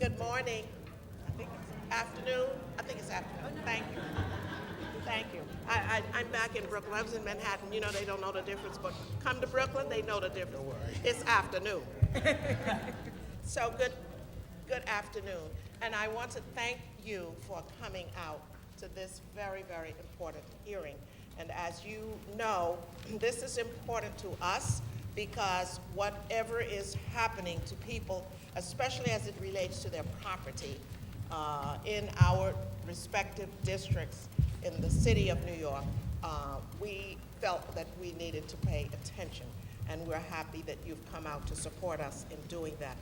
Good morning. I think it's afternoon. I think it's afternoon. Thank you. Thank you. I'm back in Brooklyn. I was in Manhattan. You know, they don't know the difference, but come to Brooklyn, they know the difference. Don't worry. It's afternoon. So good afternoon. And I want to thank you for coming out to this very, very important hearing. And as you know, this is important to us because whatever is happening to people, especially as it relates to their property, in our respective districts in the city of New York, we felt that we needed to pay attention, and we're happy that you've come out to support us in doing that.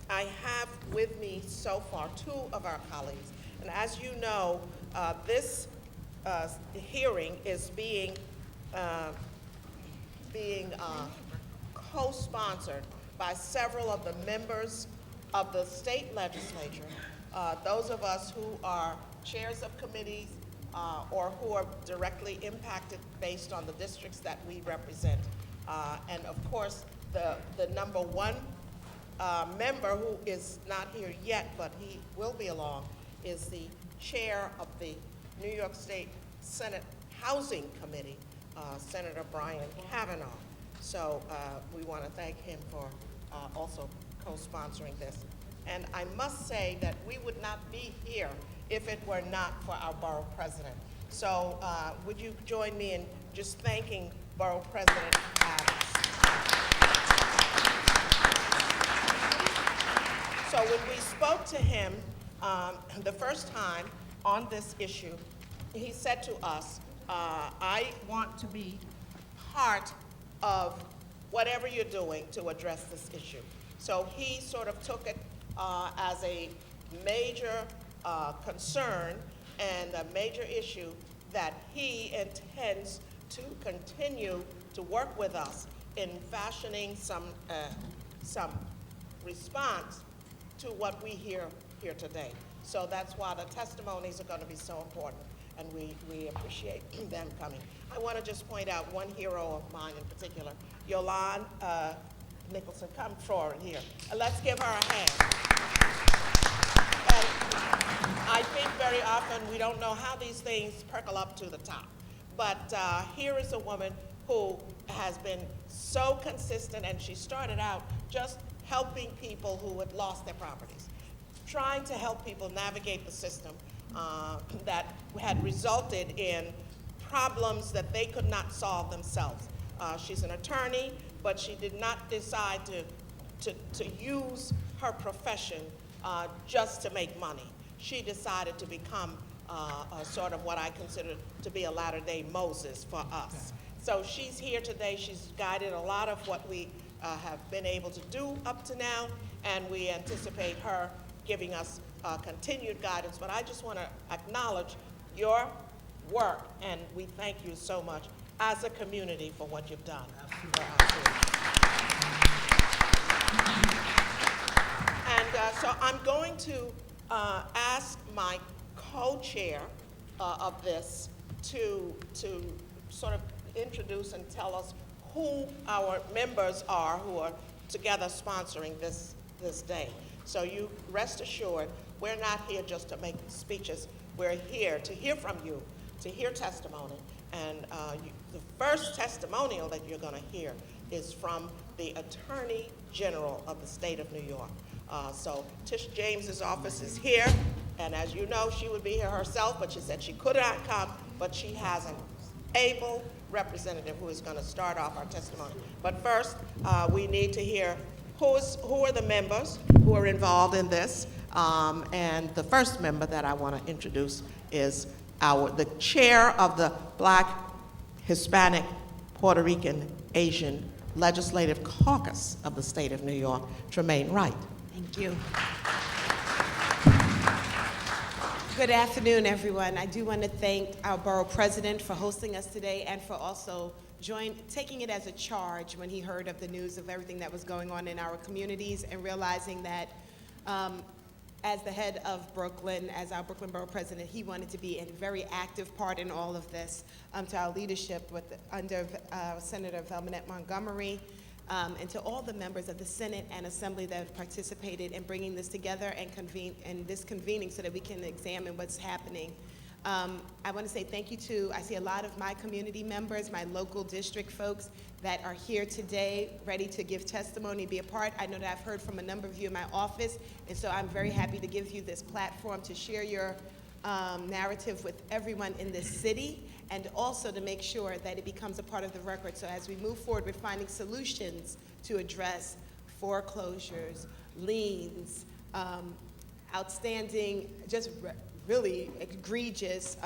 I have with me so far two of our colleagues, and as you know, this hearing is being co-sponsored by several of the members of the state legislature, those of us who are chairs of committees or who are directly impacted based on the districts that we represent. And of course, the number one member who is not here yet, but he will be along, is the chair of the New York State Senate Housing Committee, Senator Brian Kavanaugh. So we want to thank him for also co-sponsoring this. And I must say that we would not be here if it were not for our Borough President. So would you join me in just thanking Borough President Adams. So when we spoke to him the first time on this issue, he said to us, I want to be part of whatever you're doing to address this issue. So he sort of took it as a major concern and a major issue that he intends to continue to work with us in fashioning some response to what we hear here today. So that's why the testimonies are going to be so important, and we appreciate them coming. I want to just point out one hero of mine in particular, Yolande Nicholson. Come forward here. Let's give her a hand. And I think very often we don't know how these things percolate up to the top. But here is a woman who has been so consistent, and she started out just helping people who had lost their properties, trying to help people navigate the system that had resulted in problems that they could not solve themselves. She's an attorney, but she did not decide to use her profession just to make money. She decided to become sort of what I consider to be a latter-day Moses for us. So she's here today. She's guided a lot of what we have been able to do up to now, and we anticipate her giving us continued guidance. But I just want to acknowledge your work, and we thank you so much as a community for what you've done. And so I'm going to ask my co-chair of this to sort of introduce and tell us who our members are who are together sponsoring this day. So you rest assured, we're not here just to make speeches. We're here to hear from you, to hear testimony. And the first testimonial that you're going to hear is from the Attorney General of the state of New York. So Tish James's office is here, and as you know, she would be here herself, but she said she could not come, but she has an able representative who is going to start off our testimony. But first, we need to hear who are the members who are involved in this. And the first member that I want to introduce is the chair of the Black, Hispanic, Puerto Rican, Asian Legislative Caucus of the state of New York, Tremaine Wright. Thank you. Good afternoon, everyone. I do want to thank our Borough President for hosting us today and for also taking it as a charge when he heard of the news of everything that was going on in our communities, and realizing that as the head of Brooklyn, as our Brooklyn Borough President, he wanted to be a very active part in all of this, to our leadership under Senator Velmanette Montgomery, and to all the members of the Senate and Assembly that have participated in bringing this together and this convening so that we can examine what's happening. I want to say thank you to, I see a lot of my community members, my local district folks that are here today, ready to give testimony, be a part. I know that I've heard from a number of you in my office, and so I'm very happy to give you this platform to share your narrative with everyone in this city, and also to make sure that it becomes a part of the record. So as we move forward, we're finding solutions to address foreclosures, liens, outstanding, just really egregious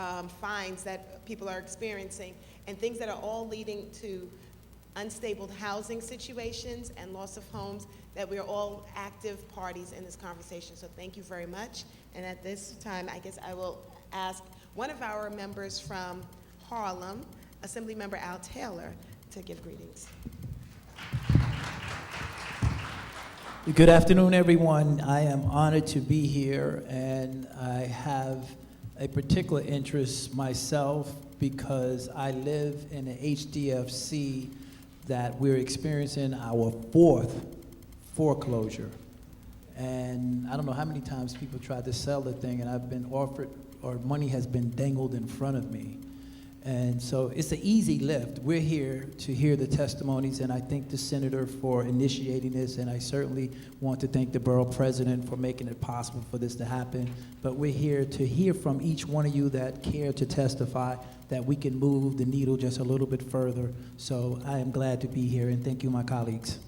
fines that people are experiencing, and things that are all leading to unstable housing situations and loss of homes, that we're all active parties in this conversation. So thank you very much. And at this time, I guess I will ask one of our members from Harlem, Assembly Member Al Taylor, to give greetings. Good afternoon, everyone. I am honored to be here, and I have a particular interest myself because I live in an HDFC that we're experiencing our 4th foreclosure. And I don't know how many times people tried to sell the thing, and I've been offered, or money has been dangled in front of me. And so it's an easy lift. We're here to hear the testimonies, and I thank the Senator for initiating this, and I certainly want to thank the Borough President for making it possible for this to happen. But we're here to hear from each one of you that care to testify, that we can move the needle just a little bit further. So I am glad to be here, and thank you, my colleagues.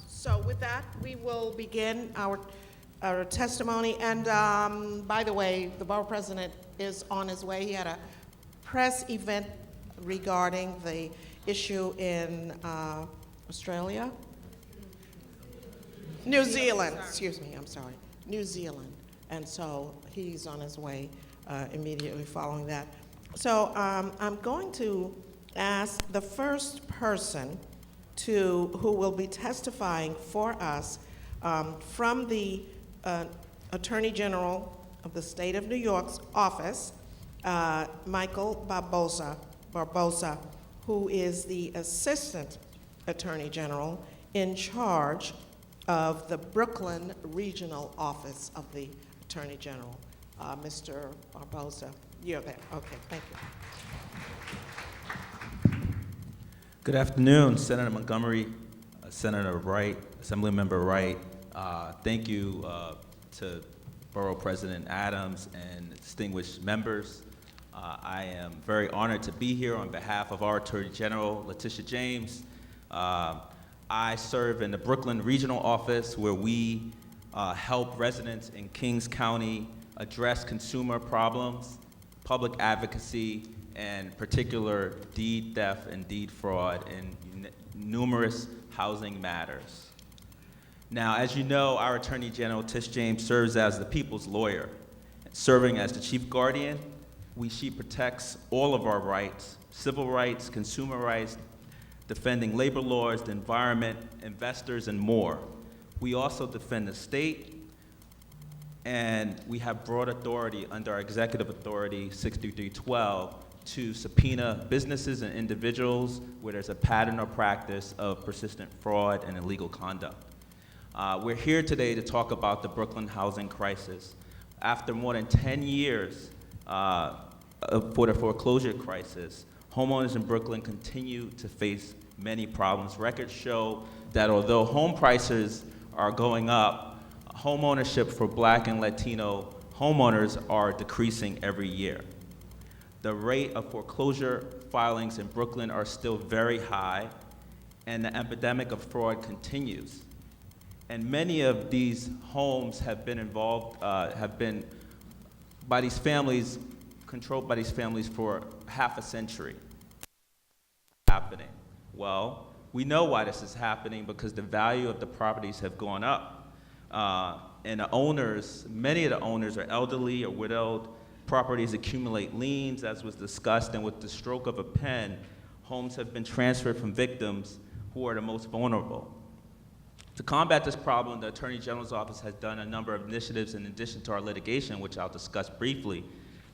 So with that, we will begin our testimony. And by the way, the Borough President is on his way. He had a press event regarding the issue in Australia? New Zealand, excuse me, I'm sorry, New Zealand. And so he's on his way immediately following that. So I'm going to ask the first person who will be testifying for us from the Attorney General of the State of New York's office, Michael Barbosa, who is the Assistant Attorney General in charge of the Brooklyn Regional Office of the Attorney General. Mr. Barbosa, you're there. Okay, thank you. Good afternoon, Senator Montgomery, Senator Wright, Assembly Member Wright. Thank you to Borough President Adams and distinguished members. I am very honored to be here on behalf of our Attorney General, Letitia James. I serve in the Brooklyn Regional Office, where we help residents in Kings County address consumer problems, public advocacy, and particular deed theft and deed fraud in numerous housing matters. Now, as you know, our Attorney General, Tish James, serves as the people's lawyer. Serving as the chief guardian, she protects all of our rights, civil rights, consumer rights, defending labor laws, the environment, investors, and more. We also defend the state, and we have broad authority under our executive authority, 6312, to subpoena businesses and individuals where there's a pattern or practice of persistent fraud and illegal conduct. We're here today to talk about the Brooklyn housing crisis. After more than 10 years for the foreclosure crisis, homeowners in Brooklyn continue to face many problems. Records show that although home prices are going up, home ownership for Black and Latino homeowners are decreasing every year. The rate of foreclosure filings in Brooklyn are still very high, and the epidemic of fraud continues. And many of these homes have been by these families, controlled by these families for half a century. Happening? Well, we know why this is happening, because the value of the properties have gone up. And the owners, many of the owners are elderly or widowed. Properties accumulate liens, as was discussed, and with the stroke of a pen, homes have been transferred from victims who are the most vulnerable. To combat this problem, the Attorney General's Office has done a number of initiatives in addition to our litigation, which I'll discuss briefly.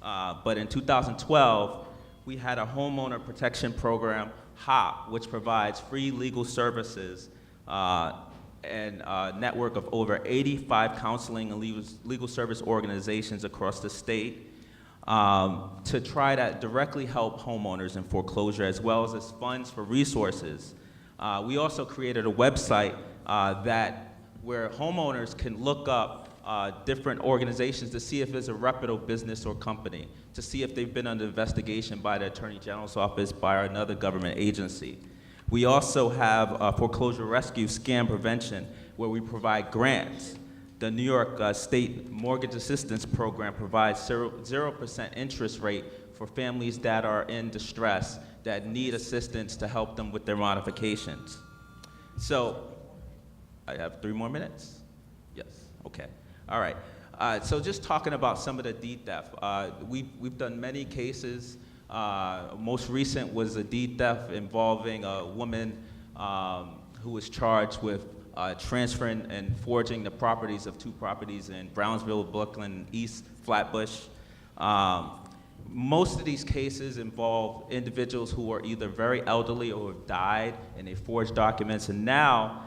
But in 2012, we had a homeowner protection program, HOP, which provides free legal services and a network of over 85 counseling and legal service organizations across the state to try to directly help homeowners in foreclosure, as well as funds for resources. We also created a website where homeowners can look up different organizations to see if it's a reputable business or company, to see if they've been under investigation by the Attorney General's Office, by another government agency. We also have foreclosure rescue scam prevention, where we provide grants. The New York State Mortgage Assistance Program provides 0% interest rate for families that are in distress, that need assistance to help them with their modifications. So, I have 3 more minutes? Yes, okay. All right. So just talking about some of the deed theft. We've done many cases. Most recent was a deed theft involving a woman who was charged with transferring and forging the properties of 2 properties in Brownsville, Brooklyn, East Flatbush. Most of these cases involve individuals who are either very elderly or have died, and they forged documents. And now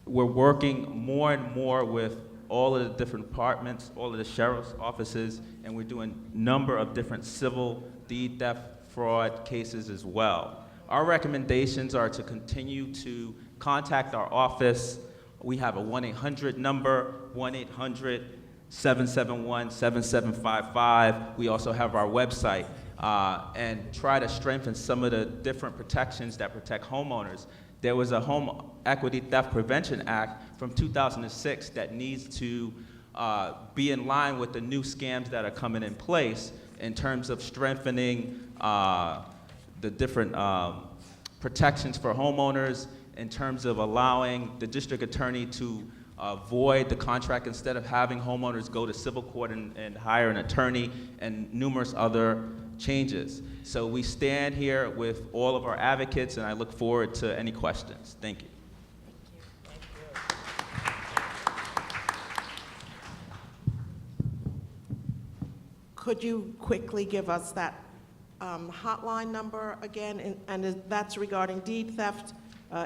we're working more and more with all of the different departments, all of the sheriff's offices, and we're doing a number of different civil deed theft fraud cases as well. Our recommendations are to continue to contact our office. We have a 1-800 number, 1-800-771-7755. We also have our website, and try to strengthen some of the different protections that protect homeowners. There was a Home Equity Theft Prevention Act from 2006 that needs to be in line with the new scams that are coming in place in terms of strengthening the different protections for homeowners, in terms of allowing the district attorney to void the contract instead of having homeowners go to civil court and hire an attorney, and numerous other changes. So we stand here with all of our advocates, and I look forward to any questions. Thank you. Could you quickly give us that hotline number again? And that's regarding deed theft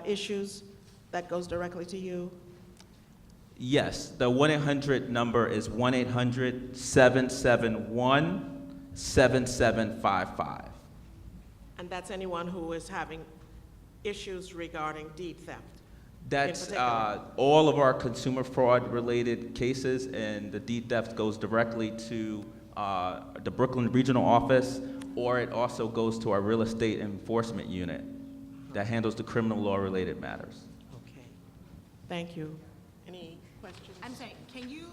issues that goes directly to you? Yes, the 1-800 number is 1-800-771-7755. And that's anyone who is having issues regarding deed theft? That's all of our consumer fraud related cases, and the deed theft goes directly to the Brooklyn Regional Office, or it also goes to our real estate enforcement unit that handles the criminal law related matters. Okay, thank you. Any questions? I'm sorry, can you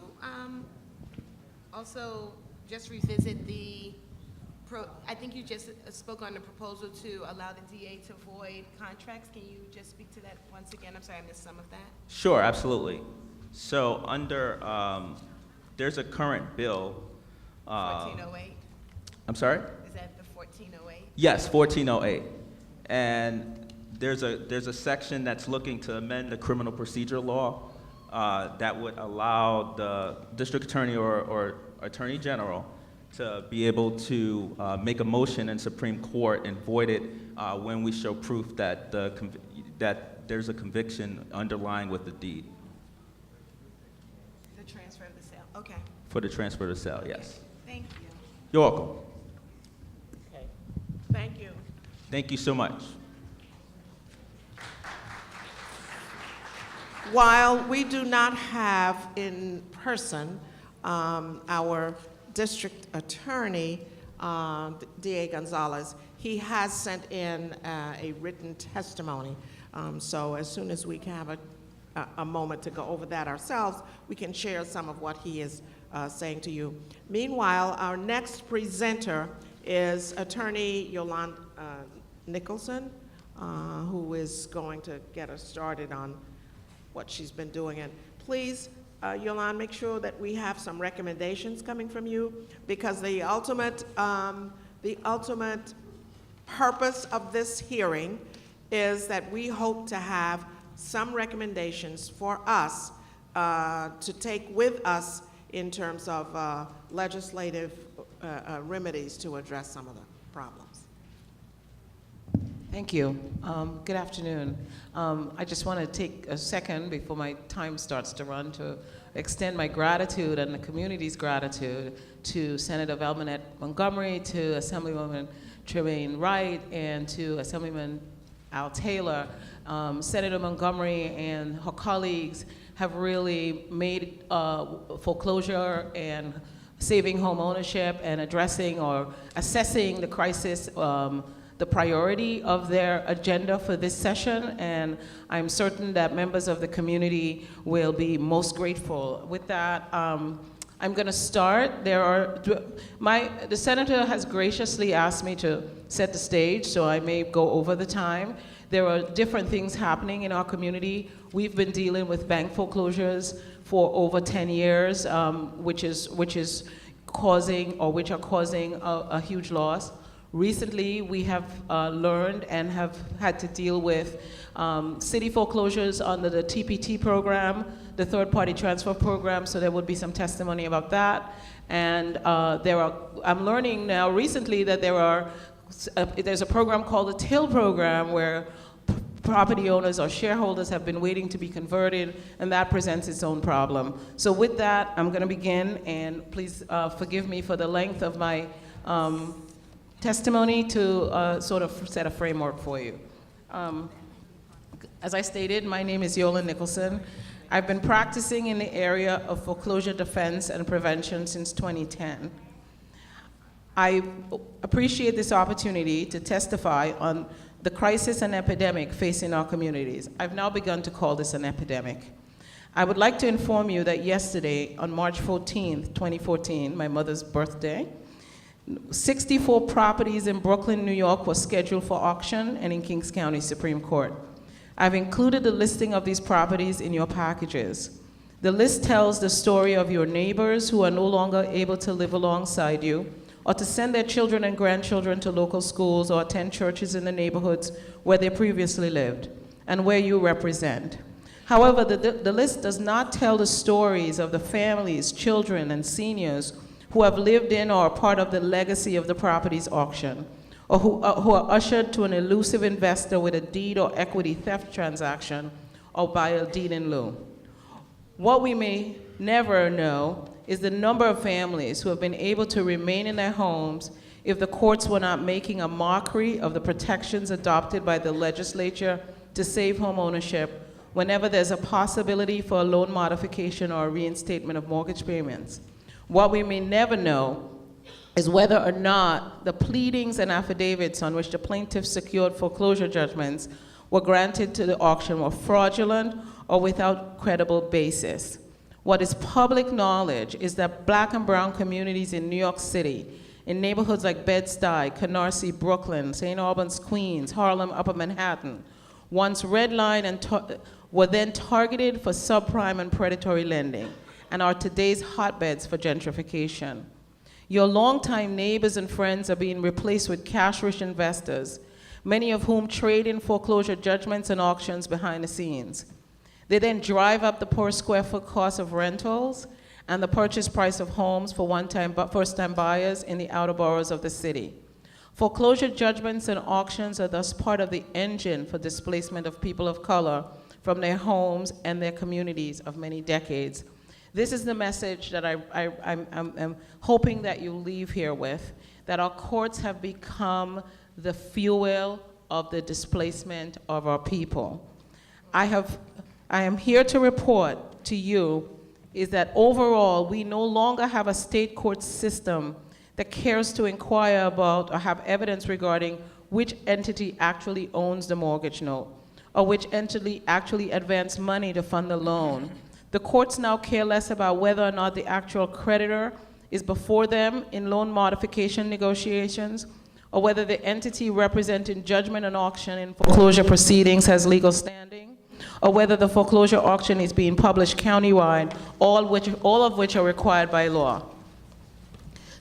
also just revisit I think you just spoke on the proposal to allow the DA to void contracts. Can you just speak to that once again? I'm sorry, I missed some of that. Sure, absolutely. So under, there's a current bill. 1408? I'm sorry? Is that the 1408? Yes, 1408. And there's a section that's looking to amend the criminal procedure law that would allow the district attorney or attorney general to be able to make a motion in Supreme Court and void it when we show proof that that there's a conviction underlying with the deed. The transfer of the sale, okay. For the transfer to sale, yes. Thank you. You're welcome. Okay, thank you. Thank you so much. While we do not have in person our district attorney, D.A. Gonzalez, he has sent in a written testimony. So as soon as we can have a moment to go over that ourselves, we can share some of what he is saying to you. Meanwhile, our next presenter is Attorney Yolanda Nicholson, who is going to get us started on what she's been doing. And please, Yolanda, make sure that we have some recommendations coming from you, because the ultimate purpose of this hearing is that we hope to have some recommendations for us to take with us in terms of legislative remedies to address some of the problems. Thank you. Good afternoon. I just want to take a second before my time starts to run to extend my gratitude and the community's gratitude to Senator Velmanette Montgomery, to Assemblywoman Tremaine Wright, and to Assemblyman Al Taylor. Senator Montgomery and her colleagues have really made foreclosure and saving homeownership and addressing or assessing the crisis the priority of their agenda for this session, and I'm certain that members of the community will be most grateful. With that, I'm going to start. The senator has graciously asked me to set the stage, so I may go over the time. There are different things happening in our community. We've been dealing with bank foreclosures for over 10 years, which are causing a huge loss. Recently, we have learned and have had to deal with city foreclosures under the TPT program, the third-party transfer program, so there would be some testimony about that. And I'm learning now recently that there's a program called the TIL program where property owners or shareholders have been waiting to be converted, and that presents its own problem. So with that, I'm going to begin, and please forgive me for the length of my testimony to sort of set a framework for you. As I stated, my name is Yola Nicholson. I've been practicing in the area of foreclosure defense and prevention since 2010. I appreciate this opportunity to testify on the crisis and epidemic facing our communities. I've now begun to call this an epidemic. I would like to inform you that yesterday, on March 14th, 2014, my mother's birthday, 64 properties in Brooklyn, New York were scheduled for auction and in Kings County Supreme Court. I've included the listing of these properties in your packages. The list tells the story of your neighbors who are no longer able to live alongside you or to send their children and grandchildren to local schools or attend churches in the neighborhoods where they previously lived and where you represent. However, the list does not tell the stories of the families, children, and seniors who have lived in or are part of the legacy of the property's auction, or who are ushered to an elusive investor with a deed or equity theft transaction, or by a deed in lieu. What we may never know is the number of families who have been able to remain in their homes if the courts were not making a mockery of the protections adopted by the legislature to save homeownership whenever there's a possibility for a loan modification or a reinstatement of mortgage payments. What we may never know is whether or not the pleadings and affidavits on which the plaintiffs secured foreclosure judgments were granted to the auction were fraudulent or without credible basis. What is public knowledge is that Black and brown communities in New York City, in neighborhoods like Bed-Stuy, Canarsie, Brooklyn, St. Albans, Queens, Harlem, Upper Manhattan, once redlined and were then targeted for subprime and predatory lending, and are today's hotbeds for gentrification. Your longtime neighbors and friends are being replaced with cash-rich investors, many of whom trade in foreclosure judgments and auctions behind the scenes. They then drive up the per square foot cost of rentals and the purchase price of homes for first-time buyers in the outer boroughs of the city. Foreclosure judgments and auctions are thus part of the engine for displacement of people of color from their homes and their communities of many decades. This is the message that I'm hoping that you leave here with, that our courts have become the fuel of the displacement of our people. I am here to report to you is that overall, we no longer have a state court system that cares to inquire about or have evidence regarding which entity actually owns the mortgage note or which entity actually advanced money to fund the loan. The courts now care less about whether or not the actual creditor is before them in loan modification negotiations, or whether the entity representing judgment and auction in foreclosure proceedings has legal standing, or whether the foreclosure auction is being published countywide, all of which are required by law.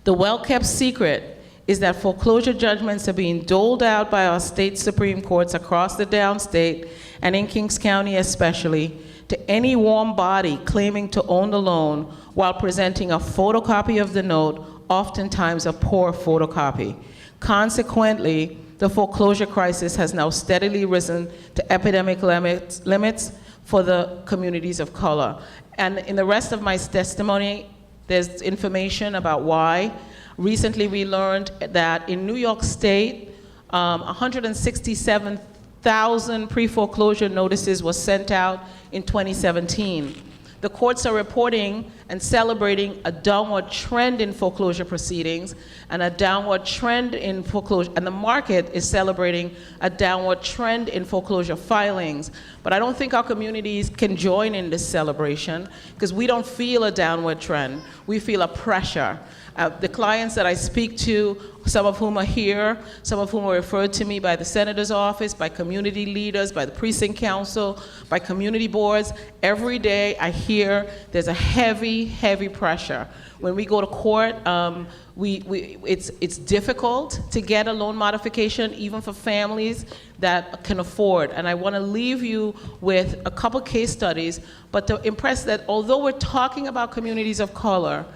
The well-kept secret is that foreclosure judgments are being doled out by our state Supreme Courts across the downstate, and in Kings County especially, to any warm body claiming to own the loan while presenting a photocopy of the note, oftentimes a poor photocopy. Consequently, the foreclosure crisis has now steadily risen to epidemic limits for the communities of color. And in the rest of my testimony, there's information about why. Recently, we learned that in New York State, 167,000 pre-foreclosure notices were sent out in 2017. The courts are reporting and celebrating a downward trend in foreclosure proceedings and a downward trend in foreclosure, and the market is celebrating a downward trend in foreclosure filings. But I don't think our communities can join in this celebration because we don't feel a downward trend. We feel a pressure. The clients that I speak to, some of whom are here, some of whom are referred to me by the Senator's office, by community leaders, by the precinct council, by community boards, every day I hear there's a heavy, heavy pressure. When we go to court, it's difficult to get a loan modification, even for families that can afford. And I want to leave you with a couple case studies, but to impress that although we're talking about communities of color,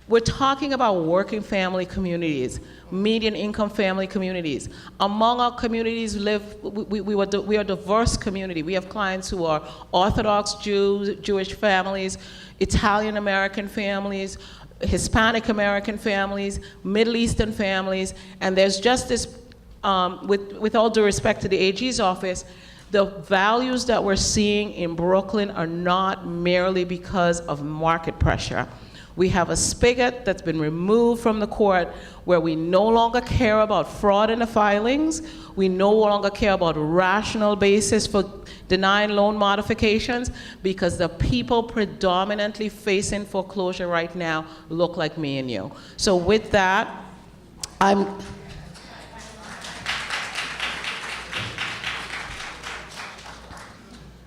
we're talking about working family communities, median income family communities. Among our communities we are a diverse community. We have clients who are Orthodox Jews, Jewish families, Italian American families, Hispanic American families, Middle Eastern families, and there's just this, with all due respect to the AG's office, the values that we're seeing in Brooklyn are not merely because of market pressure. We have a spigot that's been removed from the court where we no longer care about fraud in the filings. We no longer care about rational basis for denying loan modifications because the people predominantly facing foreclosure right now look like me and you. So with that,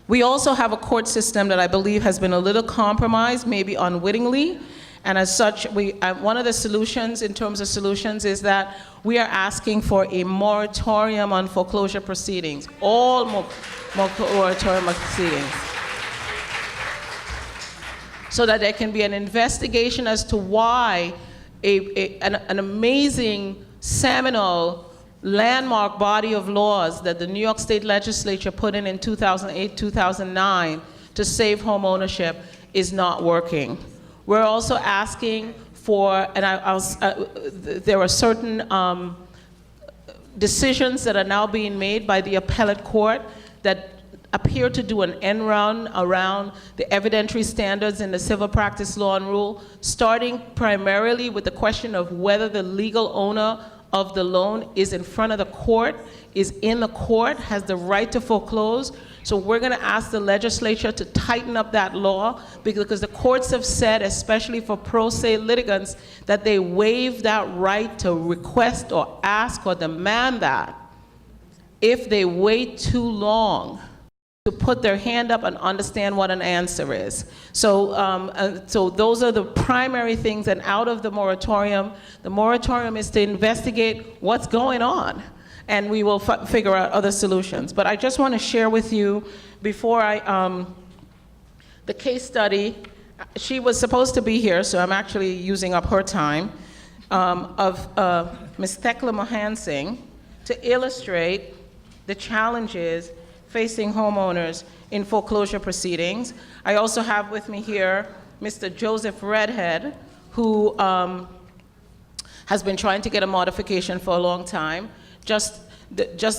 we also have a court system that I believe has been a little compromised, maybe unwittingly, and as such, one of the solutions, in terms of solutions, is that we are asking for a moratorium on foreclosure proceedings, all moratorium proceedings, so that there can be an investigation as to why an amazing, seminal, landmark body of laws that the New York State Legislature put in 2008, 2009 to save homeownership is not working. We're also asking for, and there are certain decisions that are now being made by the appellate court that appear to do an end run around the evidentiary standards in the civil practice law and rule, starting primarily with the question of whether the legal owner of the loan is in front of the court, is in the court, has the right to foreclose. So we're going to ask the legislature to tighten up that law because the courts have said, especially for pro se litigants, that they waive that right to request or ask or demand that if they wait too long to put their hand up and understand what an answer is. So, so those are the primary things, and out of the moratorium is to investigate what's going on, and we will figure out other solutions. But I just want to share with you, before the case study, she was supposed to be here, so I'm actually using up her time, of Ms. Thekla Mohansing to illustrate the challenges facing homeowners in foreclosure proceedings. I also have with me here Mr. Joseph Redhead, who has been trying to get a modification for a long time.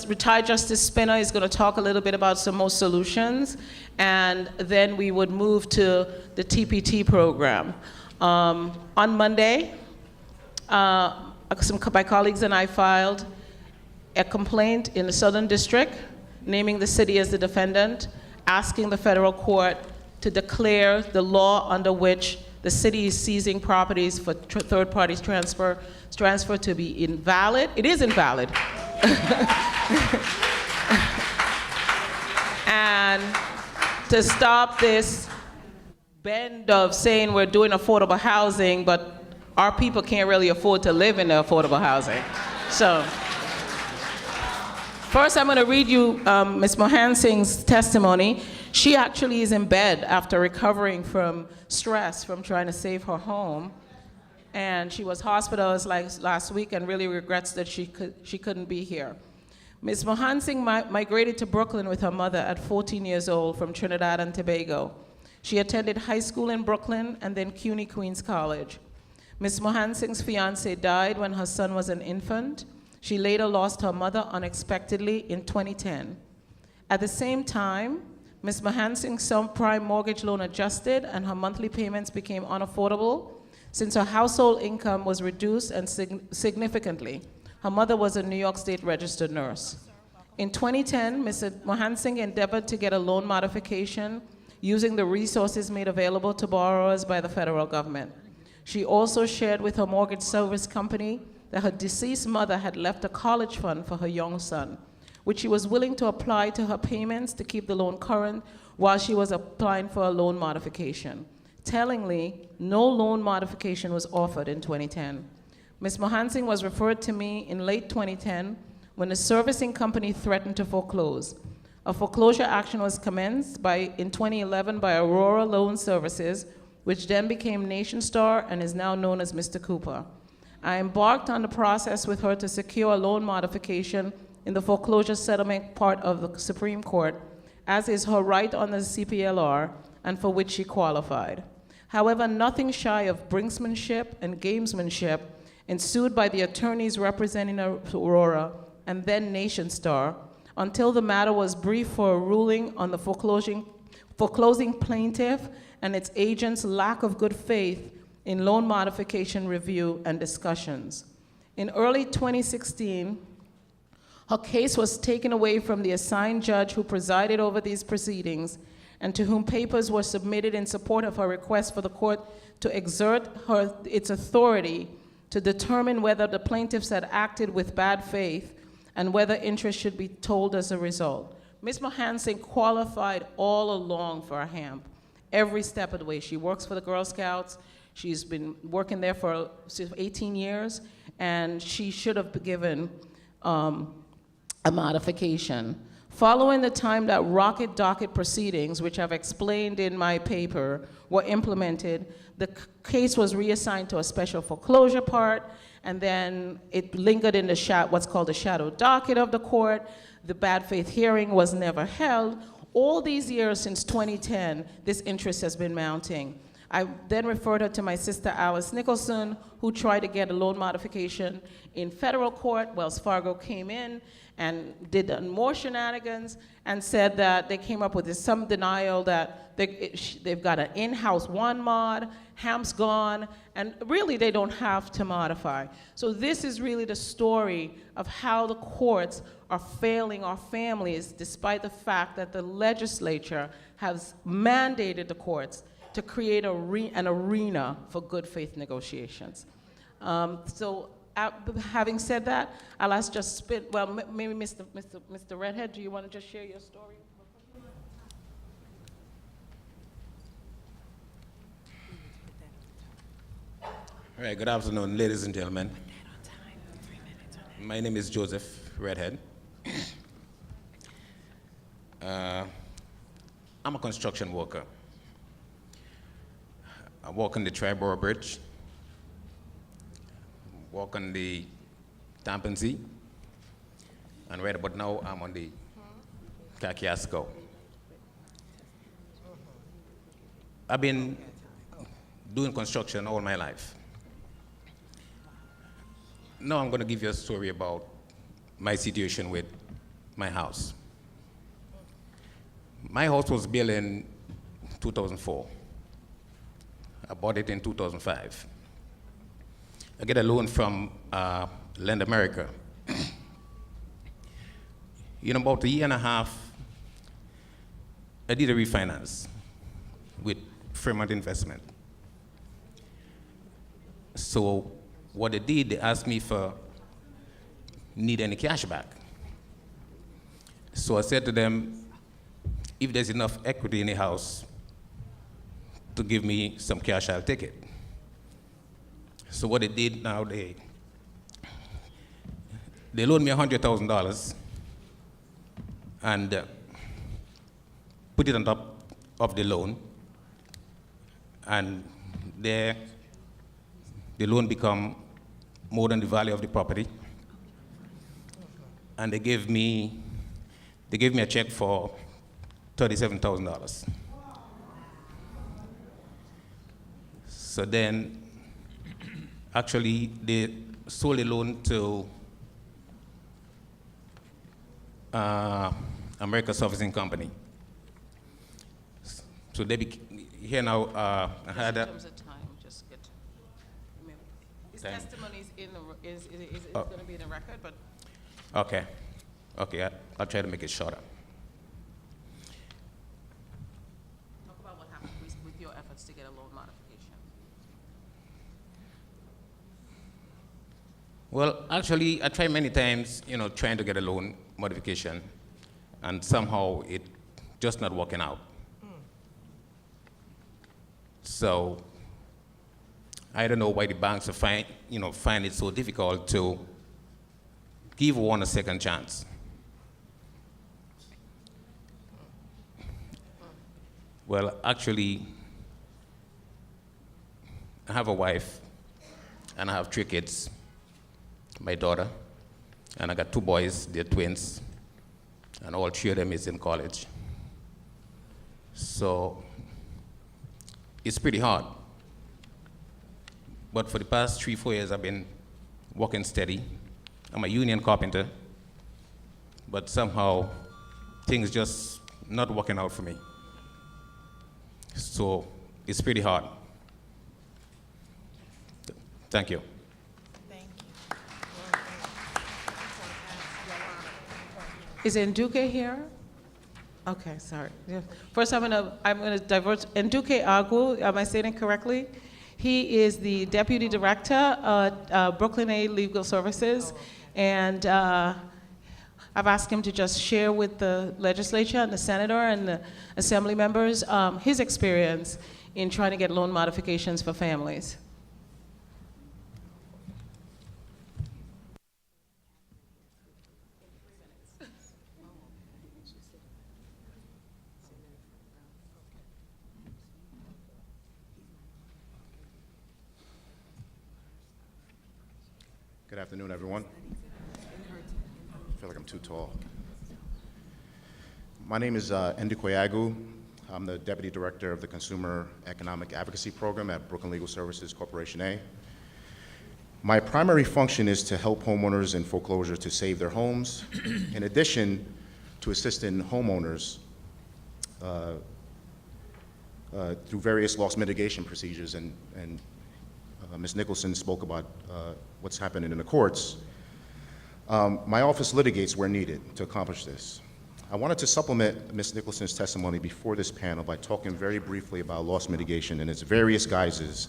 Retired Justice Spinner is going to talk a little bit about some more solutions, and then we would move to the TPT program. On Monday, my colleagues and I filed a complaint in the Southern District, naming the city as the defendant, asking the federal court to declare the law under which the city is seizing properties for third parties transfer to be invalid. It is invalid. And to stop this bend of saying we're doing affordable housing, but our people can't really afford to live in the affordable housing. So, first I'm going to read you Ms. Mohan Singh's testimony. She actually is in bed after recovering from stress from trying to save her home. And she was hospitalized last week and really regrets that she couldn't be here. Ms. Mohan Singh migrated to Brooklyn with her mother at 14 years old from Trinidad and Tobago. She attended high school in Brooklyn and then CUNY Queens College. Ms. Mohan Singh's fiance died when her son was an infant. She later lost her mother unexpectedly in 2010. At the same time, Ms. Mohan Singh's subprime mortgage loan adjusted and her monthly payments became unaffordable since her household income was reduced and significantly. Her mother was a New York State registered nurse. In 2010, Ms. Mohan Singh endeavored to get a loan modification using the resources made available to borrowers by the federal government. She also shared with her mortgage service company that her deceased mother had left a college fund for her young son, which she was willing to apply to her payments to keep the loan current while she was applying for a loan modification. Tellingly, no loan modification was offered in 2010. Ms. Mohan Singh was referred to me in late 2010 when the servicing company threatened to foreclose. A foreclosure action was commenced in 2011 by Aurora Loan Services, which then became Nation Star and is now known as Mr. Cooper. I embarked on the process with her to secure a loan modification in the foreclosure settlement part of the Supreme Court, as is her right under the CPLR, and for which she qualified. However, nothing shy of brinksmanship and gamesmanship ensued by the attorneys representing Aurora and then Nation Star, until the matter was briefed for a ruling on the foreclosing plaintiff and its agent's lack of good faith in loan modification review and discussions. In early 2016, her case was taken away from the assigned judge who presided over these proceedings and to whom papers were submitted in support of her request for the court to exert its authority to determine whether the plaintiffs had acted with bad faith and whether interest should be told as a result. Ms. Mohan Singh qualified all along for a HAMP, every step of the way. She works for the Girl Scouts. She's been working there for 18 years, and she should have been given a modification. Following the time that rocket docket proceedings, which I've explained in my paper, were implemented, the case was reassigned to a special foreclosure part, and then it lingered in what's called the shadow docket of the court. The bad faith hearing was never held. All these years since 2010, this interest has been mounting. I then referred her to my sister Alice Nicholson, who tried to get a loan modification in federal court. Wells Fargo came in and did more shenanigans and said that they came up with some denial that they've got an in-house one mod, HAMP's gone, and really they don't have to modify. So this is really the story of how the courts are failing our families despite the fact that the legislature has mandated the courts to create an arena for good faith negotiations. Having said that, I'll ask maybe Mr. Redhead, do you want to just share your story? All right, good afternoon, ladies and gentlemen. My name is Joseph Redhead. I'm a construction worker. I walk on the Tri-Borough Bridge, walk on the Tampan Sea, and right about now I'm on the Kakiasco. I've been doing construction all my life. Now I'm going to give you a story about my situation with my house. My house was built in 2004. I bought it in 2005. I get a loan from Lend America. In about a year and a half, I did a refinance with Fremont Investment. So what they did, they asked me for need any cash back. So I said to them, if there's enough equity in the house to give me some cash, I'll take it. So what they did now, they loaned me $100,000 and put it on top of the loan, and the loan become more than the value of the property. And they gave me a check for $37,000. So then, actually, they sold the loan to America Servicing Company. So they here now. I had In terms of time, just get. His Time. testimonies is Oh. going to be in the record, but Okay. I'll try to make it shorter. talk about what happened with your efforts to get a loan modification. Well, actually, I tried many times, trying to get a loan modification, and somehow it just not working out. So I don't know why the banks find it so difficult to give one a second chance. Well, actually, I have a wife, and I have 3 kids. My daughter, and I got 2 boys, they're twins, and all 3 of them is in college. So it's pretty hard. But for the past 3-4 years, I've been working steady. I'm a union carpenter, but somehow things just not working out for me. So it's pretty hard. Thank you. Is Nduke here? Okay, sorry. Yeah. First, I'm gonna divert. Nduke Agu, am I saying it correctly? He is the Deputy Director at Brooklyn A Legal Services, and I've asked him to just share with the legislature and the senator and the assembly members his experience in trying to get loan modifications for families. Good afternoon, everyone. I feel like I'm too tall. My name is Nduke Agu. I'm the Deputy Director of the Consumer Economic Advocacy Program at Brooklyn Legal Services Corporation A. My primary function is to help homeowners in foreclosure to save their homes, in addition to assisting homeowners through various loss mitigation procedures, and Ms. Nicholson spoke about what's happening in the courts. My office litigates where needed to accomplish this. I wanted to supplement Ms. Nicholson's testimony before this panel by talking very briefly about loss mitigation and its various guises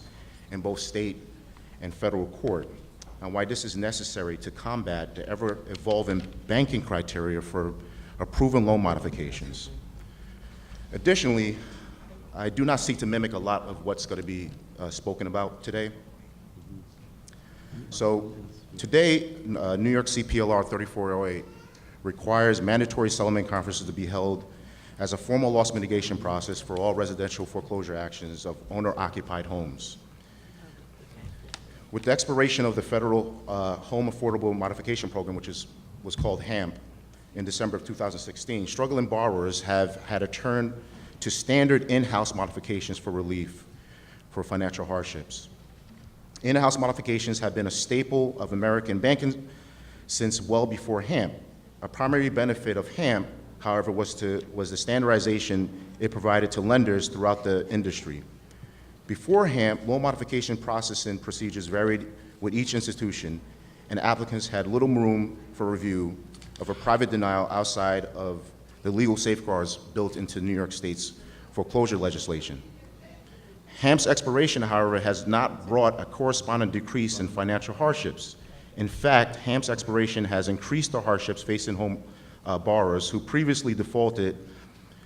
in both state and federal court, and why this is necessary to combat the ever-evolving banking criteria for approving loan modifications. Additionally, I do not seek to mimic a lot of what's going to be spoken about today. So today, New York CPLR 3408 requires mandatory settlement conferences to be held as a formal loss mitigation process for all residential foreclosure actions of owner-occupied homes. With the expiration of the federal Home Affordable Modification Program, which was called HAMP, in December of 2016, struggling borrowers have had a turn to standard in-house modifications for relief for financial hardships. In-house modifications have been a staple of American banking since well before HAMP. A primary benefit of HAMP, however, was the standardization it provided to lenders throughout the industry. Before HAMP, loan modification processing procedures varied with each institution, and applicants had little room for review of a private denial outside of the legal safeguards built into New York State's foreclosure legislation. HAMP's expiration, however, has not brought a corresponding decrease in financial hardships. In fact, HAMP's expiration has increased the hardships facing home borrowers who previously defaulted,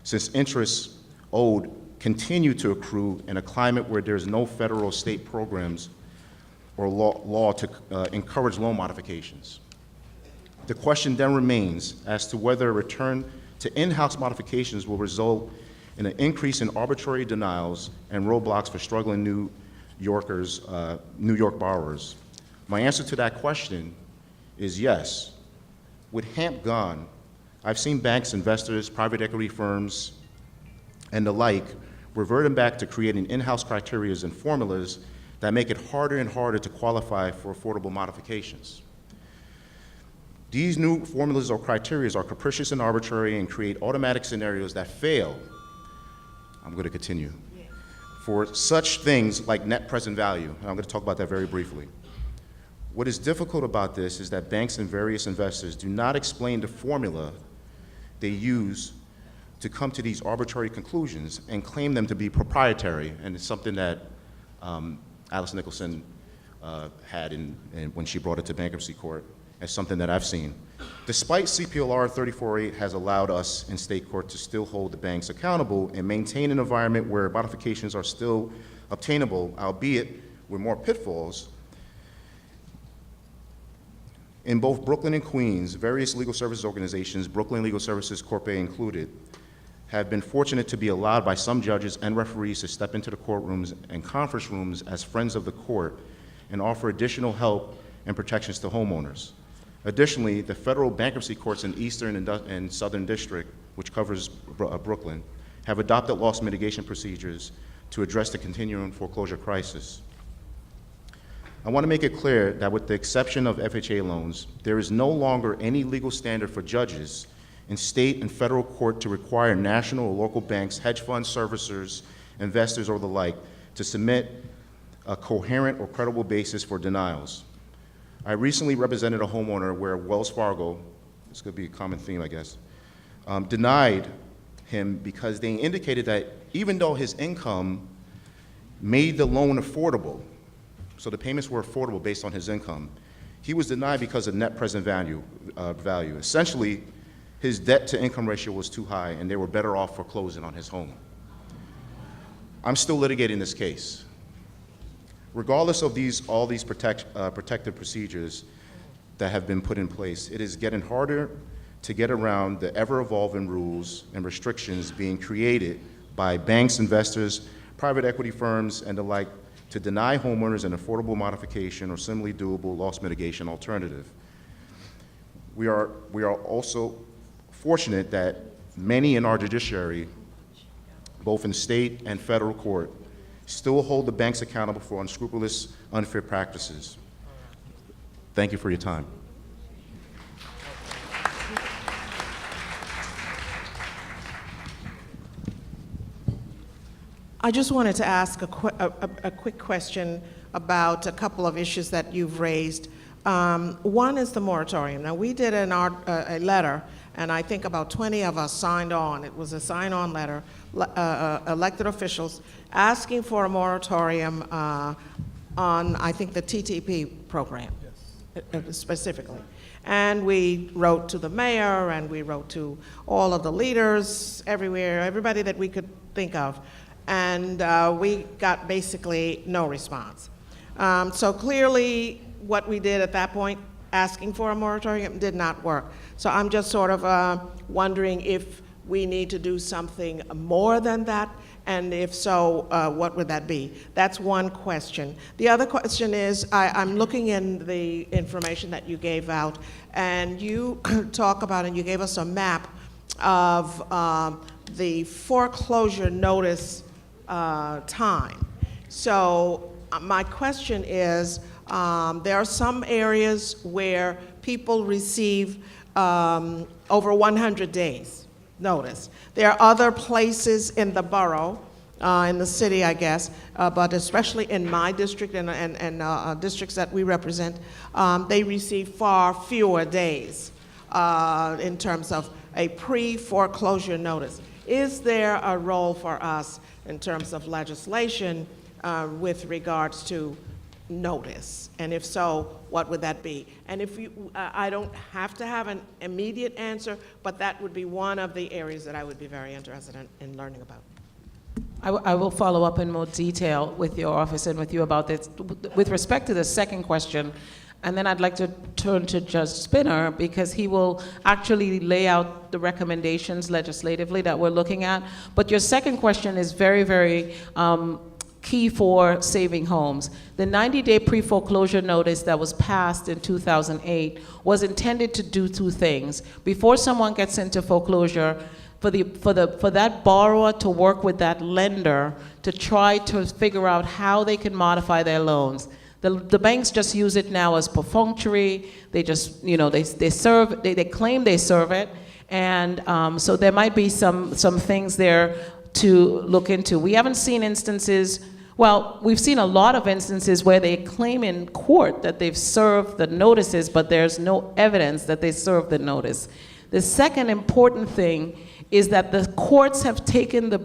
since interests owed continue to accrue in a climate where there's no federal or state programs or law to encourage loan modifications. The question then remains as to whether a return to in-house modifications will result in an increase in arbitrary denials and roadblocks for struggling New York borrowers. My answer to that question is yes. With HAMP gone, I've seen banks, investors, private equity firms, and the like reverting back to creating in-house criteria and formulas that make it harder and harder to qualify for affordable modifications. These new formulas or criteria are capricious and arbitrary and create automatic scenarios that fail. I'm going to continue. For such things like net present value, and I'm going to talk about that very briefly. What is difficult about this is that banks and various investors do not explain the formula they use to come to these arbitrary conclusions and claim them to be proprietary, and it's something that Alice Nicholson had when she brought it to bankruptcy court, as something that I've seen. Despite CPLR 3408 has allowed us in state court to still hold the banks accountable and maintain an environment where modifications are still obtainable, albeit with more pitfalls, in both Brooklyn and Queens, various legal services organizations, Brooklyn Legal Services Corp. Included, have been fortunate to be allowed by some judges and referees to step into the courtrooms and conference rooms as friends of the court and offer additional help and protections to homeowners. Additionally, the federal bankruptcy courts in Eastern and Southern District, which covers Brooklyn, have adopted loss mitigation procedures to address the continuing foreclosure crisis. I want to make it clear that with the exception of FHA loans, there is no longer any legal standard for judges in state and federal court to require national or local banks, hedge fund servicers, investors, or the like to submit a coherent or credible basis for denials. I recently represented a homeowner where Wells Fargo, this could be a common theme, I guess, denied him because they indicated that even though his income made the loan affordable, so the payments were affordable based on his income, he was denied because of net present value. Essentially, his debt to income ratio was too high and they were better off foreclosing on his home. I'm still litigating this case. Regardless of all these protective procedures that have been put in place, it is getting harder to get around the ever-evolving rules and restrictions being created by banks, investors, private equity firms, and the like to deny homeowners an affordable modification or similarly doable loss mitigation alternative. We are also fortunate that many in our judiciary, both in state and federal court, still hold the banks accountable for unscrupulous, unfair practices. Thank you for your time. I just wanted to ask a quick question about a couple of issues that you've raised. One is the moratorium. Now, we did a letter, and I think about 20 of us signed on. It was a sign-on letter, elected officials, asking for a moratorium on, I think, the TTP program, specifically. And we wrote to the mayor, and we wrote to all of the leaders everywhere, everybody that we could think of. And we got basically no response. So clearly, what we did at that point, asking for a moratorium, did not work. So I'm just sort of wondering if we need to do something more than that, and if so, what would that be? That's one question. The other question is, I'm looking in the information that you gave out, and you talk about, and you gave us a map of the foreclosure notice time. So my question is, there are some areas where people receive over 100 days notice. There are other places in the borough, in the city, I guess, but especially in my district and districts that we represent, they receive far fewer days in terms of a pre-foreclosure notice. Is there a role for us in terms of legislation with regards to notice? And if so, what would that be? And if you, I don't have to have an immediate answer, but that would be one of the areas that I would be very interested in learning about. I will follow up in more detail with your office and with you about this. With respect to the second question, and then I'd like to turn to Judge Spinner because he will actually lay out the recommendations legislatively that we're looking at. But your second question is very, very key for saving homes. The 90-day pre-foreclosure notice that was passed in 2008 was intended to do two things. Before someone gets into foreclosure, for that borrower to work with that lender to try to figure out how they can modify their loans. The banks just use it now as perfunctory. They just, you know, they claim they serve it, and so there might be some things there to look into. We haven't seen instances. Well, we've seen a lot of instances where they claim in court that they've served the notices, but there's no evidence that they served the notice. The second important thing is that the courts have taken the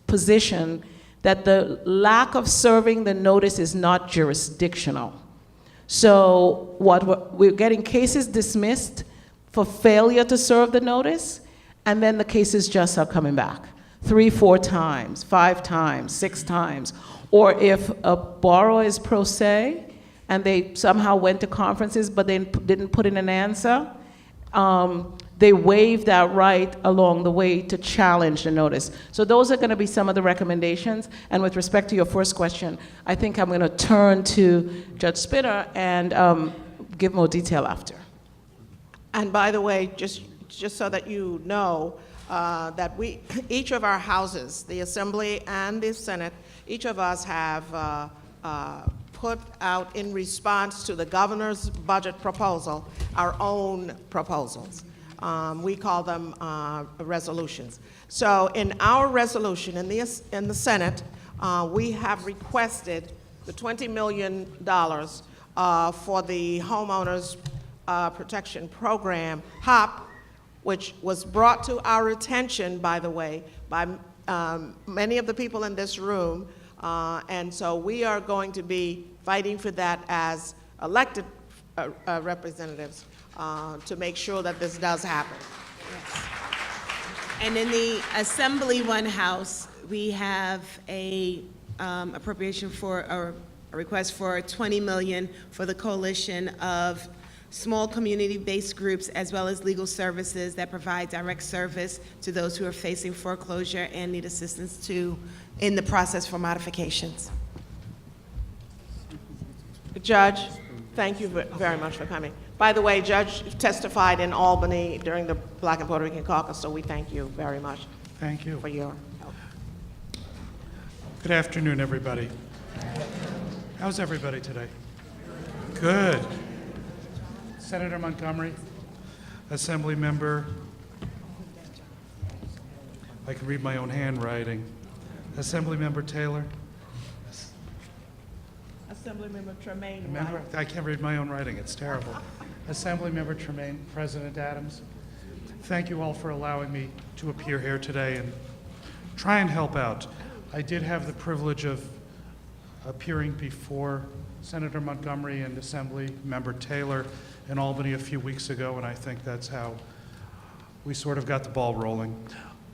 position that the lack of serving the notice is not jurisdictional. So we're getting cases dismissed for failure to serve the notice, and then the cases just are coming back 3, 4 times, 5 times, 6 times. Or if a borrower is pro se and they somehow went to conferences but they didn't put in an answer, they waive that right along the way to challenge the notice. So those are going to be some of the recommendations. And with respect to your first question, I think I'm going to turn to Judge Spinner and give more detail after. And by the way, just so that you know, that each of our houses, the Assembly and the Senate, each of us have put out in response to the governor's budget proposal, our own proposals. We call them resolutions. So in our resolution in the Senate, we have requested the $20 million for the Homeowners Protection Program, HOP, which was brought to our attention, by the way, by many of the people in this room. And so we are going to be fighting for that as elected representatives to make sure that this does happen. Yes. And in the Assembly One House, we have a appropriation for, or a request for $20 million for the coalition of small community-based groups as well as legal services that provide direct service to those who are facing foreclosure and need assistance in the process for modifications. Judge, thank you very much for coming. By the way, Judge testified in Albany during the Black and Puerto Rican Caucus, so we thank you very much. Thank you. For your help. Good afternoon, everybody. How's everybody today? Good. Senator Montgomery, Assembly Member, I can read my own handwriting. Assembly Member Taylor. Assembly Member Tremaine Remember, Wright. I can't read my own writing, it's terrible. Assembly Member Tremaine, President Adams. Thank you all for allowing me to appear here today and try and help out. I did have the privilege of appearing before Senator Montgomery and Assembly Member Taylor in Albany a few weeks ago, and I think that's how we sort of got the ball rolling.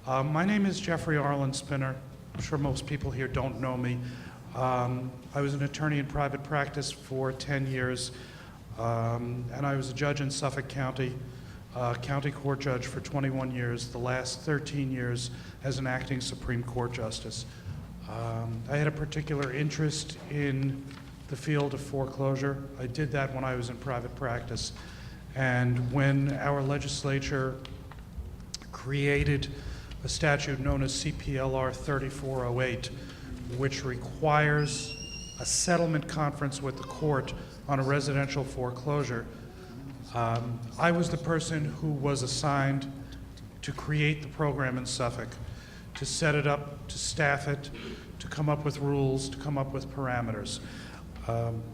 My name is Jeffrey Arlen Spinner. I'm sure most people here don't know me. I was an attorney in private practice for 10 years, and I was a judge in Suffolk County, county court judge for 21 years, the last 13 years as an acting Supreme Court justice. I had a particular interest in the field of foreclosure. I did that when I was in private practice. And when our legislature created a statute known as CPLR 3408, which requires a settlement conference with the court on a residential foreclosure, I was the person who was assigned to create the program in Suffolk, to set it up, to staff it, to come up with rules, to come up with parameters.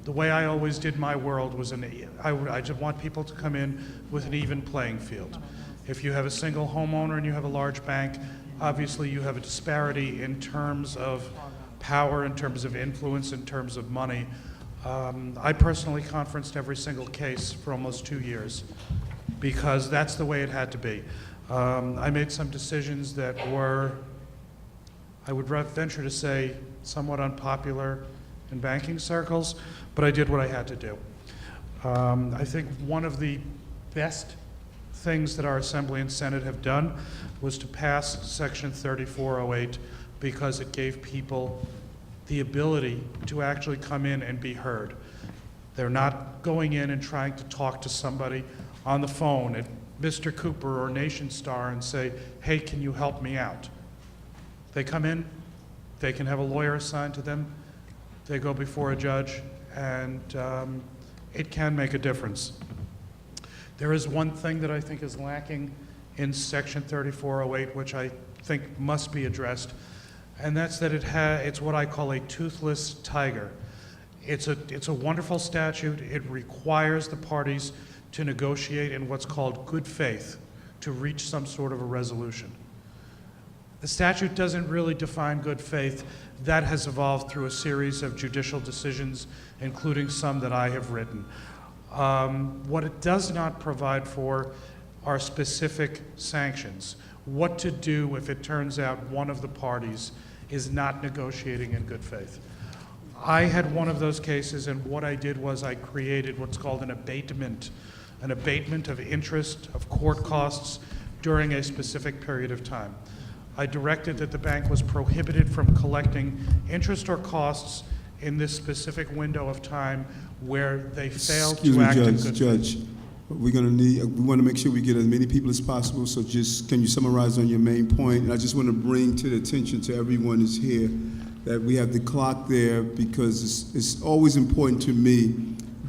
The way I always did my world was I just want people to come in with an even playing field. If you have a single homeowner and you have a large bank, obviously you have a disparity in terms of power, in terms of influence, in terms of money. I personally conferenced every single case for almost 2 years because that's the way it had to be. I made some decisions that were I would venture to say somewhat unpopular in banking circles, but I did what I had to do. I think one of the best things that our Assembly and Senate have done was to pass Section 3408 because it gave people the ability to actually come in and be heard. They're not going in and trying to talk to somebody on the phone at Mr. Cooper or Nation Star and say, hey, can you help me out? They come in, they can have a lawyer assigned to them, they go before a judge, and it can make a difference. There is one thing that I think is lacking in Section 3408, which I think must be addressed, and that's that it's what I call a toothless tiger. It's a wonderful statute. It requires the parties to negotiate in what's called good faith to reach some sort of a resolution. The statute doesn't really define good faith. That has evolved through a series of judicial decisions, including some that I have written. What it does not provide for are specific sanctions. What to do if it turns out one of the parties is not negotiating in good faith. I had one of those cases, and what I did was I created what's called an abatement of interest of court costs during a specific period of time. I directed that the bank was prohibited from collecting interest or costs in this specific window of time where they failed to act in good faith. Judge, we want to make sure we get as many people as possible, so just, can you summarize on your main point? And I just want to bring to the attention to everyone who's here that we have the clock there, because it's always important to me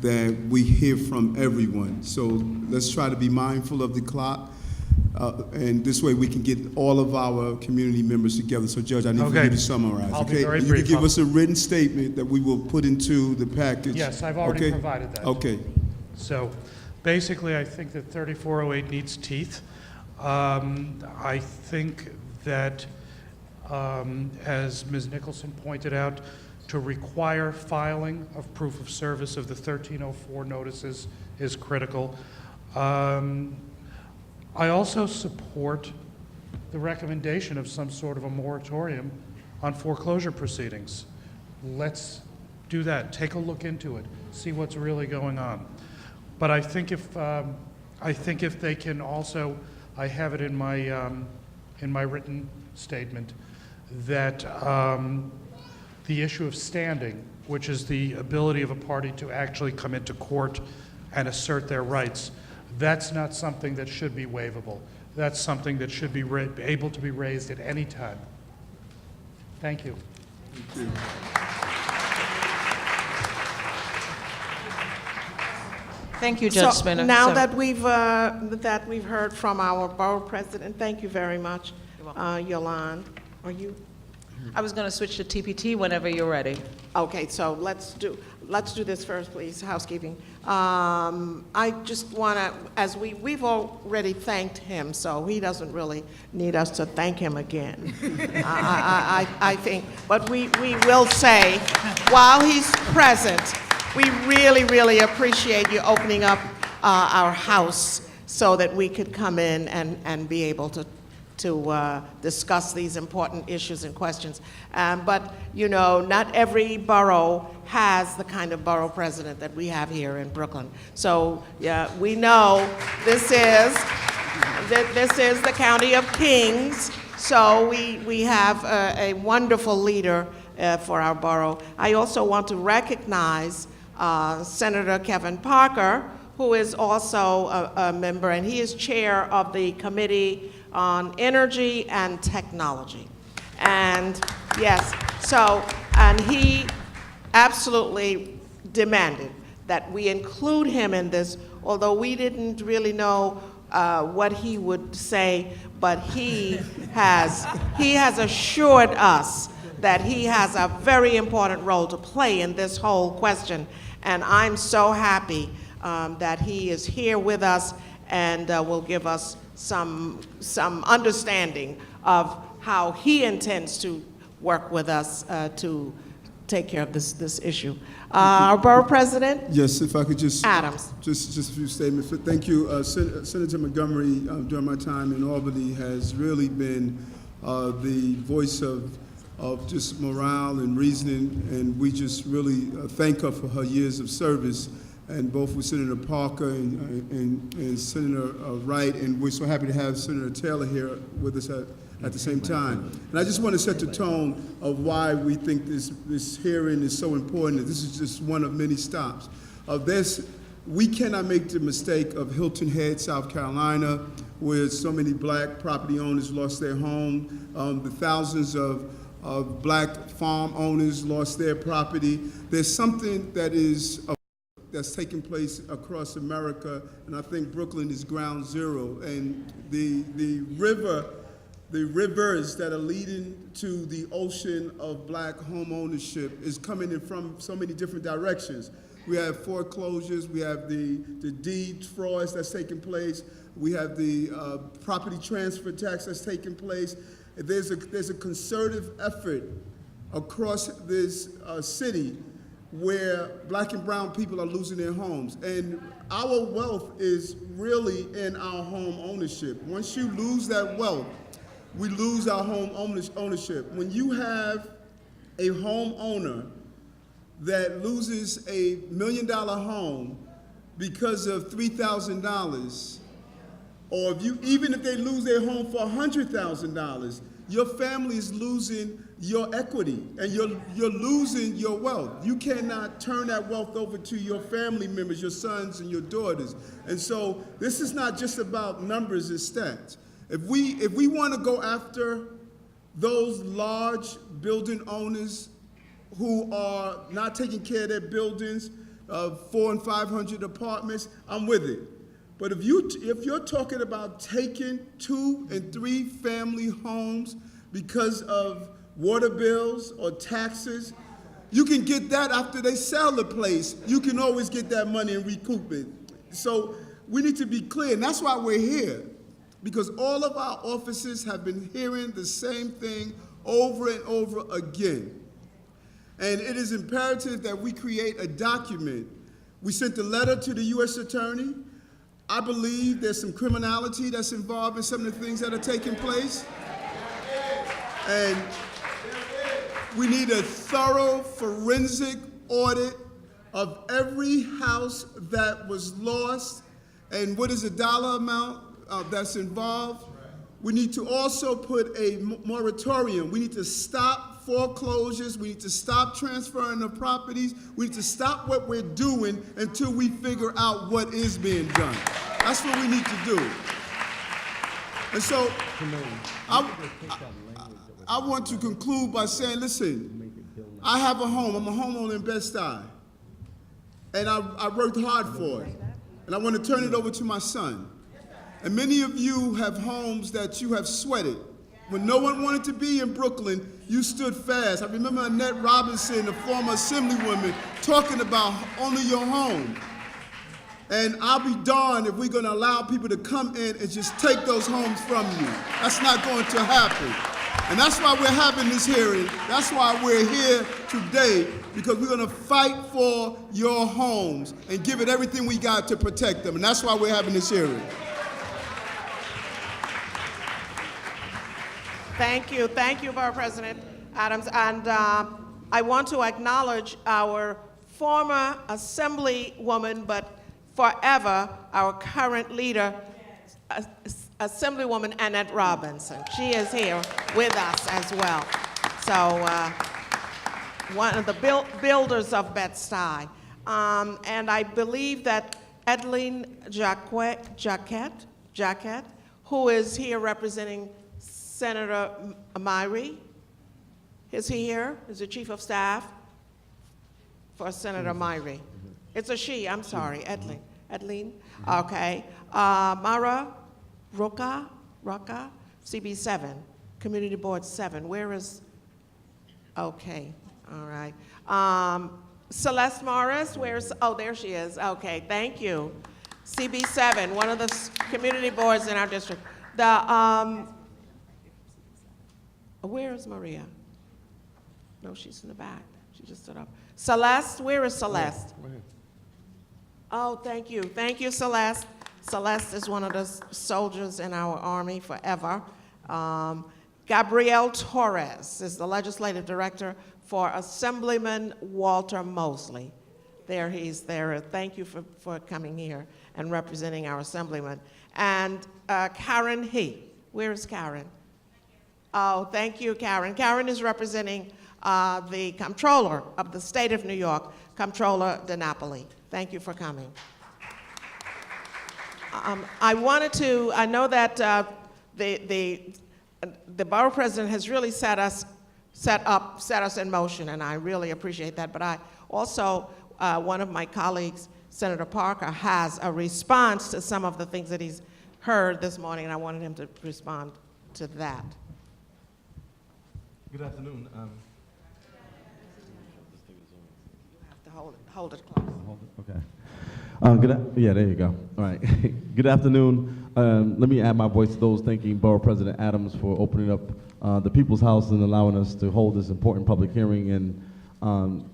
that we hear from everyone. So let's try to be mindful of the clock, and this way we can get all of our community members together. So Judge, I need for you to summarize. I'll be very you brief. can give us a written statement that we will put into the package. Yes, I've already provided that. Okay. So basically, I think that 3408 needs teeth. I think that, as Ms. Nicholson pointed out, to require filing of proof of service of the 1304 notices is critical. I also support the recommendation of some sort of a moratorium on foreclosure proceedings. Let's do that. Take a look into it. See what's really going on. But I think if they can also, I have it in my written statement, that the issue of standing, which is the ability of a party to actually come into court and assert their rights, that's not something that should be waivable. That's something that should be able to be raised at any time. Thank you. Thank you. Thank you, Judge So Spinner. now that we've heard from our borough president, thank you very much, Yolande. Are you? I was going to switch to TPT whenever you're ready. Okay, so let's do this first, please, housekeeping. I just want to, as we've already thanked him, so he doesn't really need us to thank him again. I think, but we will say, while he's present, we really, really appreciate you opening up our house so that we could come in and be able to discuss these important issues and questions. But, you know, not every borough has the kind of borough president that we have here in Brooklyn. So, yeah, we know this is the County of Kings, so we have a wonderful leader for our borough. I also want to recognize Senator Kevin Parker, who is also a member, and he is chair of the Committee on Energy and Technology. And yes, and he absolutely demanded that we include him in this, although we didn't really know what he would say, but he has assured us that he has a very important role to play in this whole question. And I'm so happy that he is here with us and will give us some understanding of how he intends to work with us to take care of this issue. Our borough president? Yes, if I could just... Adams. Just a few statements. Thank you. Senator Montgomery, during my time in Albany, has really been the voice of of just morale and reasoning, and we just really thank her for her years of service, and both with Senator Parker and Senator Wright, and we're so happy to have Senator Taylor here with us at the same time. And I just want to set the tone of why we think this hearing is so important. This is just one of many stops. We cannot make the mistake of Hilton Head, South Carolina, where so many black property owners lost their home, the thousands of black farm owners lost their property. There's something that's taking place across America, and I think Brooklyn is ground zero. And the rivers that are leading to the ocean of black home ownership is coming in from so many different directions. We have foreclosures, we have the deed frauds that's taking place, we have the property transfer tax that's taking place. There's a concerted effort across this city where black and brown people are losing their homes. And our wealth is really in our home ownership. Once you lose that wealth, we lose our home ownership. When you have a homeowner that loses a $1 million home because of $3,000, or even if they lose their home for $100,000, your family is losing your equity and you're losing your wealth. You cannot turn that wealth over to your family members, your sons and your daughters. And so this is not just about numbers and stats. If we want to go after those large building owners who are not taking care of their buildings, 400 and 500 apartments, I'm with it. But if you're talking about taking 2 and 3 family homes because of water bills or taxes, you can get that after they sell the place. You can always get that money and recoup it. So we need to be clear, and that's why we're here, because all of our offices have been hearing the same thing over and over again. And it is imperative that we create a document. We sent a letter to the U.S. Attorney. I believe there's some criminality that's involved in some of the things that are taking place. And we need a thorough forensic audit of every house that was lost and what is the dollar amount that's involved. We need to also put a moratorium. We need to stop foreclosures. We need to stop transferring of properties. We need to stop what we're doing until we figure out what is being done. That's what we need to do. And so I want to conclude by saying, listen, I have a home. I'm a homeowner in Bed-Stuy. And I worked hard for it. And I want to turn it over to my son. And many of you have homes that you have sweated. When no one wanted to be in Brooklyn, you stood fast. I remember Annette Robinson, the former Assemblywoman, talking about owning your home. And I'll be darned if we're going to allow people to come in and just take those homes from you. That's not going to happen. And that's why we're having this hearing. That's why we're here today, because we're going to fight for your homes and give it everything we got to protect them. And that's why we're having this hearing. Thank you, Borough President Adams. And I want to acknowledge our former Assemblywoman, but forever our current leader, Assemblywoman Annette Robinson. She is here with us as well. So one of the builders of Bed-Stuy. And I believe that Edline Jacquet, who is here representing Senator Montgomery, is he here? Is the Chief of Staff for Senator Montgomery? It's a she, I'm sorry, Edline? Okay. Mara Roca, CB7, Community Board 7. Where is, okay, all right. Celeste Morris, where's, oh, there she is. Okay, thank you. CB7, one of the community boards in our district. Where is Maria? No, she's in the back. She just stood up. Celeste, where is Celeste? Oh, thank you. Thank you, Celeste. Celeste is one of the soldiers in our Army forever. Gabrielle Torres is the Legislative Director for Assemblyman Walter Mosley. There he's there. Thank you for coming here and representing our Assemblyman. And Karen He. Where is Karen? Oh, thank you, Karen. Karen is representing the Comptroller of the State of New York, Comptroller DiNapoli. Thank you for coming. I know that the Borough President has really set us in motion, and I really appreciate that. But I also, one of my colleagues, Senator Parker, has a response to some of the things that he's heard this morning, and I wanted him to respond to that. Good afternoon. You have to hold it close. Okay. Yeah, there you go. All right. Good afternoon. Let me add my voice to those thanking Borough President Adams for opening up the People's House and allowing us to hold this important public hearing. And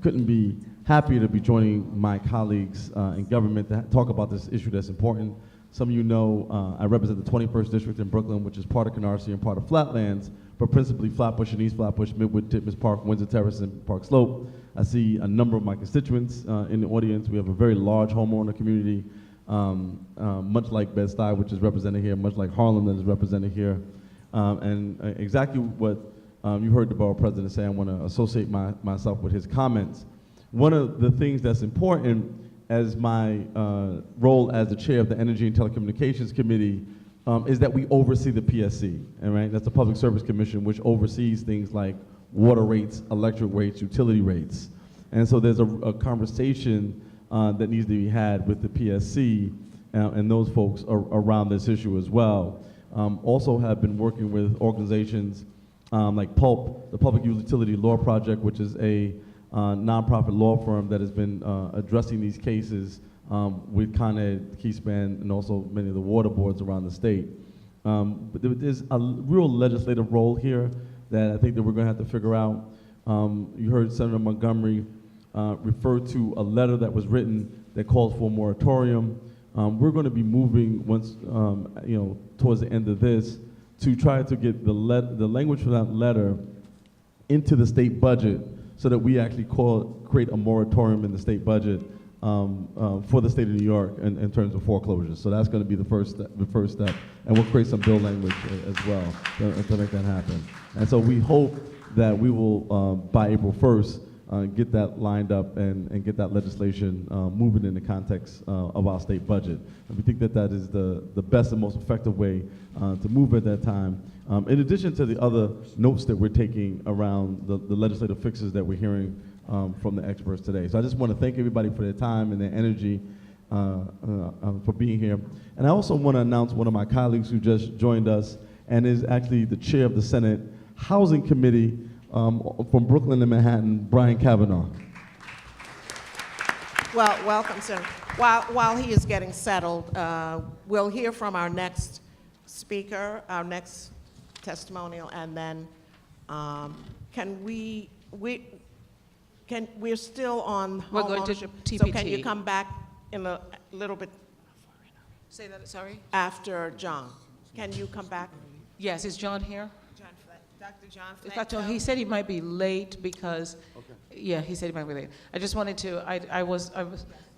couldn't be happier to be joining my colleagues in government to talk about this issue that's important. Some of you know I represent the 21st District in Brooklyn, which is part of Canarsie and part of Flatlands, but principally Flatbush and East Flatbush, Midwood, Titmus Park, Windsor Terrace, and Park Slope. I see a number of my constituents in the audience. We have a very large homeowner community, much like Bed-Stuy, which is represented here, much like Harlem that is represented here. And exactly what you heard the Borough President say, I want to associate myself with his comments. One of the things that's important as my role as the chair of the Energy and Telecommunications Committee is that we oversee the PSC, and right? That's the Public Service Commission, which oversees things like water rates, electric rates, utility rates. And so there's a conversation that needs to be had with the PSC and those folks around this issue as well. Also have been working with organizations like PULP, the Public Utility Law Project, which is a nonprofit law firm that has been addressing these cases with Con Ed, Keyspan, and also many of the water boards around the state. But there's a real legislative role here that I think that we're going to have to figure out. You heard Senator Montgomery refer to a letter that was written that calls for a moratorium. We're going to be moving once, towards the end of this to try to get the language for that letter into the state budget so that we actually create a moratorium in the state budget for the state of New York in terms of foreclosures. So that's going to be the first step, and we'll create some bill language as well to make that happen. And so we hope that we will, by April 1st, get that lined up and get that legislation moving in the context of our state budget. And we think that that is the best and most effective way to move at that time. In addition to the other notes that we're taking around the legislative fixes that we're hearing from the experts today. So I just want to thank everybody for their time and their energy for being here. And I also want to announce one of my colleagues who just joined us and is actually the chair of the Senate Housing Committee from Brooklyn and Manhattan, Brian Kavanaugh. Well, welcome, sir. While he is getting settled, we'll hear from our next speaker, our next testimonial, and then we're still on We're going to homeownership, TPT. so can you come back in a little bit Say that, sorry? after John? Can you come back? Yes, is John here? Dr. John Dr. He said he might be late because, yeah, he said he might be late. I just wanted to, I was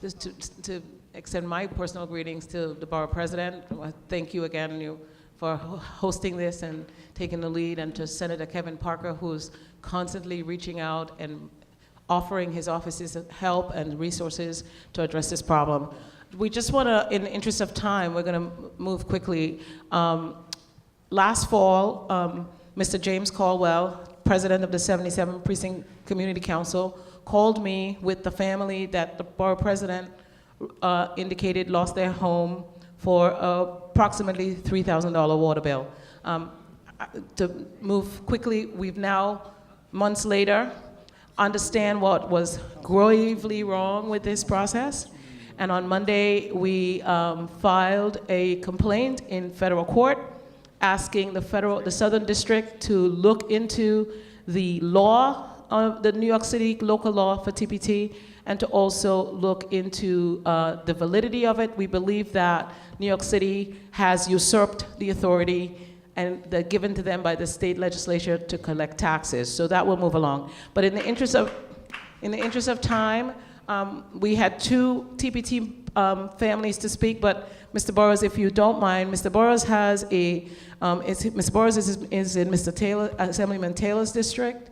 just to extend my personal greetings to the Borough President. Thank you again for hosting this and taking the lead, and to Senator Kevin Parker, who's constantly reaching out and offering his office's help and resources to address this problem. We just want to, in the interest of time, we're going to move quickly. Last fall, Mr. James Caldwell, president of the 77th Precinct Community Council, called me with the family that the Borough President indicated lost their home for approximately $3,000 water bill. To move quickly, we've now, months later, understand what was gravely wrong with this process. And on Monday, we filed a complaint in federal court asking the Southern District to look into the law, the New York City local law for TPT, and to also look into the validity of it. We believe that New York City has usurped the authority and they're given to them by the state legislature to collect taxes. So that will move along. But in the interest of time, we had 2 TPT families to speak, but Mr. Burrows, if you don't mind, Mr. Burrows has a, Mr. Burrows is in Mr. Taylor, Assemblyman Taylor's district.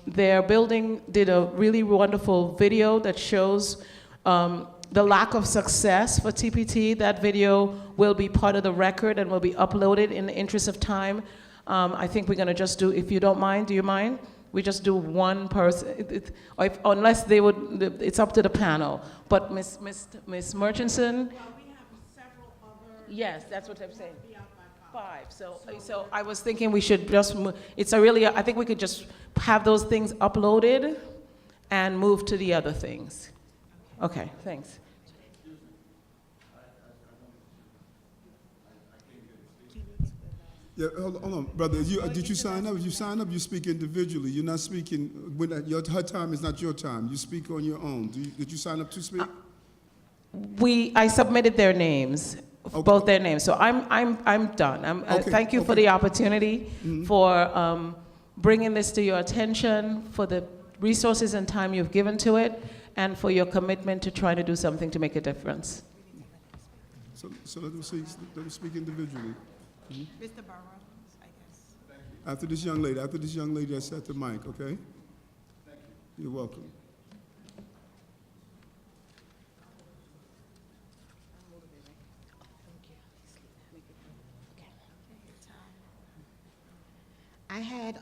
Their building did a really wonderful video that shows the lack of success for TPT. That video will be part of the record and will be uploaded in the interest of time. I think we're gonna just do, if you don't mind, do you mind? We just do one person, unless they would, it's up to the panel. But Ms. Murchison? Well, we have several other. Yes, that's what I'm saying. 5. So I was thinking we should just, it's a really, I think we could just have those things uploaded and move to the other things. Okay, thanks. Yeah, hold on, brother. Did you sign up? If you sign up, you speak individually. You're not speaking, her time is not your time. You speak on your own. Did you sign up to speak? I submitted their names, okay. Both their names. So I'm done. Okay. Thank you for the opportunity, for bringing this to your attention, for the resources and time you've given to it, and for your commitment to try to do something to make a difference. So let them speak individually. Mr. Burrows, I guess. After this young lady that's at the mic, okay? Thank you. You're welcome. I had,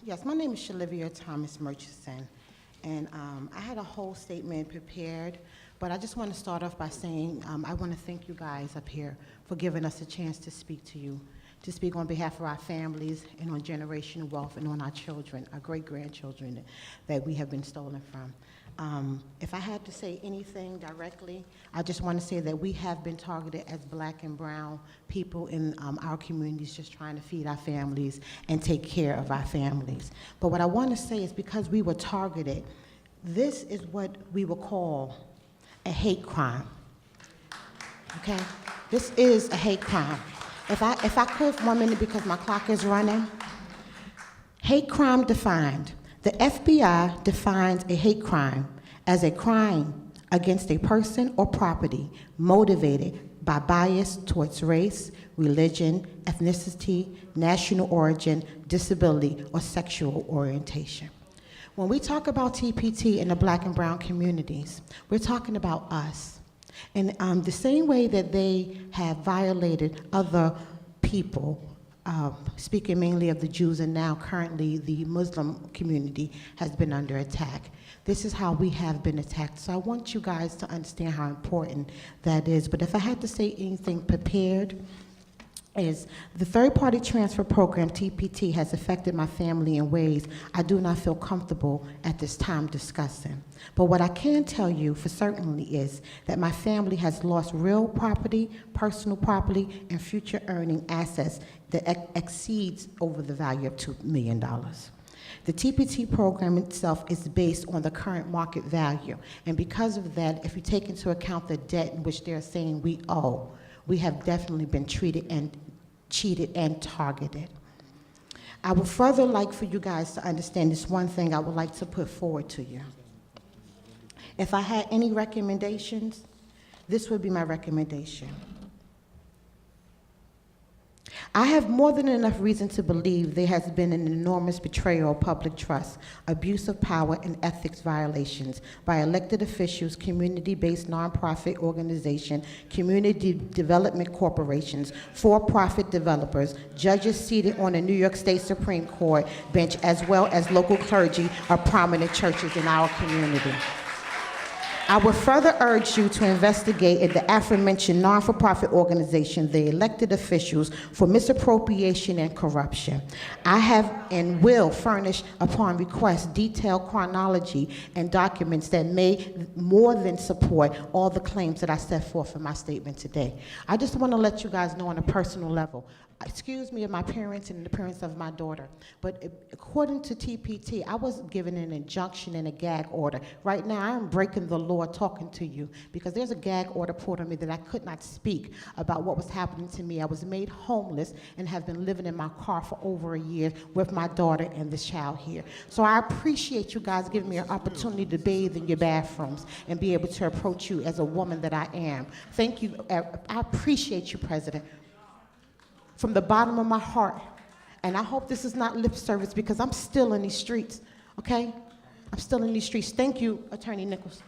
yes, my name is Shalivia Thomas Murchison, and I had a whole statement prepared, but I just want to start off by saying I want to thank you guys up here for giving us a chance to speak to you, to speak on behalf of our families and on generational wealth and on our children, our great-grandchildren that we have been stolen from. If I had to say anything directly, I just want to say that we have been targeted as Black and brown people in our communities, just trying to feed our families and take care of our families. But what I want to say is, because we were targeted, this is what we would call a hate crime. Okay? This is a hate crime. If I could, 1 minute, because my clock is running. Hate crime defined. The FBI defines a hate crime as a crime against a person or property motivated by bias towards race, religion, ethnicity, national origin, disability, or sexual orientation. When we talk about TPT in the Black and brown communities, we're talking about us. And the same way that they have violated other people, speaking mainly of the Jews, and now currently the Muslim community has been under attack. This is how we have been attacked. So I want you guys to understand how important that is. But if I had to say anything prepared, is the third-party transfer program, TPT, has affected my family in ways I do not feel comfortable at this time discussing. But what I can tell you for certainly is that my family has lost real property, personal property, and future earning assets that exceeds over the value of $2 million. The TPT program itself is based on the current market value. And because of that, if you take into account the debt in which they're saying we owe, we have definitely been treated and cheated and targeted. I would further like for you guys to understand this one thing I would like to put forward to you. If I had any recommendations, this would be my recommendation. I have more than enough reason to believe there has been an enormous betrayal of public trust, abuse of power, and ethics violations by elected officials, community-based nonprofit organizations, community development corporations, for-profit developers, judges seated on the New York State Supreme Court bench, as well as local clergy of prominent churches in our community. I would further urge you to investigate in the aforementioned non-for-profit organization, the elected officials, for misappropriation and corruption. I have and will furnish upon request detailed chronology and documents that may more than support all the claims that I set forth in my statement today. I just want to let you guys know on a personal level, excuse me of my parents and the parents of my daughter. But according to TPT, I was given an injunction and a gag order. Right now, I am breaking the law talking to you because there's a gag order put on me that I could not speak about what was happening to me. I was made homeless and have been living in my car for over a year with my daughter and this child here. So I appreciate you guys giving me an opportunity to bathe in your bathrooms and be able to approach you as a woman that I am. Thank you. I appreciate you, President, from the bottom of my heart. And I hope this is not lip service because I'm still in these streets, okay? I'm still in these streets. Thank you, Attorney Nichols,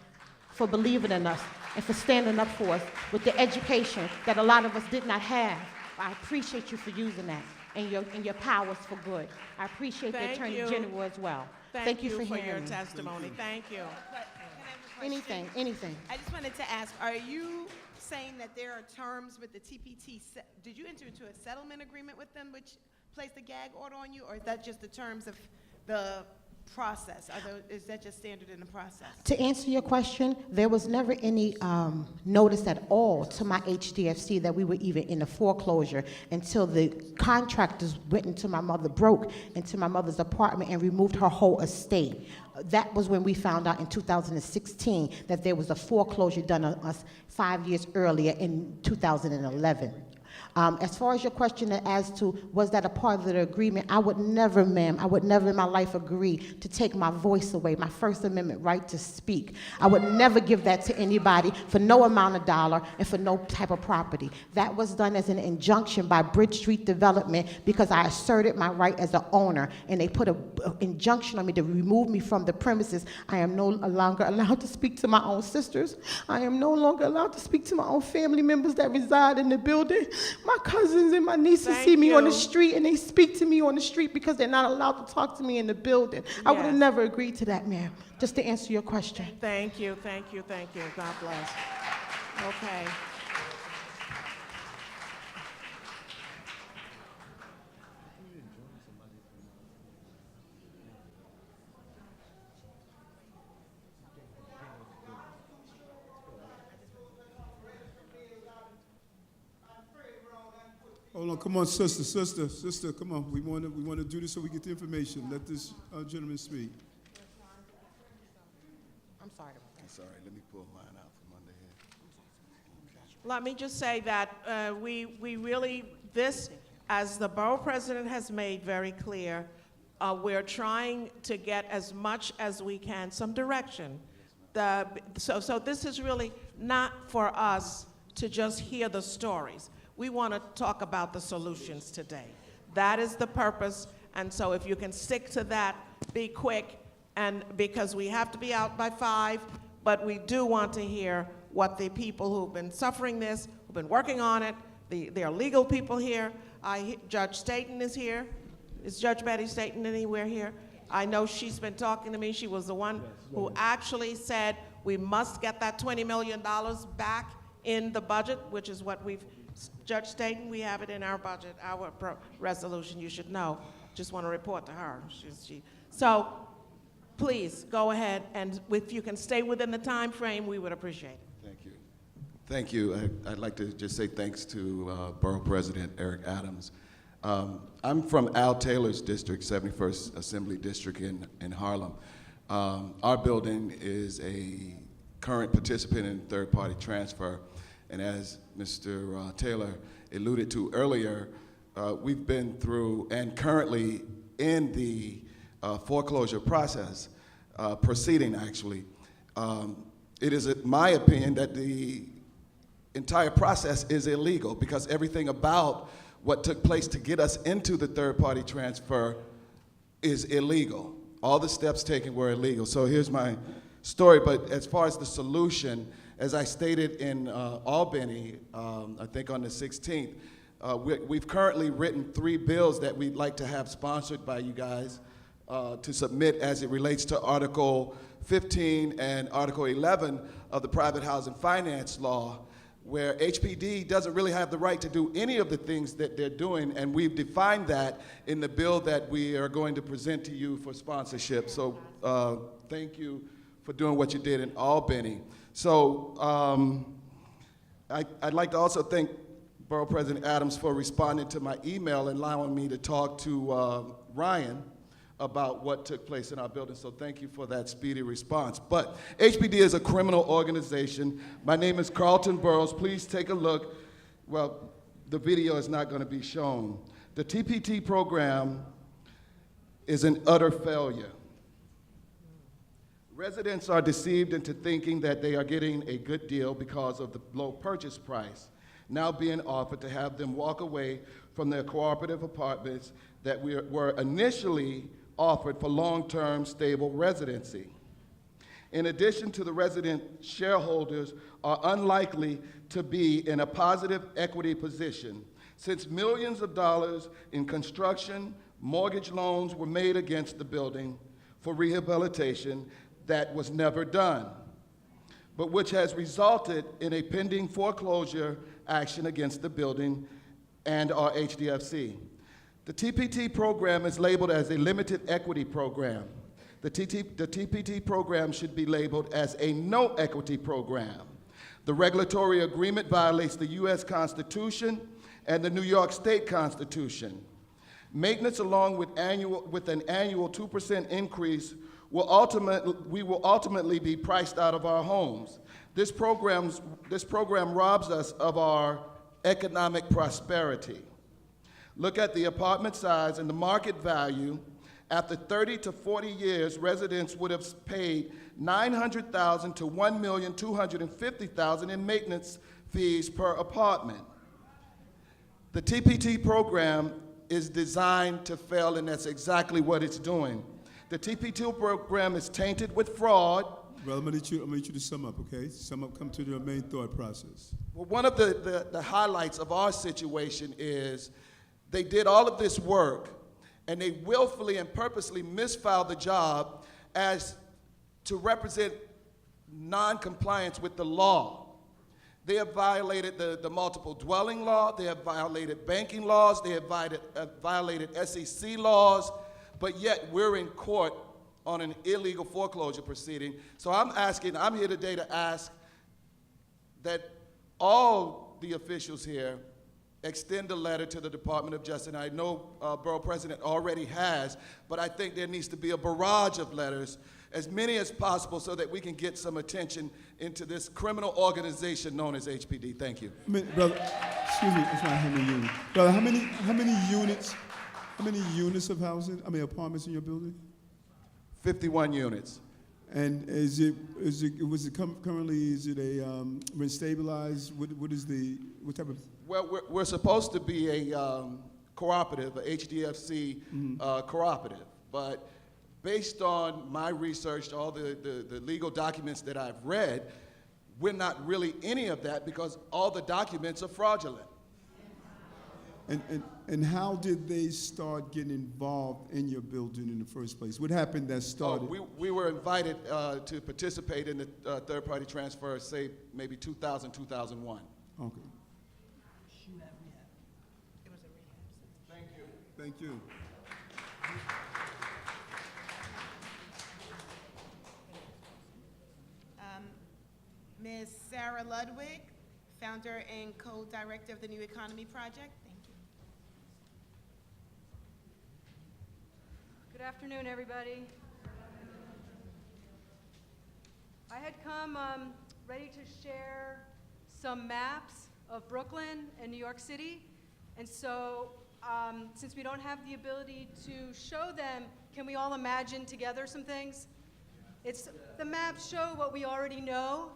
for believing in us and for standing up for us with the education that a lot of us did not have. I appreciate you for using that and your powers for good. I appreciate the Attorney General as well. Thank you for your hearing me. testimony. Thank you. Anything. I just wanted to ask, are you saying that there are terms with the TPT? Did you enter into a settlement agreement with them which placed a gag order on you, or is that just the terms of the process? Is that just standard in the process? To answer your question, there was never any notice at all to my HDFC that we were even in a foreclosure until the contractors went into my mother, broke into my mother's apartment and removed her whole estate. That was when we found out in 2016 that there was a foreclosure done on us 5 years earlier in 2011. As far as your question as to was that a part of the agreement, I would never, ma'am, I would never in my life agree to take my voice away, my First Amendment right to speak. I would never give that to anybody for no amount of dollar and for no type of property. That was done as an injunction by Bridge Street Development because I asserted my right as an owner, and they put an injunction on me to remove me from the premises. I am no longer allowed to speak to my own sisters. I am no longer allowed to speak to my own family members that reside in the building. My cousins and my nieces see me on the street, and they speak to me on the street because they're not allowed to talk to me in the building. I would have never agreed to that, ma'am, just to answer your question. Thank you. God bless. Okay. Hold on, come on, sister, come on. We want to do this so we get the information. Let this gentleman speak. I'm sorry about that. Sorry, let me pull mine out from under here. Let me just say that we really, this, as the Borough President has made very clear, we're trying to get as much as we can, some direction. So this is really not for us to just hear the stories. We want to talk about the solutions today. That is the purpose, and so if you can stick to that, be quick, and because we have to be out by 5, but we do want to hear what the people who've been suffering this, who've been working on it, there are legal people here. Judge Staten is here. Is Judge Betty Staten anywhere here? I know she's been talking to me. She was the one who actually said we must get that $20 million back in the budget, which is what we've, Judge Staten, we have it in our budget, our resolution, you should know. Just want to report to her. So please go ahead, and if you can stay within the time frame, we would appreciate it. Thank you. Thank you. I'd like to just say thanks to Borough President Eric Adams. I'm from Al Taylor's district, 71st Assembly District in Harlem. Our building is a current participant in third-party transfer, and as Mr. Taylor alluded to earlier, we've been through and currently in the foreclosure process, proceeding actually. It is my opinion that the entire process is illegal because everything about what took place to get us into the third-party transfer is illegal. All the steps taken were illegal. So here's my story, but as far as the solution, as I stated in Albany, I think on the 16th, we've currently written 3 bills that we'd like to have sponsored by you guys to submit as it relates to Article 15 and Article 11 of the Private Housing Finance Law, where HPD doesn't really have the right to do any of the things that they're doing, and we've defined that in the bill that we are going to present to you for sponsorship. So thank you for doing what you did in Albany. So I'd like to also thank Borough President Adams for responding to my email and allowing me to talk to Ryan about what took place in our building. So thank you for that speedy response. But HPD is a criminal organization. My name is Carlton Burrows. Please take a look. Well, the video is not going to be shown. The TPT program is an utter failure. Residents are deceived into thinking that they are getting a good deal because of the low purchase price now being offered to have them walk away from their cooperative apartments that were initially offered for long-term stable residency. In addition to the resident shareholders are unlikely to be in a positive equity position since millions of dollars in construction, mortgage loans were made against the building for rehabilitation that was never done, but which has resulted in a pending foreclosure action against the building and our HDFC. The TPT program is labeled as a limited equity program. The TPT program should be labeled as a no equity program. The regulatory agreement violates the US Constitution and the New York State Constitution. Maintenance along with an annual 2% increase we will ultimately be priced out of our homes. This program robs us of our economic prosperity. Look at the apartment size and the market value. After 30 to 40 years, residents would have paid $900,000 to $1,250,000 in maintenance fees per apartment. The TPT program is designed to fail, and that's exactly what it's doing. The TPT program is tainted with fraud. Well, I'm gonna need you to sum up, okay? Sum up, come to the main thought process. Well, one of the highlights of our situation is they did all of this work and they willfully and purposely misfiled the job as to represent non-compliance with the law. They have violated the multiple dwelling law, they have violated banking laws, they have violated SEC laws, but yet we're in court on an illegal foreclosure proceeding. So I'm here today to ask that all the officials here extend a letter to the Department of Justice. And I know Borough President already has, but I think there needs to be a barrage of letters, as many as possible, so that we can get some attention into this criminal organization known as HPD. Thank you. Brother, excuse me, that's not how many units. Brother, how many units of housing, apartments in your building? 51 units. And currently, is it a rent stabilized? What type of? Well, we're supposed to be a cooperative, a HDFC cooperative, but based on my research, all the legal documents that I've read, we're not really any of that because all the documents are fraudulent. And how did they start getting involved in your building in the first place? What happened that started? We were invited to participate in the third-party transfer, say maybe 2000, 2001. Okay. It was a rehab. Thank you. Thank you. Ms. Sarah Ludwig, founder and co-director of the New Economy Project. Thank you. Good afternoon, everybody. I had come ready to share some maps of Brooklyn and New York City. And so, since we don't have the ability to show them, can we all imagine together some things? The maps show what we already know,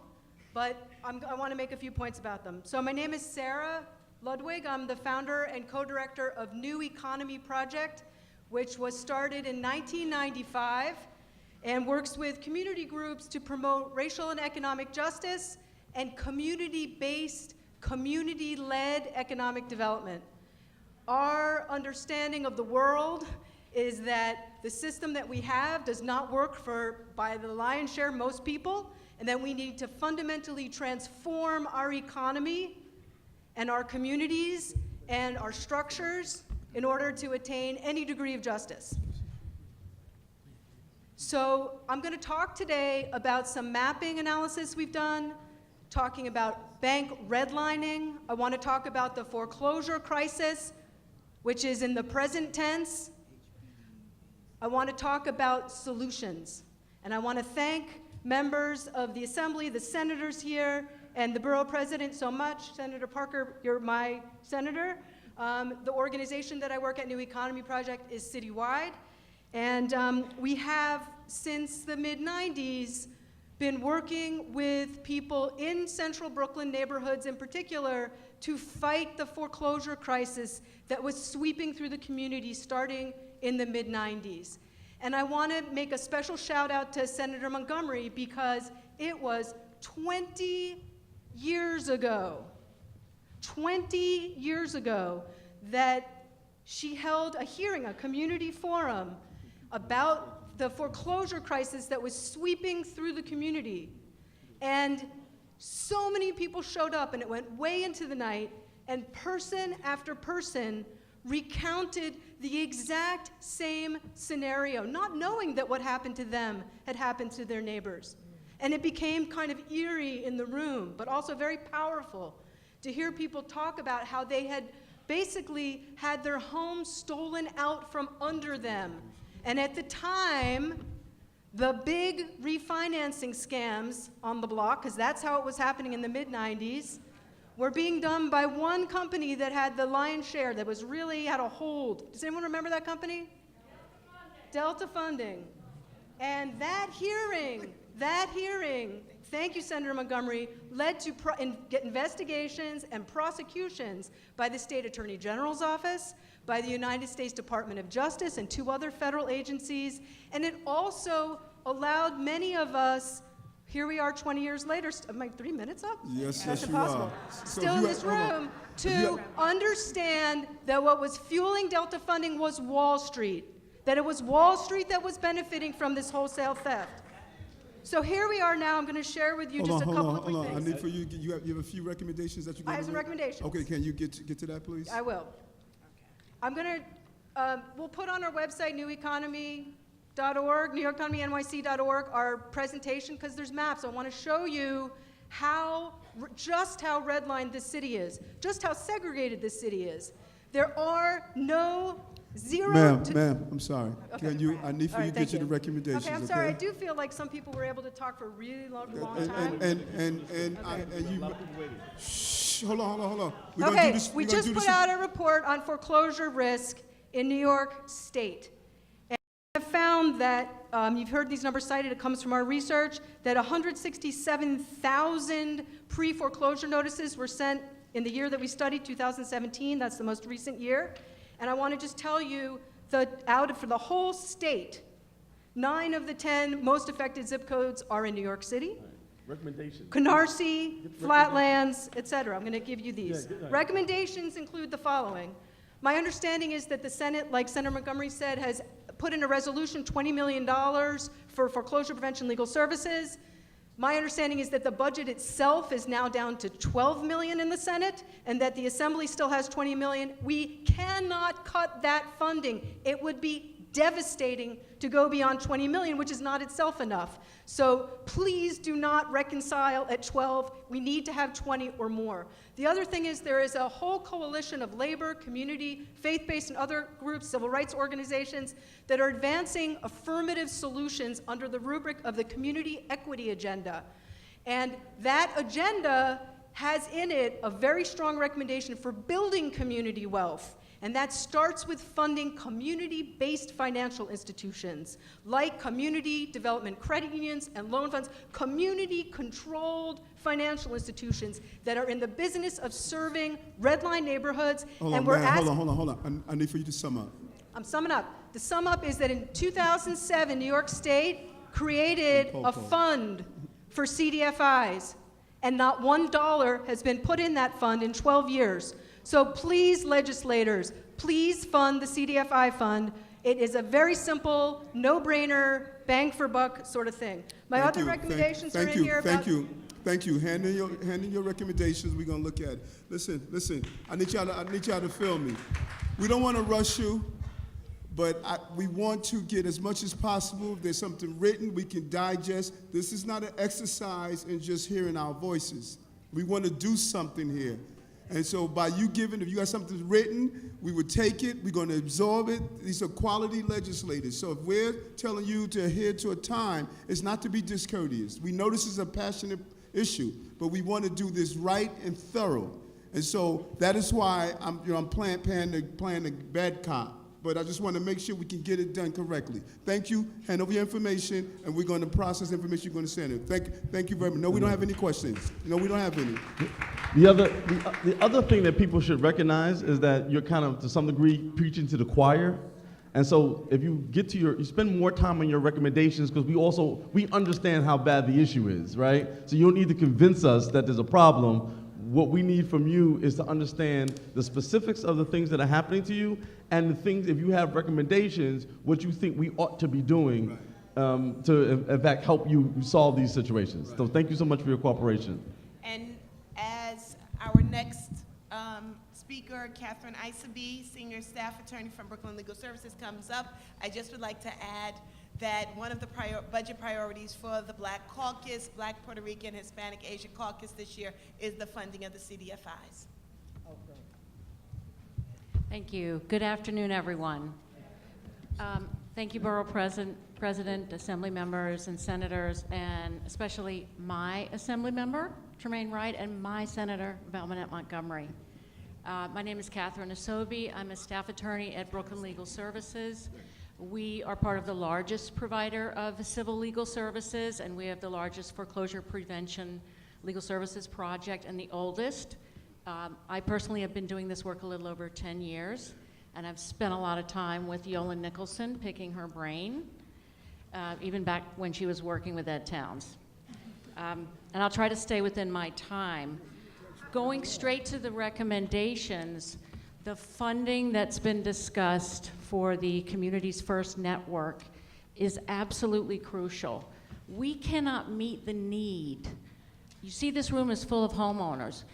but I want to make a few points about them. So my name is Sarah Ludwig. I'm the founder and co-director of New Economy Project, which was started in 1995 and works with community groups to promote racial and economic justice and community-based, community-led economic development. Our understanding of the world is that the system that we have does not work by the lion's share, most people, and that we need to fundamentally transform our economy and our communities and our structures in order to attain any degree of justice. So I'm going to talk today about some mapping analysis we've done talking about bank redlining. I want to talk about the foreclosure crisis, which is in the present tense. I want to talk about solutions. And I want to thank members of the Assembly, the senators here, and the Borough President so much. Senator Parker, you're my senator. The organization that I work at, New Economy Project, is citywide. And we have, since the mid-90s, been working with people in central Brooklyn neighborhoods in particular to fight the foreclosure crisis that was sweeping through the community starting in the mid-90s. And I want to make a special shout out to Senator Montgomery because it was 20 years ago, 20 years ago, that she held a hearing, a community forum about the foreclosure crisis that was sweeping through the community. And so many people showed up, and it went way into the night, and person after person recounted the exact same scenario, not knowing that what happened to them had happened to their neighbors. And it became kind of eerie in the room, but also very powerful to hear people talk about how they had basically had their homes stolen out from under them. And at the time, the big refinancing scams on the block, because that's how it was happening in the mid-90s, were being done by one company that had the lion's share, that was really had a hold. Does anyone remember that company? Delta Funding. And that hearing, thank you, Senator Montgomery, led to investigations and prosecutions by the State Attorney General's office, by the United States Department of Justice and 2 other federal agencies, and it also allowed many of us, here we are 20 years later, am I 3 minutes up? Yes, That's yes, impossible. you are. Still in this room, to understand that what was fueling Delta Funding was Wall Street, that it was Wall Street that was benefiting from this wholesale theft. So here we are now. I'm going to share with you just a couple of quick things. I need for you, you have a few recommendations that you're going to I have some recommendations. Okay, can you get to that, please? I will. I'm going to, we'll put on our website, neweconomy.org, neweconomynyc.org, our presentation, because there's maps. I want to show you just how redlined this city is, just how segregated this city is. There are zero. Ma'am, I'm sorry. Okay. I need for you to get you the recommendations. Okay, I'm sorry. I do feel like some people were able to talk for a really long time. And you. Shh, hold on. Okay, we just put out a report on foreclosure risk in New York State. And we have found that, you've heard these numbers cited, it comes from our research, that 167,000 pre-foreclosure notices were sent in the year that we studied, 2017. That's the most recent year. And I want to just tell you, for the whole state, 9 of the 10 most affected zip codes are in New York City. Recommendations. Canarsie, Flatlands, et cetera. I'm going to give you these. Recommendations include the following. My understanding is that the Senate, like Senator Montgomery said, has put in a resolution $20 million for foreclosure prevention legal services. My understanding is that the budget itself is now down to $12 million in the Senate, and that the Assembly still has $20 million. We cannot cut that funding. It would be devastating to go beyond $20 million, which is not itself enough. So please do not reconcile at 12. We need to have 20 or more. The other thing is there is a whole coalition of labor, community, faith-based and other groups, civil rights organizations that are advancing affirmative solutions under the rubric of the community equity agenda. And that agenda has in it a very strong recommendation for building community wealth. And that starts with funding community-based financial institutions, like community development credit unions and loan funds, community-controlled financial institutions that are in the business of serving redline neighborhoods. Hold on. I need for you to sum up. I'm summing up. The sum up is that in 2007, New York State created a fund for CDFIs, and not $1 has been put in that fund in 12 years. So please, legislators, please fund the CDFI fund. It is a very simple, no-brainer, bang-for-buck sort of thing. My other recommendations are in here about... Thank you. Hand in your recommendations. We're gonna look at it. Listen. I need y'all to feel me. We don't want to rush you, but we want to get as much as possible. If there's something written we can digest. This is not an exercise in just hearing our voices. We want to do something here. And so by you giving, if you got something written, we would take it, we're going to absorb it. These are quality legislators. So if we're telling you to adhere to a time, it's not to be discourteous. We know this is a passionate issue, but we want to do this right and thorough. And so that is why I'm playing the bad cop. But I just want to make sure we can get it done correctly. Thank you. Hand over your information, and we're going to process the information you're going to send it. Thank you very much. No, we don't have any questions. No, we don't have any. The other thing that people should recognize is that you're kind of, to some degree, preaching to the choir. And so if you get to you spend more time on your recommendations, because we understand how bad the issue is, right? So you don't need to convince us that there's a problem. What we need from you is to understand the specifics of the things that are happening to you, and the things, if you have recommendations, what you think we ought to be doing to, in fact, help you solve these situations. Right. So thank you so much for your cooperation. And as our next speaker, Catherine Isaby, Senior Staff Attorney from Brooklyn Legal Services, comes up, I just would like to add that one of the budget priorities for the Black Caucus, Black, Puerto Rican, Hispanic, Asian Caucus this year is the funding of the CDFIs. Oh, great. Thank you. Good afternoon, everyone. Thank you, Borough President, Assembly members, and senators, and especially my Assembly Member, Tremaine Wright, and my Senator Velmanette Montgomery. My name is Catherine Isaby. I'm a staff attorney at Brooklyn Legal Services. We are part of the largest provider of civil legal services, and we have the largest foreclosure prevention legal services project and the oldest. I personally have been doing this work a little over 10 years, and I've spent a lot of time with Yola Nicholson picking her brain, even back when she was working with Ed Towns. And I'll try to stay within my time. Going straight to the recommendations, the funding that's been discussed for the Communities First Network is absolutely crucial. We cannot meet the need. You see, this room is full of homeowners.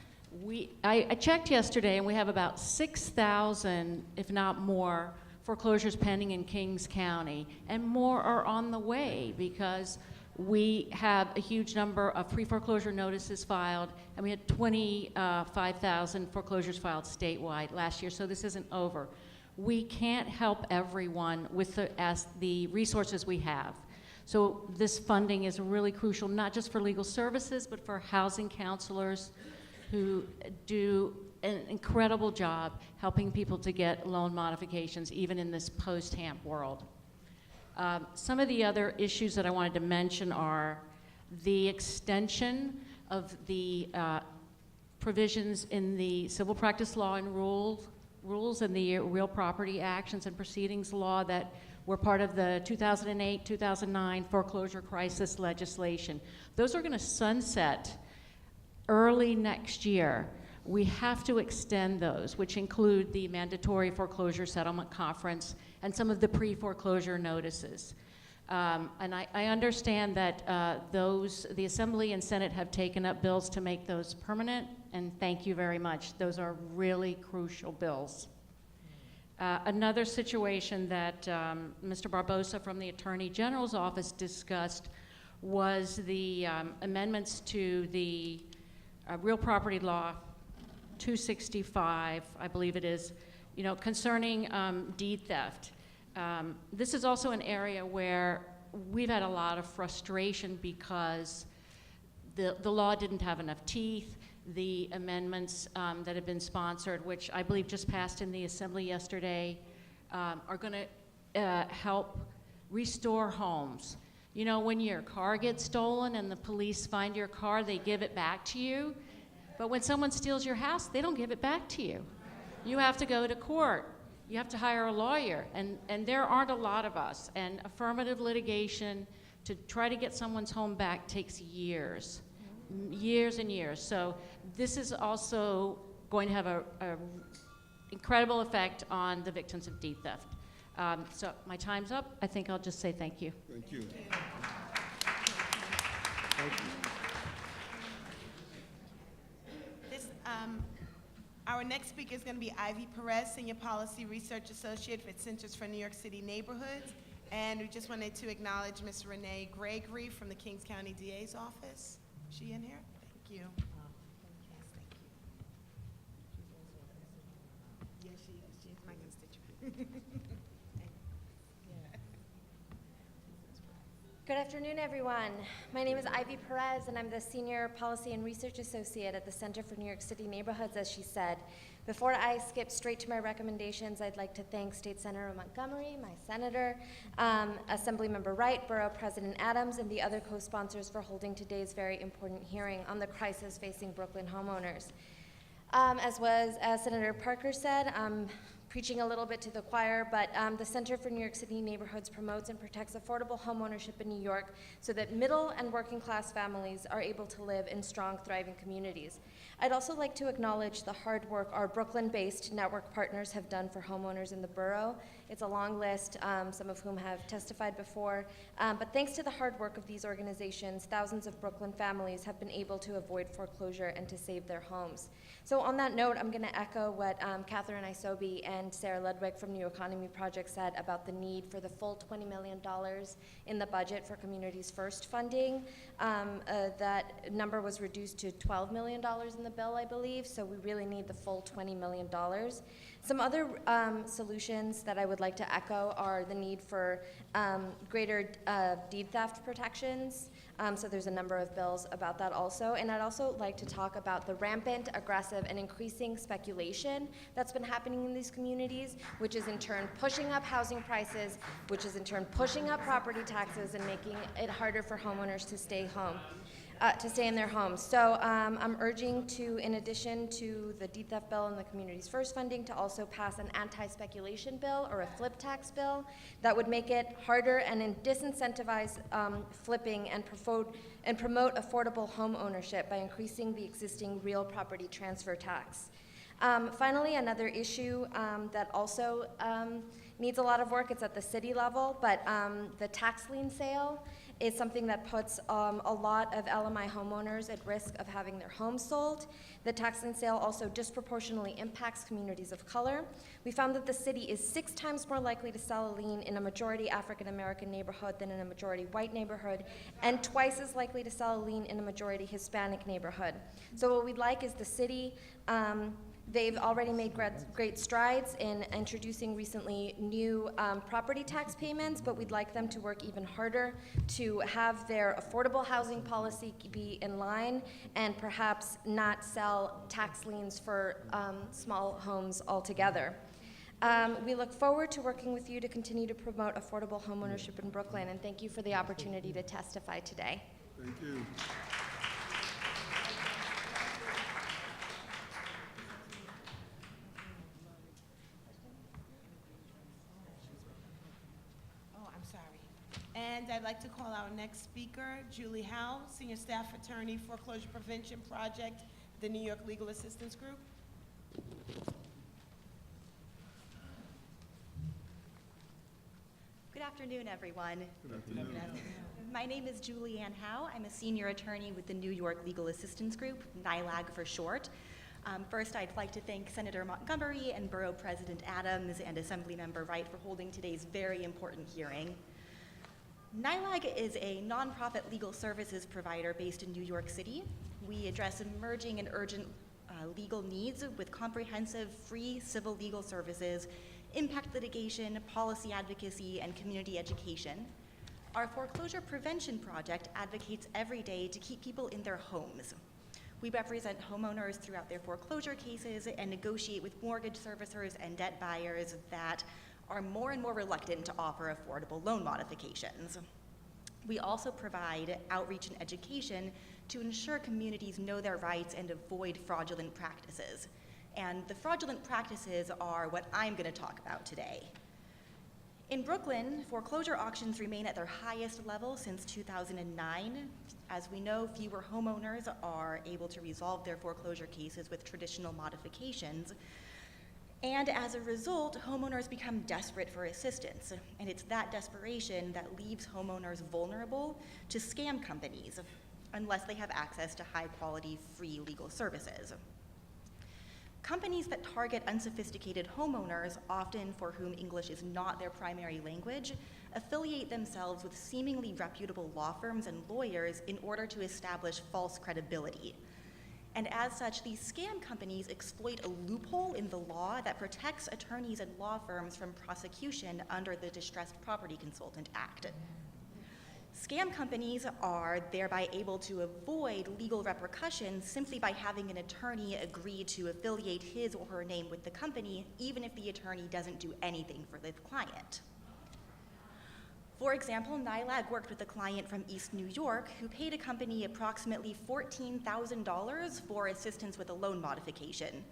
I checked yesterday, and we have about 6,000, if not more, foreclosures pending in Kings County, and more are on the way because we have a huge number of pre-foreclosure notices filed, and we had 25,000 foreclosures filed statewide last year, so this isn't over. We can't help everyone with the resources we have. So this funding is really crucial, not just for legal services, but for housing counselors who do an incredible job helping people to get loan modifications, even in this post-HAMP world. Some of the other issues that I wanted to mention are the extension of the provisions in the civil practice law and rules and the real property actions and proceedings law that were part of the 2008-2009 foreclosure crisis legislation. Those are going to sunset early next year. We have to extend those, which include the mandatory foreclosure settlement conference and some of the pre-foreclosure notices. And I understand that the Assembly and Senate have taken up bills to make those permanent, and thank you very much. Those are really crucial bills. Another situation that Mr. Barbosa from the Attorney General's office discussed was the amendments to the real property law 265, I believe it is, concerning deed theft. This is also an area where we've had a lot of frustration because the law didn't have enough teeth. The amendments that have been sponsored, which I believe just passed in the Assembly yesterday, are going to help restore homes. You know, when your car gets stolen and the police find your car, they give it back to you. But when someone steals your house, they don't give it back to you. You have to go to court. You have to hire a lawyer. And there aren't a lot of us. And affirmative litigation to try to get someone's home back takes years. Years and years. So this is also going to have a incredible effect on the victims of deed theft. So my time's up. I think I'll just say thank you. Thank you. Thank you. Our next speaker is going to be Ivy Perez, Senior Policy Research Associate for Centers for New York City Neighborhoods. And we just wanted to acknowledge Ms. Renee Gregory from the Kings County DA's office. Is she in here? Thank you. Good afternoon, everyone. My name is Ivy Perez, and I'm the Senior Policy and Research Associate at the Center for New York City Neighborhoods, as she said. Before I skip straight to my recommendations, I'd like to thank State Senator Montgomery, my senator, Assembly Member Wright, Borough President Adams, and the other co-sponsors for holding today's very important hearing on the crisis facing Brooklyn homeowners. As Senator Parker said, preaching a little bit to the choir, but the Center for New York City Neighborhoods promotes and protects affordable homeownership in New York so that middle and working class families are able to live in strong, thriving communities. I'd also like to acknowledge the hard work our Brooklyn-based network partners have done for homeowners in the borough. It's a long list, some of whom have testified before, but thanks to the hard work of these organizations, thousands of Brooklyn families have been able to avoid foreclosure and to save their homes. So on that note, I'm gonna echo what Catherine Isobe and Sarah Ludwig from New Economy Project said about the need for the full $20 million in the budget for Communities First funding. That number was reduced to $12 million in the bill, I believe, so we really need the full $20 million. Some other solutions that I would like to echo are the need for greater deed theft protections. So there's a number of bills about that also. And I'd also like to talk about the rampant, aggressive, and increasing speculation that's been happening in these communities, which is in turn pushing up housing prices, which is in turn pushing up property taxes and making it harder for homeowners to stay home. To stay in their homes. So I'm urging to, in addition to the deed theft bill and the Communities First funding, to also pass an anti-speculation bill or a flip tax bill that would make it harder and disincentivize flipping and promote affordable home ownership by increasing the existing real property transfer tax. Finally, another issue that also needs a lot of work, it's at the city level, but the tax lien sale is something that puts a lot of LMI homeowners at risk of having their homes sold. The tax lien sale also disproportionately impacts communities of color. We found that the city is 6 times more likely to sell a lien in a majority African-American neighborhood than in a majority white neighborhood, and twice as likely to sell a lien in a majority Hispanic neighborhood. So what we'd like is the city, they've already made great strides in introducing recently new property tax payments, but we'd like them to work even harder to have their affordable housing policy be in line and perhaps not sell tax liens for small homes altogether. We look forward to working with you to continue to promote affordable homeownership in Brooklyn, and thank you for the opportunity to testify today. Thank you. And I'd like to call our next speaker, Julie Howe, Senior Staff Attorney, Foreclosure Prevention Project, the New York Legal Assistance Group. Good afternoon, everyone. Good afternoon. My name is Julie Ann Howe. I'm a senior attorney with the New York Legal Assistance Group, NYLAG for short. First, I'd like to thank Senator Montgomery and Borough President Adams and Assembly Member Wright for holding today's very important hearing. NYLAG is a nonprofit legal services provider based in New York City. We address emerging and urgent legal needs with comprehensive free civil legal services, impact litigation, policy advocacy, and community education. Our foreclosure prevention project advocates every day to keep people in their homes. We represent homeowners throughout their foreclosure cases and negotiate with mortgage servicers and debt buyers that are more and more reluctant to offer affordable loan modifications. We also provide outreach and education to ensure communities know their rights and avoid fraudulent practices. And the fraudulent practices are what I'm going to talk about today. In Brooklyn, foreclosure auctions remain at their highest level since 2009. As we know, fewer homeowners are able to resolve their foreclosure cases with traditional modifications. And as a result, homeowners become desperate for assistance. And it's that desperation that leaves homeowners vulnerable to scam companies unless they have access to high-quality, free legal services. Companies that target unsophisticated homeowners, often for whom English is not their primary language, affiliate themselves with seemingly reputable law firms and lawyers in order to establish false credibility. And as such, these scam companies exploit a loophole in the law that protects attorneys and law firms from prosecution under the Distressed Property Consultant Act. Scam companies are thereby able to avoid legal repercussions simply by having an attorney agree to affiliate his or her name with the company, even if the attorney doesn't do anything for the client. For example, NYLAG worked with a client from East New York who paid a company approximately $14,000 for assistance with a loan modification.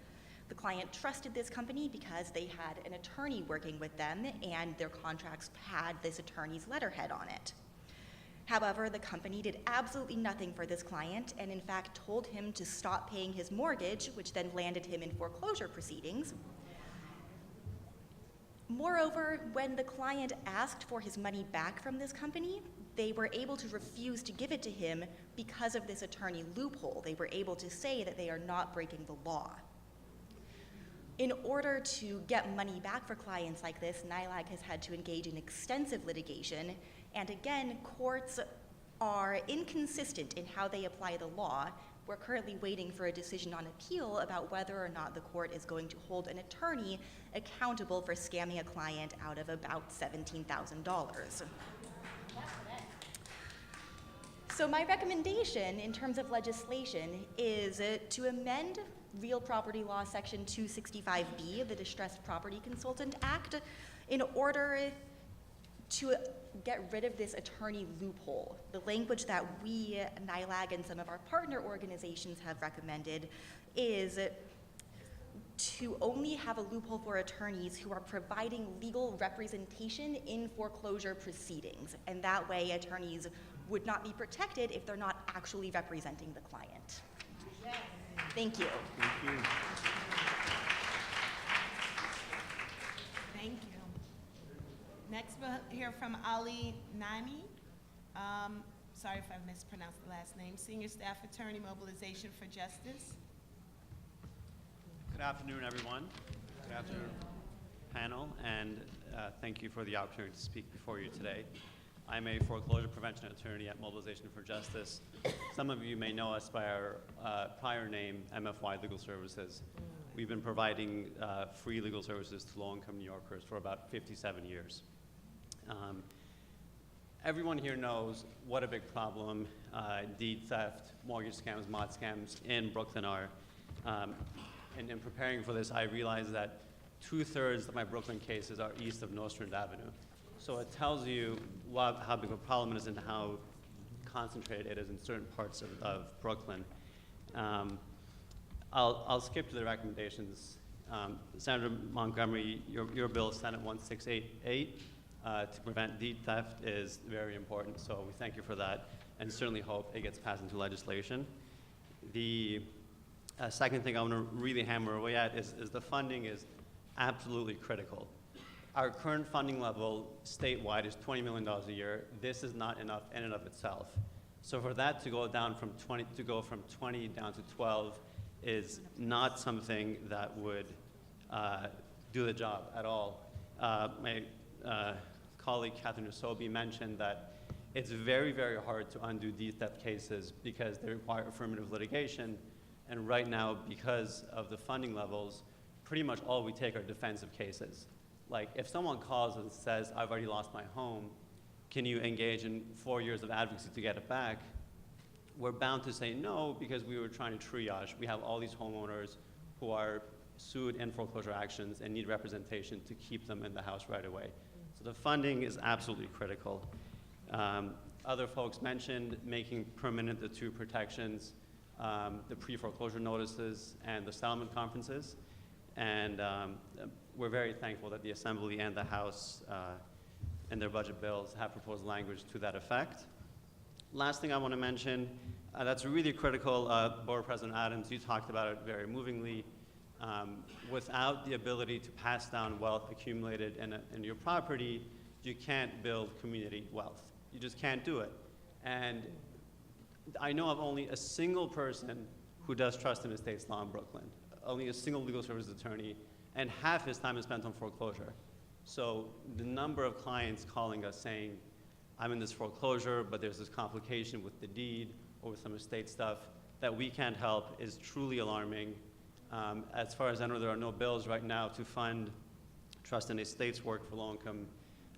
The client trusted this company because they had an attorney working with them and their contracts had this attorney's letterhead on it. However, the company did absolutely nothing for this client and in fact told him to stop paying his mortgage, which then landed him in foreclosure proceedings. Moreover, when the client asked for his money back from this company, they were able to refuse to give it to him because of this attorney loophole. They were able to say that they are not breaking the law. In order to get money back for clients like this, NYLAG has had to engage in extensive litigation. And again, courts are inconsistent in how they apply the law. We're currently waiting for a decision on appeal about whether or not the court is going to hold an attorney accountable for scamming a client out of about $17,000. So my recommendation in terms of legislation is to amend Real Property Law Section 265B of the Distressed Property Consultant Act in order to get rid of this attorney loophole. The language that we, NYLAG, and some of our partner organizations have recommended is to only have a loophole for attorneys who are providing legal representation in foreclosure proceedings. And that way, attorneys would not be protected if they're not actually representing the client. Yes. Thank you. Thank you. Thank you. Next, we'll hear from Ali Nani. Sorry if I mispronounced the last name. Senior Staff Attorney, Mobilization for Justice. Good afternoon, everyone. Good afternoon, panel, and thank you for the opportunity to speak before you today. I'm a foreclosure prevention attorney at Mobilization for Justice. Some of you may know us by our prior name, MFY Legal Services. We've been providing free legal services to low-income New Yorkers for about 57 years. Everyone here knows what a big problem deed theft, mortgage scams, mod scams in Brooklyn are. And in preparing for this, I realized that 2/3 of my Brooklyn cases are east of Nostrand Avenue. So it tells you how big a problem it is and how concentrated it is in certain parts of Brooklyn. I'll skip to the recommendations. Senator Montgomery, your bill, Senate 1688, to prevent deed theft is very important, so we thank you for that and certainly hope it gets passed into legislation. The second thing I want to really hammer away at is the funding is absolutely critical. Our current funding level statewide is $20 million a year. This is not enough in and of itself. So for that to go down from 20 down to 12 is not something that would do the job at all. My colleague Catherine Usobi mentioned that it's very, very hard to undo deed theft cases because they require affirmative litigation. And right now, because of the funding levels, pretty much all we take are defensive cases. Like if someone calls and says, I've already lost my home, can you engage in 4 years of advocacy to get it back? We're bound to say no because we were trying to triage. We have all these homeowners who are sued in foreclosure actions and need representation to keep them in the house right away. So the funding is absolutely critical. Other folks mentioned making permanent the two protections, the pre-foreclosure notices and the settlement conferences. And we're very thankful that the Assembly and the House in their budget bills have proposed language to that effect. Last thing I want to mention, that's really critical, Borough President Adams, you talked about it very movingly. Without the ability to pass down wealth accumulated in your property, you can't build community wealth. You just can't do it. And I know of only a single person who does trust and estates law in Brooklyn, only a single legal services attorney, and half his time is spent on foreclosure. So the number of clients calling us saying, I'm in this foreclosure, but there's this complication with the deed or with some estate stuff, that we can't help is truly alarming. As far as I know, there are no bills right now to fund trust and estates work for low-income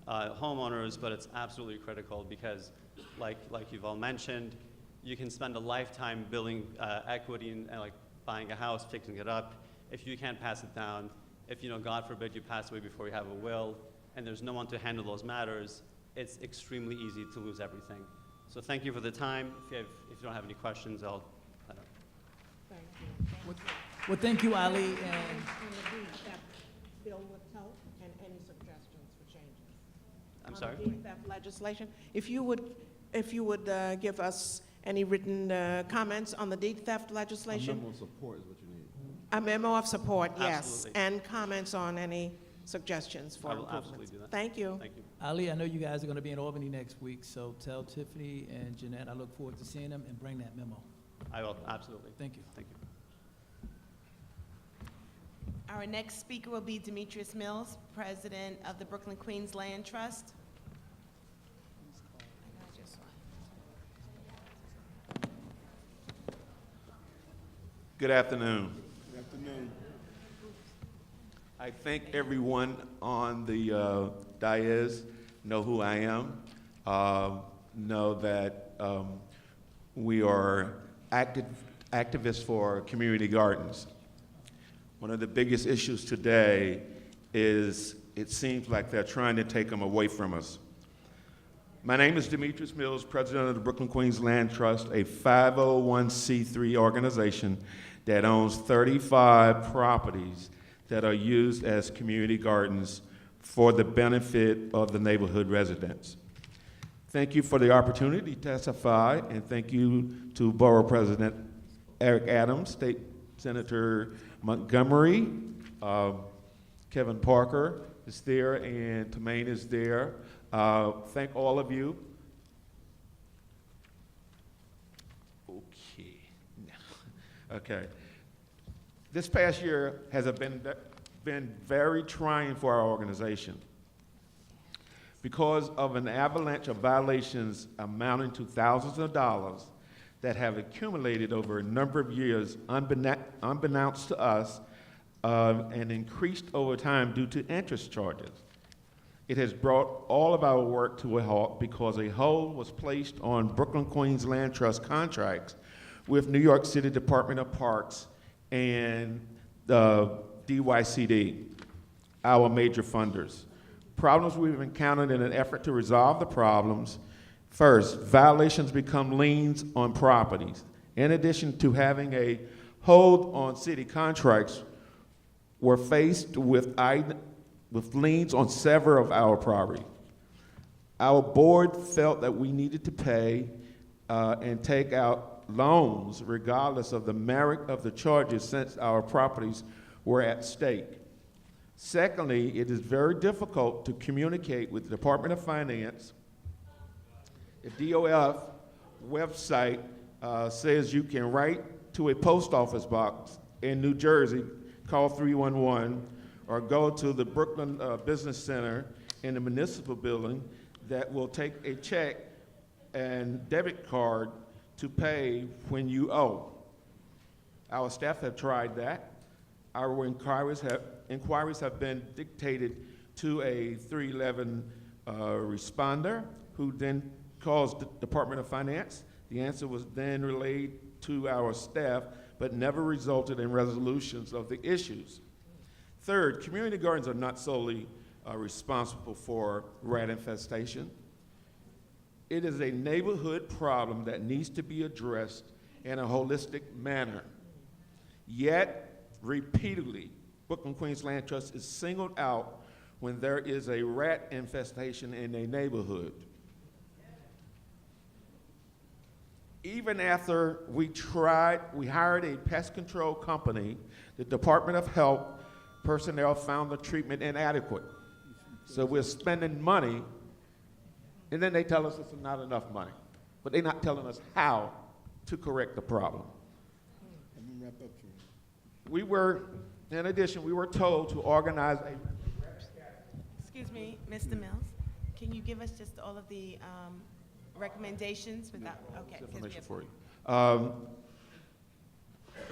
homeowners, but it's absolutely critical because, like you've all mentioned, you can spend a lifetime building equity and like buying a house, fixing it up. If you can't pass it down, if, God forbid, you pass away before you have a will, and there's no one to handle those matters, it's extremely easy to lose everything. So thank you for the time. If you don't have any questions, I'll cut up. Well, thank you, Ali. And That bill would help, and any suggestions for changes. I'm sorry? On the deed theft legislation, if you would give us any written comments on the deed theft legislation? A memo of support is what you need. A memo of support, yes, Absolutely. and comments on any suggestions for I will improvements. absolutely do that. Thank you. Thank you. Ali, I know you guys are going to be in Albany next week, so tell Tiffany and Jeanette I look forward to seeing them and bring that memo. I will, absolutely. Thank you. Thank you. Our next speaker will be Demetrius Mills, President of the Brooklyn Queens Land Trust. Good afternoon. Good afternoon. I think everyone on the dais know who I am, know that we are activists for community gardens. One of the biggest issues today is it seems like they're trying to take them away from us. My name is Demetrius Mills, President of the Brooklyn Queens Land Trust, a 501c3 organization that owns 35 properties that are used as community gardens for the benefit of the neighborhood residents. Thank you for the opportunity to testify, and thank you to Borough President Eric Adams, State Senator Montgomery, Kevin Parker is there, and Tremaine is there. Thank all of you. Okay. This past year has been very trying for our organization because of an avalanche of violations amounting to thousands of dollars that have accumulated over a number of years unbeknownst to us and increased over time due to interest charges. It has brought all of our work to a halt because a hold was placed on Brooklyn Queens Land Trust contracts with New York City Department of Parks and the DYCD, our major funders. Problems we've encountered in an effort to resolve the problems: first, violations become liens on properties. In addition to having a hold on city contracts, we're faced with liens on several of our property. Our board felt that we needed to pay and take out loans regardless of the merit of the charges since our properties were at stake. Secondly, it is very difficult to communicate with the Department of Finance. The DOF website says you can write to a post office box in New Jersey, call 311, or go to the Brooklyn Business Center in the municipal building that will take a check and debit card to pay when you owe. Our staff have tried that. Our inquiries have been dictated to a 311 responder who then calls the Department of Finance. The answer was then relayed to our staff, but never resulted in resolutions of the issues. Third, community gardens are not solely responsible for rat infestation. It is a neighborhood problem that needs to be addressed in a holistic manner. Yet, repeatedly, Brooklyn Queens Land Trust is singled out when there is a rat infestation in a neighborhood. Even after we hired a pest control company, the Department of Health personnel found the treatment inadequate. So we're spending money, and then they tell us it's not enough money. But they're not telling us how to correct the problem. In addition, we were told to organize a... Excuse me, Mr. Mills, can you give us just all of the recommendations without, okay. Information for you.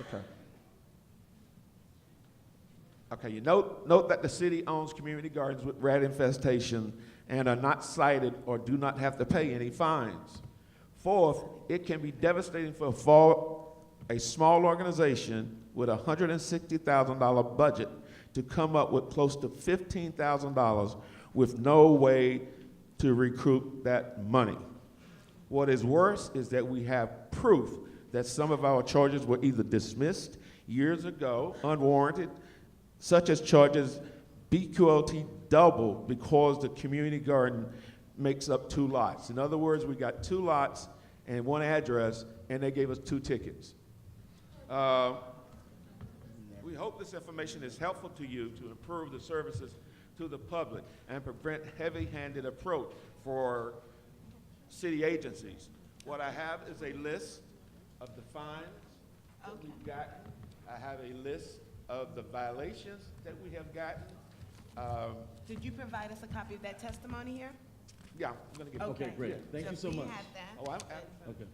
Okay. Okay, you note that the city owns community gardens with rat infestation and are not cited or do not have to pay any fines. Fourth, it can be devastating for a small organization with a $160,000 budget to come up with close to $15,000 with no way to recoup that money. What is worse is that we have proof that some of our charges were either dismissed years ago, unwarranted, such as charges BQLT double because the community garden makes up 2 lots. In other words, we got 2 lots and 1 address, and they gave us 2 tickets. We hope this information is helpful to you to improve the services to the public and prevent heavy-handed approach for city agencies. What I have is a list of the fines that we've gotten. I have a list of the violations that we have gotten. Did you provide us a copy of that testimony here? Yeah, I'm gonna give it. Okay, great. Thank you so much. Oh, Okay.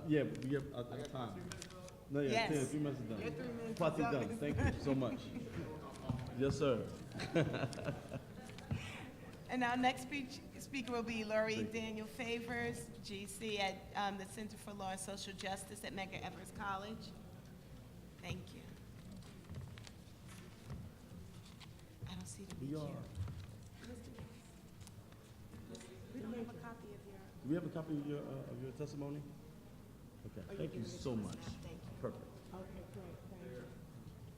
Yeah, we have time. No, yeah, Yes. 3 minutes is done. Your 3 minutes Party is up. done. Thank you so much. Yes, sir. And our next speaker will be Lori Daniel Favors, GC at the Center for Law and Social Justice at Medgar Evers College. Thank you. I don't see the We BQ. are. We don't have a copy of your. Do we have a copy of your testimony? Okay, thank you so much. Thank you. Perfect. Okay, great,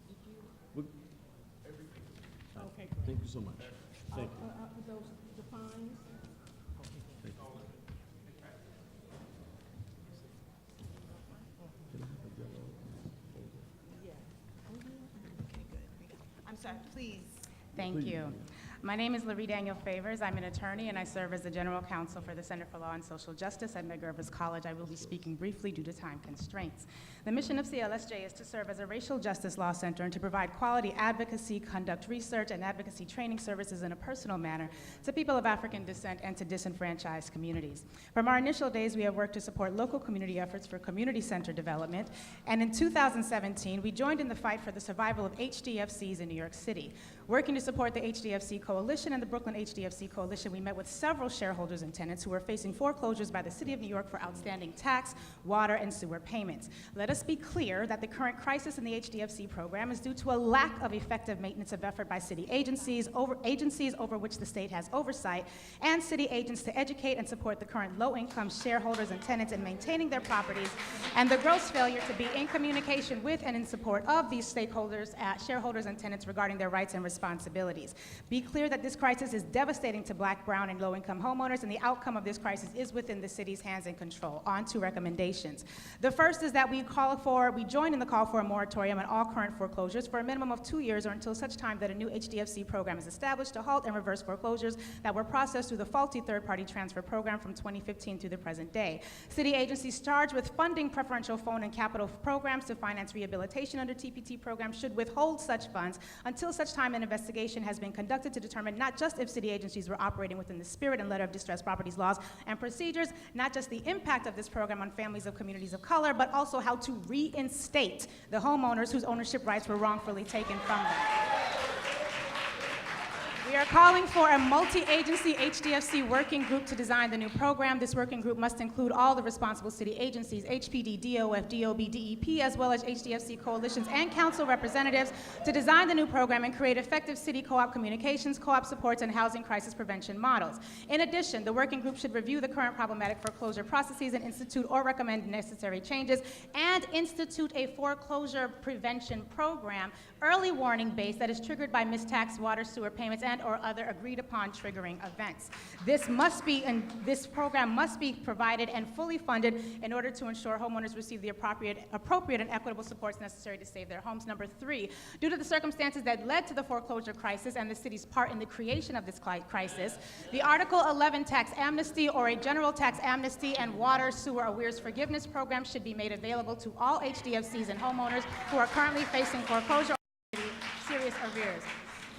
thank you. Okay, great. Thank you so much. Thank you. Those, the fines? Thank you. Okay, good. I'm sorry, please. Thank you. My name is Lori Daniel Favors. I'm an attorney, and I serve as the General Counsel for the Center for Law and Social Justice at Medgar Evers College. I will be speaking briefly due to time constraints. The mission of CLSJ is to serve as a racial justice law center and to provide quality advocacy, conduct research, and advocacy training services in a personal manner to people of African descent and to disenfranchised communities. From our initial days, we have worked to support local community efforts for community center development, and in 2017, we joined in the fight for the survival of HDFCs in New York City. Working to support the HDFC Coalition and the Brooklyn HDFC Coalition, we met with several shareholders and tenants who were facing foreclosures by the City of New York for outstanding tax, water, and sewer payments. Let us be clear that the current crisis in the HDFC program is due to a lack of effective maintenance of effort by city agencies over which the state has oversight, and city agents to educate and support the current low-income shareholders and tenants in maintaining their properties, and the gross failure to be in communication with and in support of these stakeholders, shareholders and tenants regarding their rights and responsibilities. Be clear that this crisis is devastating to Black, brown, and low-income homeowners, and the outcome of this crisis is within the city's hands and control. On to recommendations. The first is that we join in the call for a moratorium on all current foreclosures for a minimum of 2 years or until such time that a new HDFC program is established to halt and reverse foreclosures that were processed through the faulty third-party transfer program from 2015 through the present day. City agencies charged with funding preferential phone and capital programs to finance rehabilitation under TPT programs should withhold such funds until such time an investigation has been conducted to determine not just if city agencies were operating within the spirit and letter of distressed properties laws and procedures, not just the impact of this program on families of communities of color, but also how to reinstate the homeowners whose ownership rights were wrongfully taken from them. We are calling for a multi-agency HDFC working group to design the new program. This working group must include all the responsible city agencies, HPD, DOF, DOB, DEP, as well as HDFC coalitions and council representatives to design the new program and create effective city co-op communications, co-op supports, and housing crisis prevention models. In addition, the working group should review the current problematic foreclosure processes and institute or recommend necessary changes, and institute a foreclosure prevention program, early warning based, that is triggered by missed tax, water, sewer payments, and or other agreed upon triggering events. This program must be provided and fully funded in order to ensure homeowners receive the appropriate and equitable supports necessary to save their homes. Number 3, due to the circumstances that led to the foreclosure crisis and the city's part in the creation of this crisis, the Article 11 tax amnesty or a general tax amnesty and water, sewer, arrears forgiveness program should be made available to all HDFCs and homeowners who are currently facing foreclosure or serious arrears.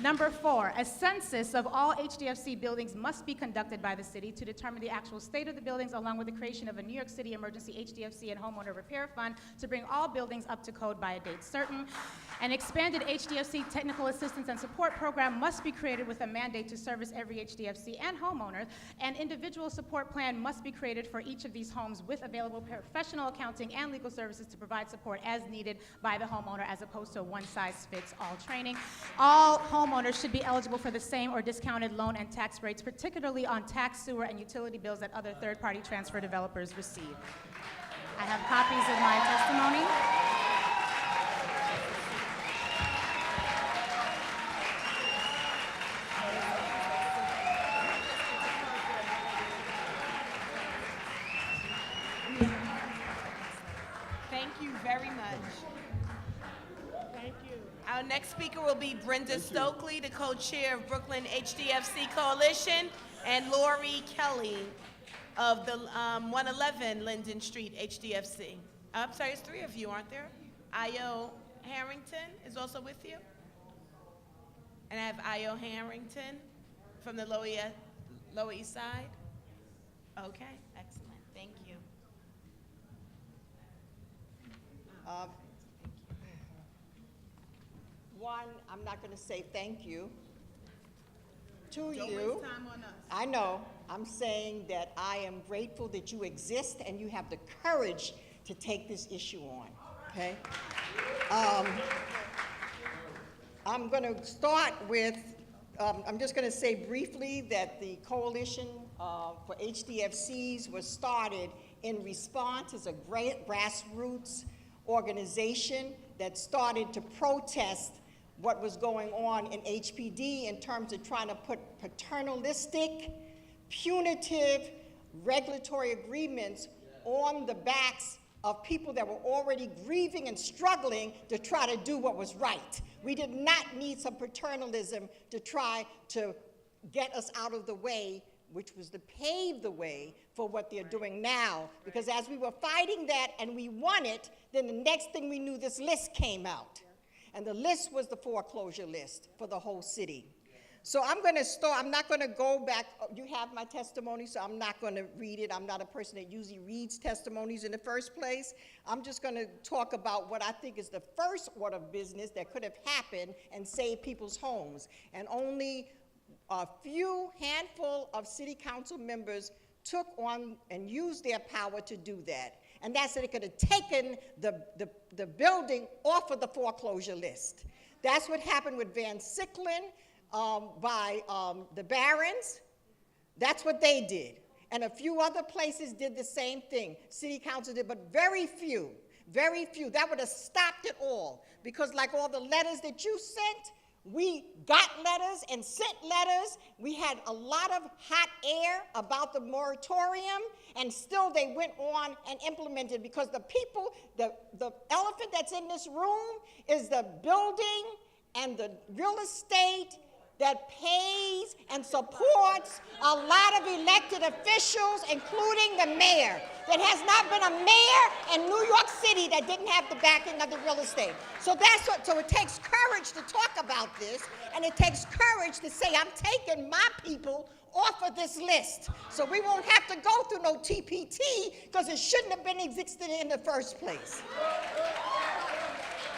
Number 4, a census of all HDFC buildings must be conducted by the city to determine the actual state of the buildings, along with the creation of a New York City Emergency HDFC and Homeowner Repair Fund to bring all buildings up to code by a date certain. An expanded HDFC technical assistance and support program must be created with a mandate to service every HDFC and homeowner. An individual support plan must be created for each of these homes with available professional accounting and legal services to provide support as needed by the homeowner, as opposed to one-size-fits-all training. All homeowners should be eligible for the same or discounted loan and tax rates, particularly on tax, sewer, and utility bills that other third-party transfer developers receive. I have copies of my testimony. Thank you very much. Thank you. Our next speaker will be Brenda Stokely, the co-chair of Brooklyn HDFC Coalition, and Lori Kelly of the 111 Linden Street HDFC. I'm sorry, it's 3 of you, aren't there? Io Harrington is also with you? And I have Io Harrington from the Lower East Side. Okay, excellent, thank you. One, I'm not going to say thank you to Don't you. waste time on us. I know. I'm saying that I am grateful that you exist and you have the courage to take this issue on, okay? I'm going to start with, I'm just going to say briefly that the Coalition for HDFCs was started in response as a great grassroots organization that started to protest what was going on in HPD in terms of trying to put paternalistic, punitive regulatory agreements on the backs of people that were already grieving and struggling to try to do what was right. We did not need some paternalism to try to get us out of the way, which was to pave the way for what they're doing now. Because as we were fighting that and we won it, then the next thing we knew, this list came out. And the list was the foreclosure list for the whole city. So I'm going to start, I'm not going to go back. You have my testimony, so I'm not going to read it. I'm not a person that usually reads testimonies in the first place. I'm just going to talk about what I think is the first order of business that could have happened and saved people's homes. And only a few handful of city council members took on and used their power to do that. And that's that it could have taken the building off of the foreclosure list. That's what happened with Van Sicklin by the Barons. That's what they did. And a few other places did the same thing. City council did, but very few, very few. That would have stopped it all. Because like all the letters that you sent, we got letters and sent letters. We had a lot of hot air about the moratorium, and still they went on and implemented, because the people, the elephant that's in this room is the building and the real estate that pays and supports a lot of elected officials, including the mayor. There has not been a mayor in New York City that didn't have the backing of the real estate. So that's what, so it takes courage to talk about this, and it takes courage to say, I'm taking my people off of this list. So we won't have to go through no TPT, because it shouldn't have been existing in the first place.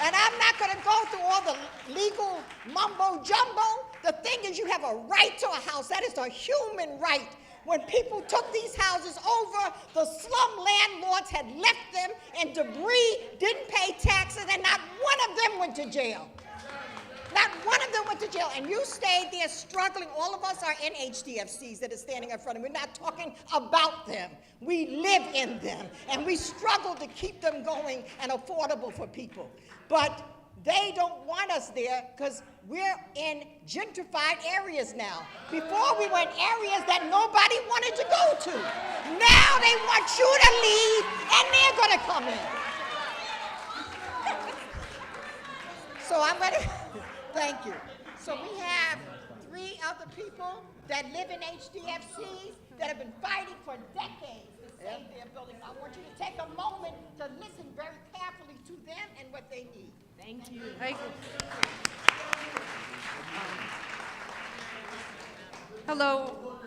And I'm not going to go through all the legal mumbo jumbo. The thing is, you have a right to a house. That is a human right. When people took these houses over, the slum landlords had left them in debris, didn't pay taxes, and not one of them went to jail. Not one of them went to jail, and you stayed there struggling. All of us are in HDFCs that are standing in front of me. We're not talking about them. We live in them, and we struggle to keep them going and affordable for people. But they don't want us there because we're in gentrified areas now. Before, we were in areas that nobody wanted to go to. Now they want you to leave, and they're going to come in. So I'm going to... Thank you. So we have 3 other people that live in HDFCs that have been fighting for decades to save their buildings. I want you to take a moment to listen very carefully to them and what they need. Thank you. Thank you. Hello,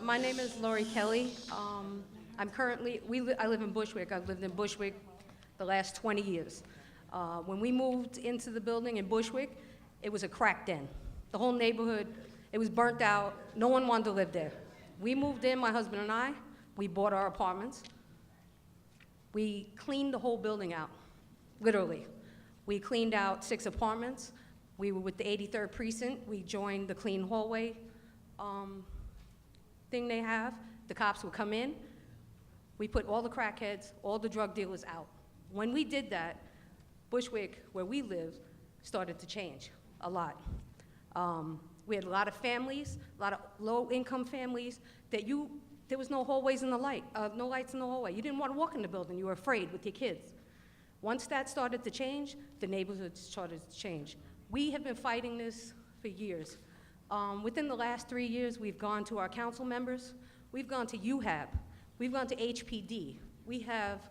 my name is Lori Kelly. I'm currently, I live in Bushwick. I've lived in Bushwick the last 20 years. When we moved into the building in Bushwick, it was a crack den. The whole neighborhood, it was burnt out. No one wanted to live there. We moved in, my husband and I. We bought our apartments. We cleaned the whole building out, literally. We cleaned out 6 apartments. We were with the 83rd Precinct. We joined the clean hallway thing they have. The cops would come in. We put all the crackheads, all the drug dealers out. When we did that, Bushwick, where we live, started to change a lot. We had a lot of families, a lot of low-income families that there was no hallways in the light, no lights in the hallway. You didn't want to walk in the building. You were afraid with your kids. Once that started to change, the neighborhood started to change. We have been fighting this for years. Within the last 3 years, we've gone to our council members. We've gone to UHAB. We've gone to HPD. We have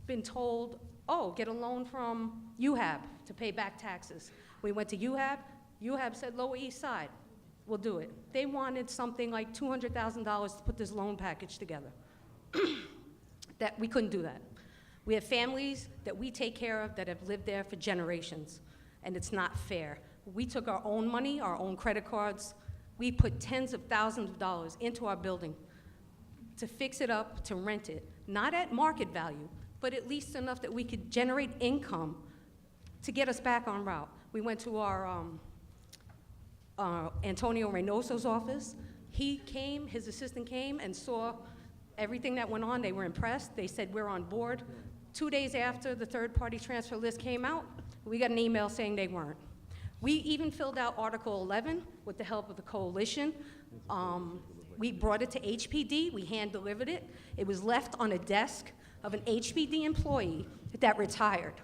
been told, oh, get a loan from UHAB to pay back taxes. We went to UHAB. UHAB said, Lower East Side, we'll do it. They wanted something like $200,000 to put this loan package together. That we couldn't do that. We have families that we take care of that have lived there for generations, and it's not fair. We took our own money, our own credit cards. We put tens of thousands of dollars into our building to fix it up, to rent it, not at market value, but at least enough that we could generate income to get us back on route. We went to our Antonio Reynoso's office. He came, his assistant came and saw everything that went on. They were impressed. They said, we're on board. 2 days after the third-party transfer list came out, we got an email saying they weren't. We even filled out Article 11 with the help of the coalition. We brought it to HPD. We hand-delivered it. It was left on a desk of an HPD employee that retired.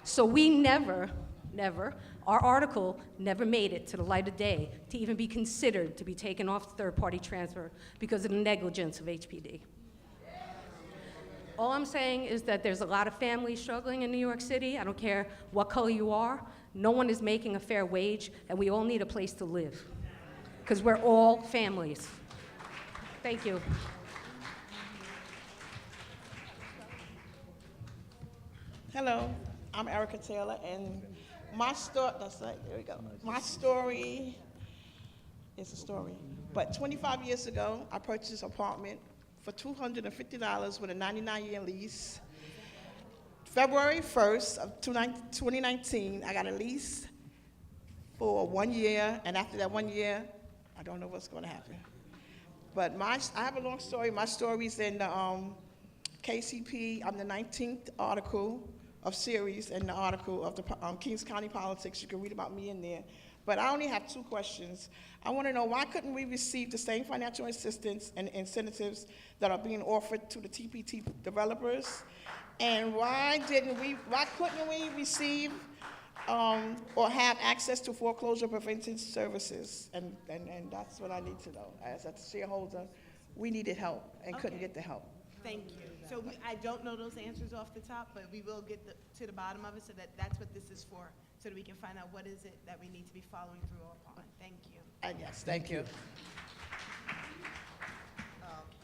So we never, our article never made it to the light of day to even be considered to be taken off the third-party transfer because of the negligence of HPD. All I'm saying is that there's a lot of families struggling in New York City. I don't care what color you are. No one is making a fair wage, and we all need a place to live because we're all families. Thank you. Hello, I'm Erica Taylor, and my story, there we go. My story is a story. But 25 years ago, I purchased an apartment for $250 with a 99-year lease. February 1st of 2019, I got a lease for 1 year, and after that 1 year, I don't know what's going to happen. But I have a long story. My story's in the KCP. I'm the 19th article of series in the article of the Kings County Politics. You can read about me in there. But I only have 2 questions. I want to know, why couldn't we receive the same financial assistance and incentives that are being offered to the TPT developers? And why couldn't we receive or have access to foreclosure prevention services? And that's what I need to know. As a shareholder, we needed help and couldn't get the help. Thank you. So I don't know those answers off the top, but we will get to the bottom of it, so that's what this is for, so that we can find out what is it that we need to be following through upon. Thank you. Yes, thank you.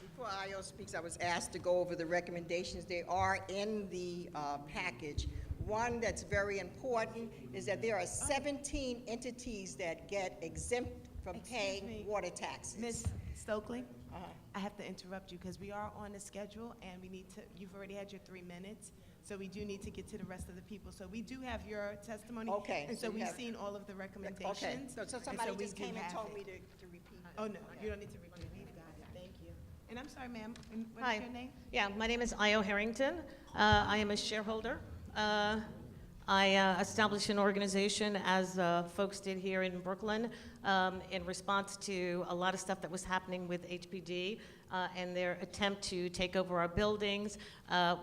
Before IO speaks, I was asked to go over the recommendations. They are in the package. One that's very important is that there are 17 entities that get exempt from paying water taxes. Ms. Stokely, I have to interrupt you because we are on a schedule and we need to, you've already had your 3 minutes, so we do need to get to the rest of the people. So we do have your testimony. Okay. And so we've seen all of the recommendations. Okay, so somebody we just do came and have told it. me to repeat. Oh, no, you don't need to repeat. We've got it. Thank you. And I'm sorry, ma'am, what Hi. is your name? Yeah, my name is Io Harrington. I am a shareholder. I established an organization, as folks did here in Brooklyn, in response to a lot of stuff that was happening with HPD and their attempt to take over our buildings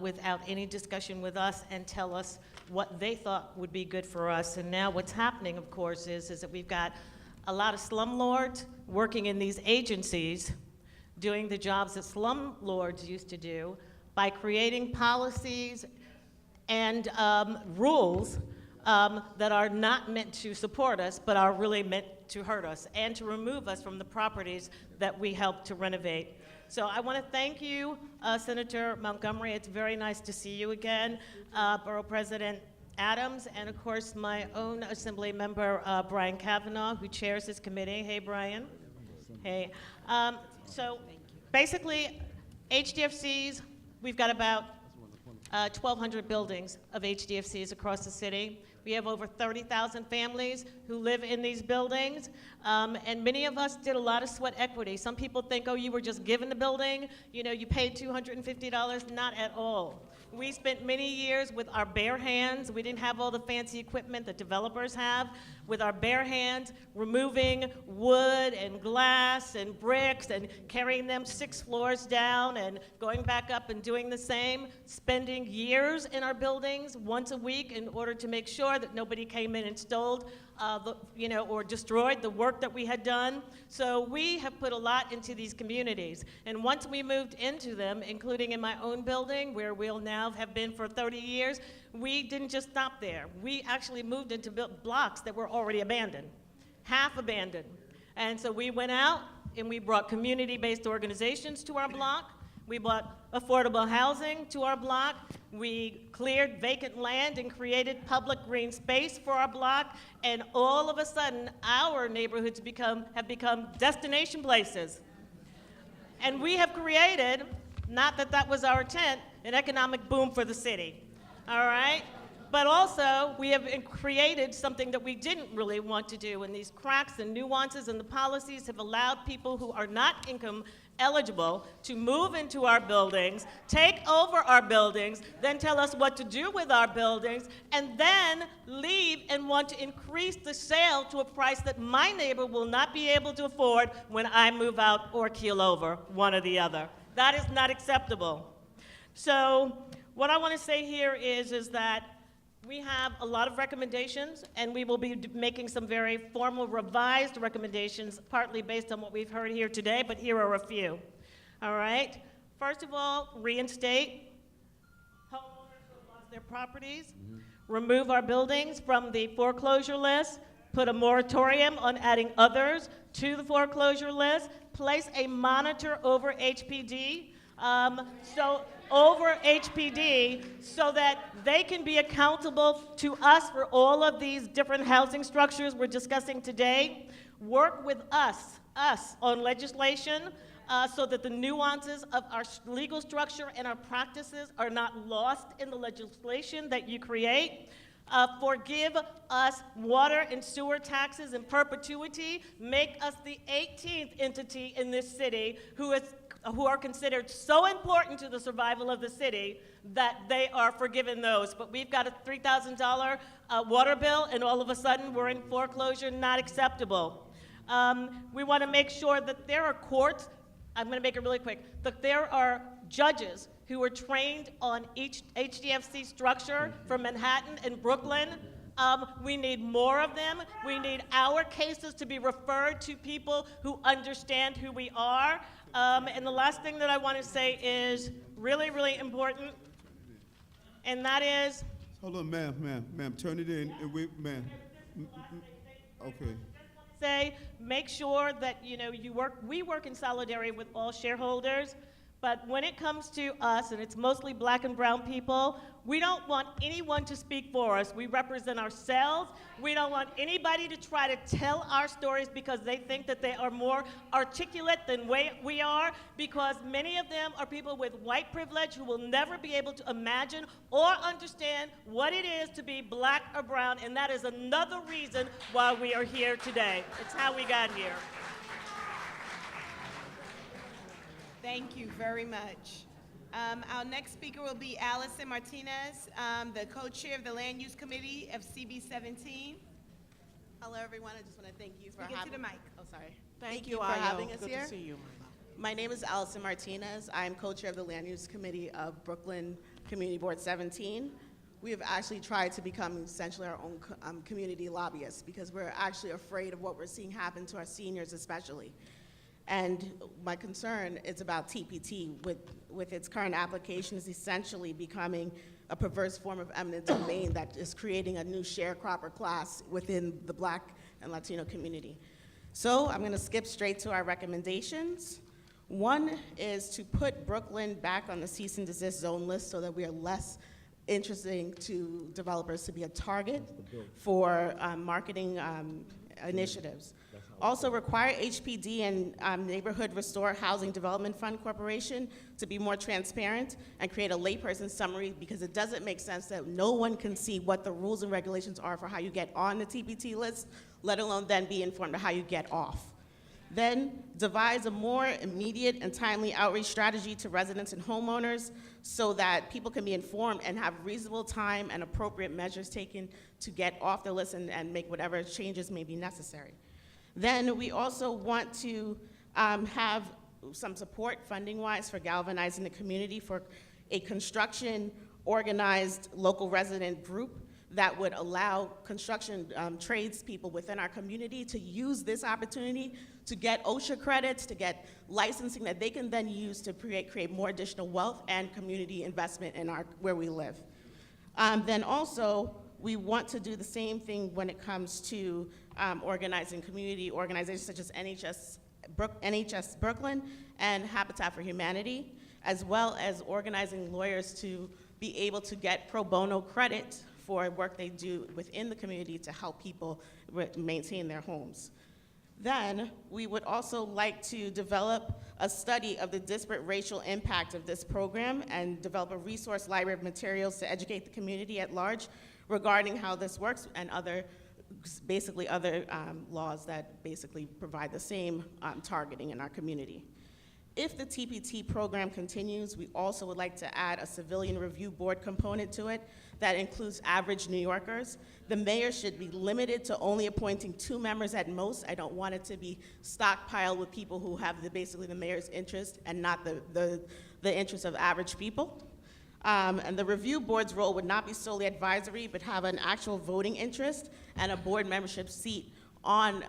without any discussion with us and tell us what they thought would be good for us. And now what's happening, of course, is that we've got a lot of slumlords working in these agencies doing the jobs that slumlords used to do by creating policies and rules that are not meant to support us, but are really meant to hurt us and to remove us from the properties that we helped to renovate. So I want to thank you, Senator Montgomery. It's very nice to see you again. Borough President Adams, and of course my own Assembly Member Brian Kavanaugh, who chairs this committee. Hey, Brian. Hey. So basically, HDFCs, we've got about 1,200 buildings of HDFCs across the city. We have over 30,000 families who live in these buildings, and many of us did a lot of sweat equity. Some people think, oh, you were just given the building, you paid $250. Not at all. We spent many years with our bare hands. We didn't have all the fancy equipment that developers have. With our bare hands, removing wood and glass and bricks and carrying them 6 floors down and going back up and doing the same, spending years in our buildings once a week in order to make sure that nobody came in and stole or destroyed the work that we had done. So we have put a lot into these communities. And once we moved into them, including in my own building, where we'll now have been for 30 years, we didn't just stop there. We actually moved into blocks that were already abandoned, half abandoned. And so we went out and we brought community-based organizations to our block. We brought affordable housing to our block. We cleared vacant land and created public green space for our block. And all of a sudden, our neighborhoods have become destination places. And we have created, not that that was our intent, an economic boom for the city. All right? But also, we have created something that we didn't really want to do, and these cracks and nuances in the policies have allowed people who are not income eligible to move into our buildings, take over our buildings, then tell us what to do with our buildings, and then leave and want to increase the sale to a price that my neighbor will not be able to afford when I move out or keel over, one or the other. That is not acceptable. So what I want to say here is that we have a lot of recommendations, and we will be making some very formal revised recommendations, partly based on what we've heard here today, but here are a few. All right? First of all, reinstate homeowners who have lost their properties, remove our buildings from the foreclosure list, put a moratorium on adding others to the foreclosure list, place a monitor over HPD, over HPD, so that they can be accountable to us for all of these different housing structures we're discussing today. Work with us on legislation so that the nuances of our legal structure and our practices are not lost in the legislation that you create. Forgive us water and sewer taxes in perpetuity. Make us the 18th entity in this city who are considered so important to the survival of the city that they are forgiven those. But we've got a $3,000 water bill, and all of a sudden we're in foreclosure. Not acceptable. We want to make sure that there are courts, I'm going to make it really quick, that there are judges who are trained on each HDFC structure for Manhattan and Brooklyn. We need more of them. We need our cases to be referred to people who understand who we are. And the last thing that I want to say is really, really important, and that is... Hold on, ma'am, turn it in, and ma'am. Okay. Say, make sure that, we work in solidarity with all shareholders, but when it comes to us, and it's mostly black and brown people, we don't want anyone to speak for us. We represent ourselves. We don't want anybody to try to tell our stories because they think that they are more articulate than we are, because many of them are people with white privilege who will never be able to imagine or understand what it is to be black or brown, and that is another reason why we are here today. It's how we got here. Thank you very much. Our next speaker will be Allison Martinez, the co-chair of the Land Use Committee of CB17. Hello, everyone. I just want to thank you for Speak into the mic. Oh, sorry. Thank you you for having us Good here. to see you. My name is Allison Martinez. I'm co-chair of the Land Use Committee of Brooklyn Community Board 17. We have actually tried to become essentially our own community lobbyists because we're actually afraid of what we're seeing happen to our seniors especially. And my concern is about TPT with its current applications essentially becoming a perverse form of eminent domain that is creating a new sharecropper class within the Black and Latino community. So I'm going to skip straight to our recommendations. One is to put Brooklyn back on the cease and desist zone list so that we are less interesting to developers to be a target for marketing initiatives. Also require HPD and Neighborhood Restore Housing Development Fund Corporation to be more transparent and create a layperson summary, because it doesn't make sense that no one can see what the rules and regulations are for how you get on the TPT list, let alone then be informed of how you get off. Then devise a more immediate and timely outreach strategy to residents and homeowners so that people can be informed and have reasonable time and appropriate measures taken to get off the list and make whatever changes may be necessary. Then we also want to have some support funding-wise for galvanizing the community for a construction organized local resident group that would allow construction tradespeople within our community to use this opportunity to get OSHA credits, to get licensing that they can then use to create more additional wealth and community investment in where we live. Then also, we want to do the same thing when it comes to organizing community organizations such as NHS Brooklyn and Habitat for Humanity, as well as organizing lawyers to be able to get pro bono credit for work they do within the community to help people maintain their homes. Then we would also like to develop a study of the disparate racial impact of this program and develop a resource library of materials to educate the community at large regarding how this works and other laws that basically provide the same targeting in our community. If the TPT program continues, we also would like to add a civilian review board component to it that includes average New Yorkers. The mayor should be limited to only appointing 2 members at most. I don't want it to be stockpiled with people who have basically the mayor's interest and not the interest of average people. And the review board's role would not be solely advisory, but have an actual voting interest and a board membership seat on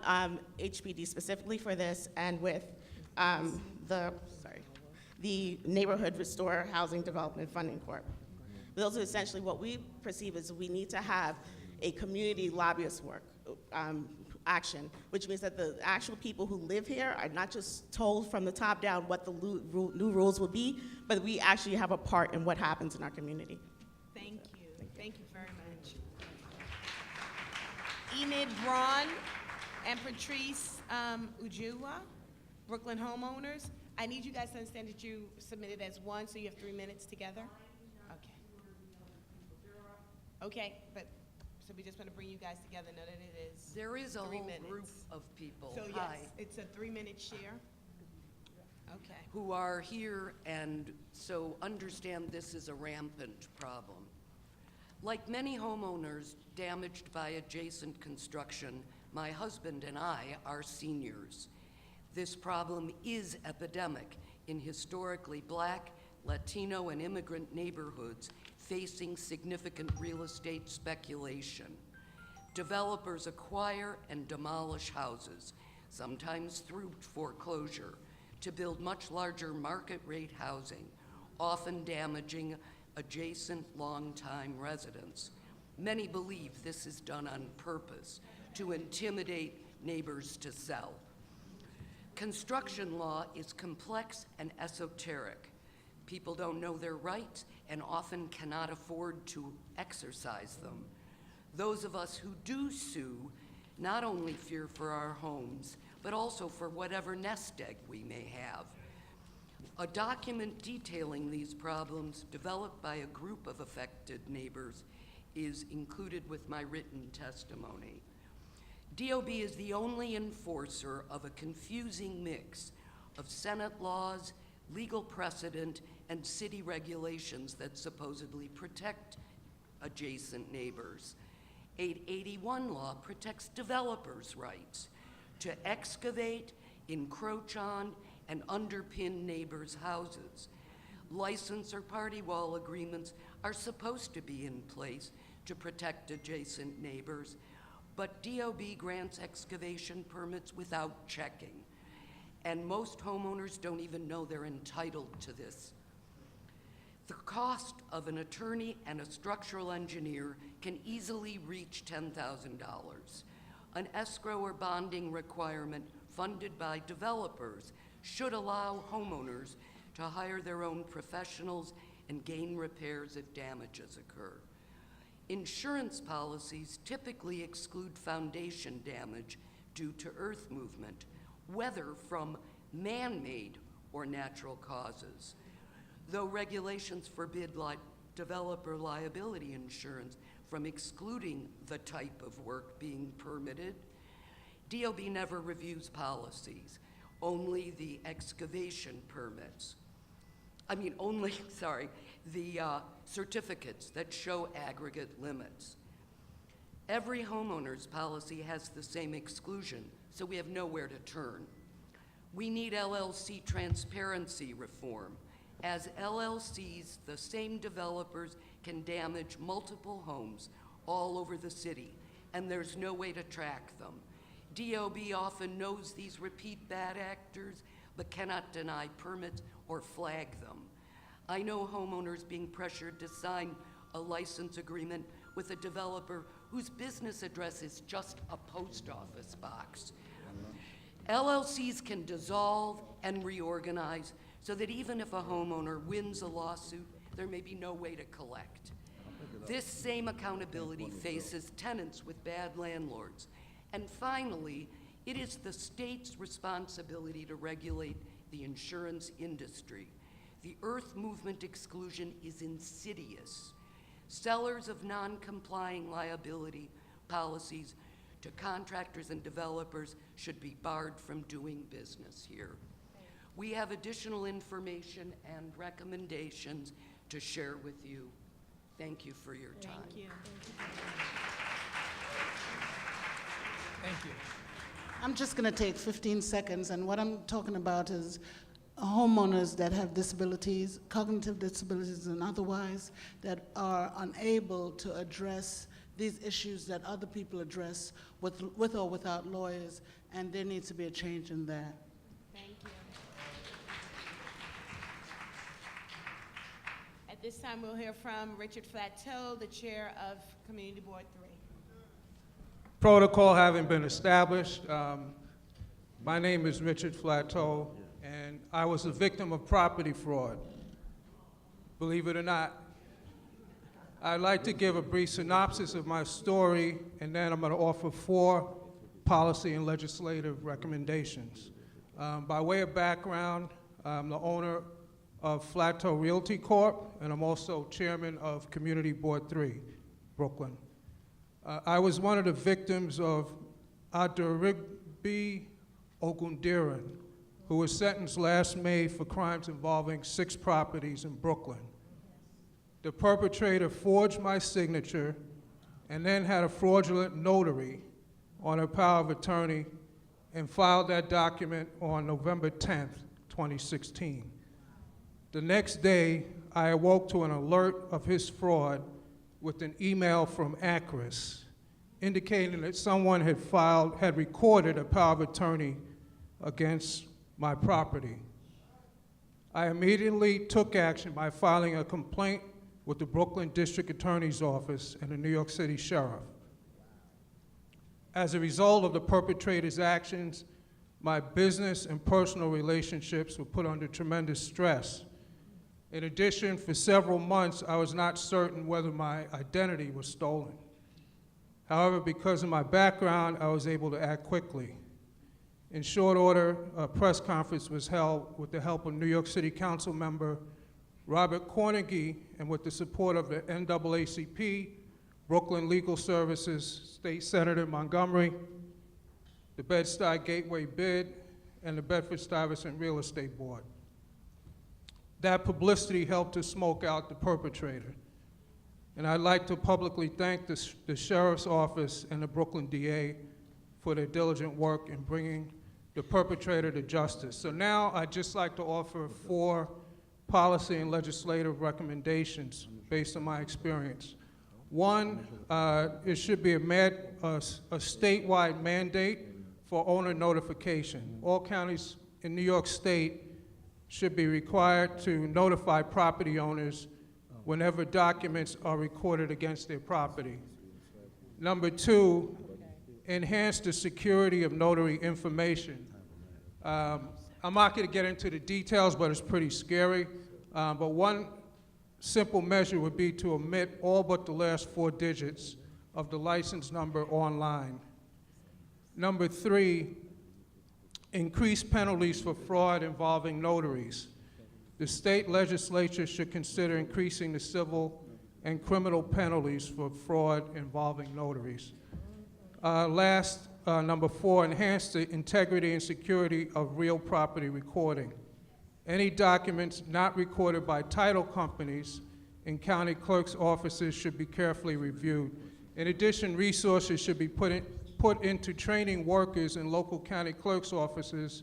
HPD specifically for this, and with the Neighborhood Restore Housing Development Funding Corp. Those are essentially what we perceive as we need to have a community lobbyist work action, which means that the actual people who live here are not just told from the top down what the new rules will be, but we actually have a part in what happens in our community. Thank you. Thank you very much. Enid Braun and Patrice Ujua, Brooklyn Homeowners. I need you guys to understand that you submitted as one, so you have 3 minutes together. Okay, but so we just want to bring you guys together, know that it is. There is a whole 3 minutes. group of people. So Hi. yes, it's a 3-minute share. Okay. Who are here and so understand this is a rampant problem. Like many homeowners damaged by adjacent construction, my husband and I are seniors. This problem is epidemic in historically Black, Latino, and immigrant neighborhoods facing significant real estate speculation. Developers acquire and demolish houses, sometimes through foreclosure, to build much larger market rate housing, often damaging adjacent longtime residents. Many believe this is done on purpose to intimidate neighbors to sell. Construction law is complex and esoteric. People don't know their rights and often cannot afford to exercise them. Those of us who do sue not only fear for our homes, but also for whatever nest egg we may have. A document detailing these problems developed by a group of affected neighbors is included with my written testimony. DOB is the only enforcer of a confusing mix of Senate laws, legal precedent, and city regulations that supposedly protect adjacent neighbors. 881 law protects developers' rights to excavate, encroach on, and underpin neighbors' houses. License or party wall agreements are supposed to be in place to protect adjacent neighbors, but DOB grants excavation permits without checking, and most homeowners don't even know they're entitled to this. The cost of an attorney and a structural engineer can easily reach $10,000. An escrow or bonding requirement funded by developers should allow homeowners to hire their own professionals and gain repairs if damages occur. Insurance policies typically exclude foundation damage due to earth movement, whether from man-made or natural causes. Though regulations forbid developer liability insurance from excluding the type of work being permitted, DOB never reviews policies, only the excavation permits. The certificates that show aggregate limits. Every homeowner's policy has the same exclusion, so we have nowhere to turn. We need LLC transparency reform. As LLCs, the same developers can damage multiple homes all over the city, and there's no way to track them. DOB often knows these repeat bad actors, but cannot deny permits or flag them. I know homeowners being pressured to sign a license agreement with a developer whose business address is just a post office box. LLCs can dissolve and reorganize so that even if a homeowner wins a lawsuit, there may be no way to collect. This same accountability faces tenants with bad landlords. And finally, it is the state's responsibility to regulate the insurance industry. The earth movement exclusion is insidious. Sellers of non-complying liability policies to contractors and developers should be barred from doing business here. We have additional information and recommendations to share with you. Thank you for your time. Thank you. Thank you. I'm just going to take 15 seconds, and what I'm talking about is homeowners that have disabilities, cognitive disabilities and otherwise, that are unable to address these issues that other people address with or without lawyers, and there needs to be a change in that. Thank you. At this time, we'll hear from Richard Flatteau, the chair of Community Board 3. Protocol having been established, my name is Richard Flatteau, and I was a victim of property fraud. Believe it or not, I'd like to give a brief synopsis of my story, and then I'm going to offer 4 policy and legislative recommendations. By way of background, I'm the owner of Flatteau Realty Corp., and I'm also chairman of Community Board 3, Brooklyn. I was one of the victims of Adarigbe Ogundiran, who was sentenced last May for crimes involving 6 properties in Brooklyn. The perpetrator forged my signature and then had a fraudulent notary on her power of attorney and filed that document on November 10th, 2016. The next day, I awoke to an alert of his fraud with an email from Acris indicating that someone had recorded a power of attorney against my property. I immediately took action by filing a complaint with the Brooklyn District Attorney's Office and the New York City Sheriff. As a result of the perpetrator's actions, my business and personal relationships were put under tremendous stress. In addition, for several months, I was not certain whether my identity was stolen. However, because of my background, I was able to act quickly. In short order, a press conference was held with the help of New York City Council member Robert Cornegie and with the support of the NAACP, Brooklyn Legal Services, State Senator Montgomery, the Bed-Stuy Gateway Bid, and the Bedford-Stuyvesant Real Estate Board. That publicity helped to smoke out the perpetrator. And I'd like to publicly thank the Sheriff's Office and the Brooklyn DA for their diligent work in bringing the perpetrator to justice. So now I'd just like to offer 4 policy and legislative recommendations based on my experience. One, it should be a statewide mandate for owner notification. All counties in New York State should be required to notify property owners whenever documents are recorded against their property. Number 2, enhance the security of notary information. I'm not going to get into the details, but it's pretty scary. But one simple measure would be to omit all but the last 4 digits of the license number online. Number 3, increase penalties for fraud involving notaries. The state legislature should consider increasing the civil and criminal penalties for fraud involving notaries. Number 4, enhance the integrity and security of real property recording. Any documents not recorded by title companies in county clerk's offices should be carefully reviewed. In addition, resources should be put into training workers in local county clerk's offices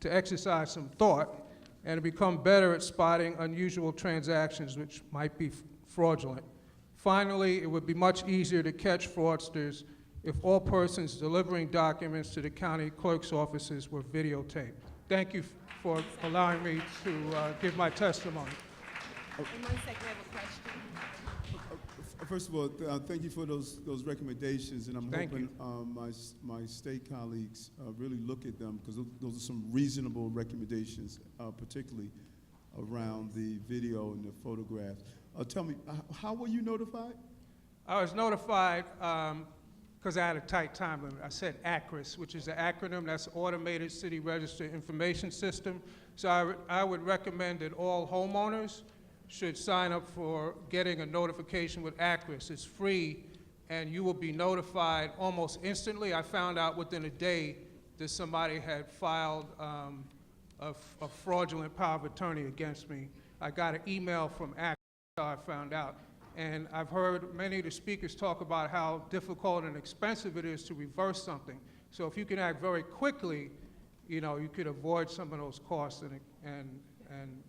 to exercise some thought and to become better at spotting unusual transactions which might be fraudulent. Finally, it would be much easier to catch fraudsters if all persons delivering documents to the county clerk's offices were videotaped. Thank you for allowing me to give my testimony. In 1 second, we have a question. First of all, thank you for those recommendations, and I'm Thank hoping my state colleagues really look at them, because those are some reasonable recommendations, particularly around the video and the photographs. Tell me, how were you notified? I was notified because I had a tight time limit. I said ACRIS, which is the acronym, that's Automated City Register Information System. So I would recommend that all homeowners should sign up for getting a notification with ACRIS. It's free, and you will be notified almost instantly. I found out within a day that somebody had filed a fraudulent power of attorney against me. I got an email from ACRIS, that's how I found out. And I've heard many of the speakers talk about how difficult and expensive it is to reverse something. So if you can act very quickly, you know, you could avoid some of those costs and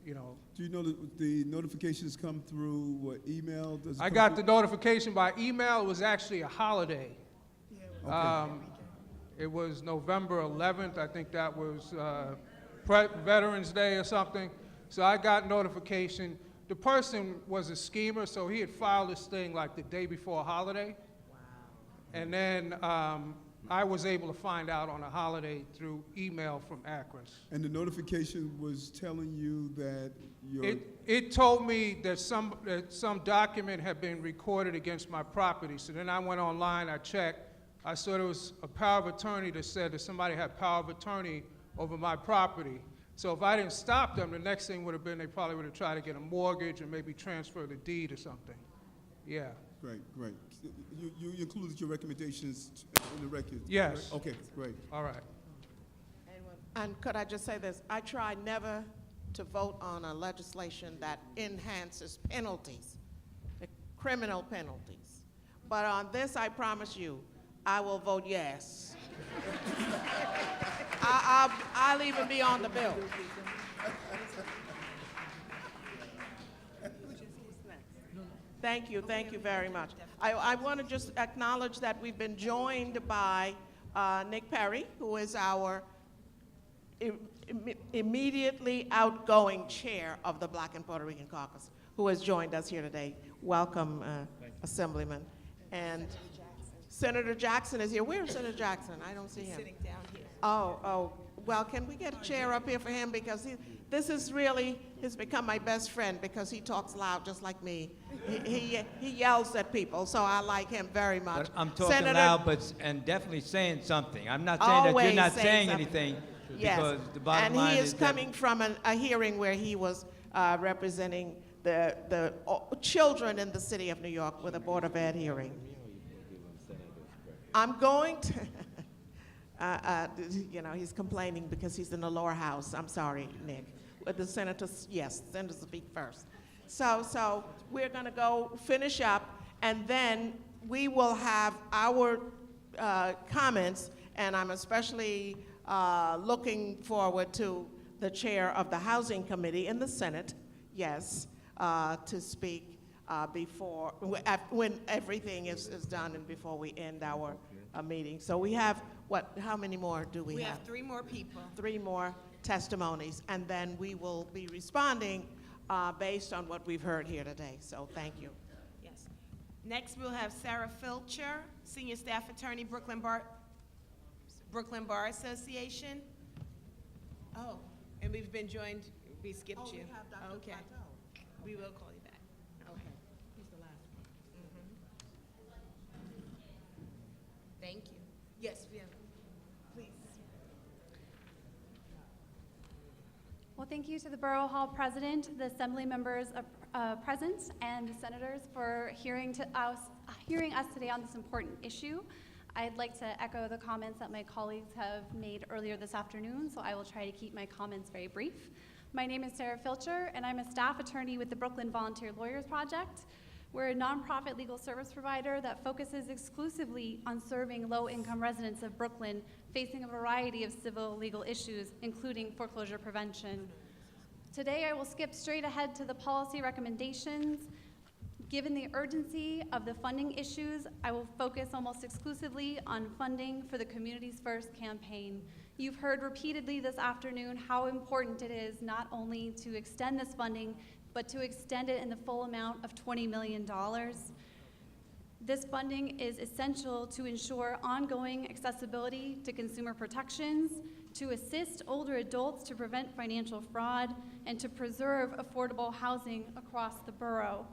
you know. Do you know that the notifications come through what, email? Does it I come got through? the notification by email. It was actually a holiday. Okay. It was November 11th. I think that was Veterans Day or something. So I got notification. The person was a schemer, so he had filed this thing like the day before a holiday. Wow. And then I was able to find out on a holiday through email from ACRIS. And the notification was telling you that your... It told me that some document had been recorded against my property. So then I went online, I checked. I saw there was a power of attorney that said that somebody had power of attorney over my property. So if I didn't stop them, the next thing would have been they probably would have tried to get a mortgage or maybe transfer the deed or something. Yeah. Great, great. You included your recommendations in the record? Yes. Right? Okay, great. All right. And could I just say this? I try never to vote on a legislation that enhances penalties, criminal penalties. But on this, I promise you, I will vote yes. I'll even be on the bill. Thank you very much. I want to just acknowledge that we've been joined by Nick Perry, who is our immediately outgoing chair of the Black and Puerto Rican Caucus, who has joined us here today. Welcome, Assemblyman. And Senator Jackson is here. Where's Senator Jackson? I don't see him. Sitting down here. Oh, well, can we get a chair up here for him? Because this is really, he's become my best friend because he talks loud just like me. He yells at people, so I like him very much. But I'm talking loud, and definitely saying something. I'm not saying Always that you're not saying saying anything, Yes. because the bottom line And he is that coming from a hearing where he was representing the children in the city of New York with a Board of Ed hearing. I'm going to, you know, he's complaining because he's in the lower house. I'm sorry, Nick. With the senators, yes, senators speak first. So we're going to go finish up, and then we will have our comments, and I'm especially looking forward to the chair of the Housing Committee in the Senate, yes, to speak when everything is done and before we end our meeting. So we have, how many more do we have? We have 3 more people. 3 more testimonies, and then we will be responding based on what we've heard here today. So thank you. Yes. Next, we'll have Sarah Filcher, Senior Staff Attorney, Brooklyn Bar Association. Oh, and we've been joined, we skipped Oh, we you. have Dr. Okay. Plateau. We will call you back. Okay. He's the last one. Thank you. Yes, we have, please. Well, thank you to the Borough Hall President, the Assembly Members present, and the Senators for hearing us today on this important issue. I'd like to echo the comments that my colleagues have made earlier this afternoon, so I will try to keep my comments very brief. My name is Sarah Filcher, and I'm a staff attorney with the Brooklyn Volunteer Lawyers Project. We're a nonprofit legal service provider that focuses exclusively on serving low-income residents of Brooklyn facing a variety of civil legal issues, including foreclosure prevention. Today, I will skip straight ahead to the policy recommendations. Given the urgency of the funding issues, I will focus almost exclusively on funding for the Communities First campaign. You've heard repeatedly this afternoon how important it is not only to extend this funding, but to extend it in the full amount of $20 million. This funding is essential to ensure ongoing accessibility to consumer protections, to assist older adults to prevent financial fraud, and to preserve affordable housing across the borough.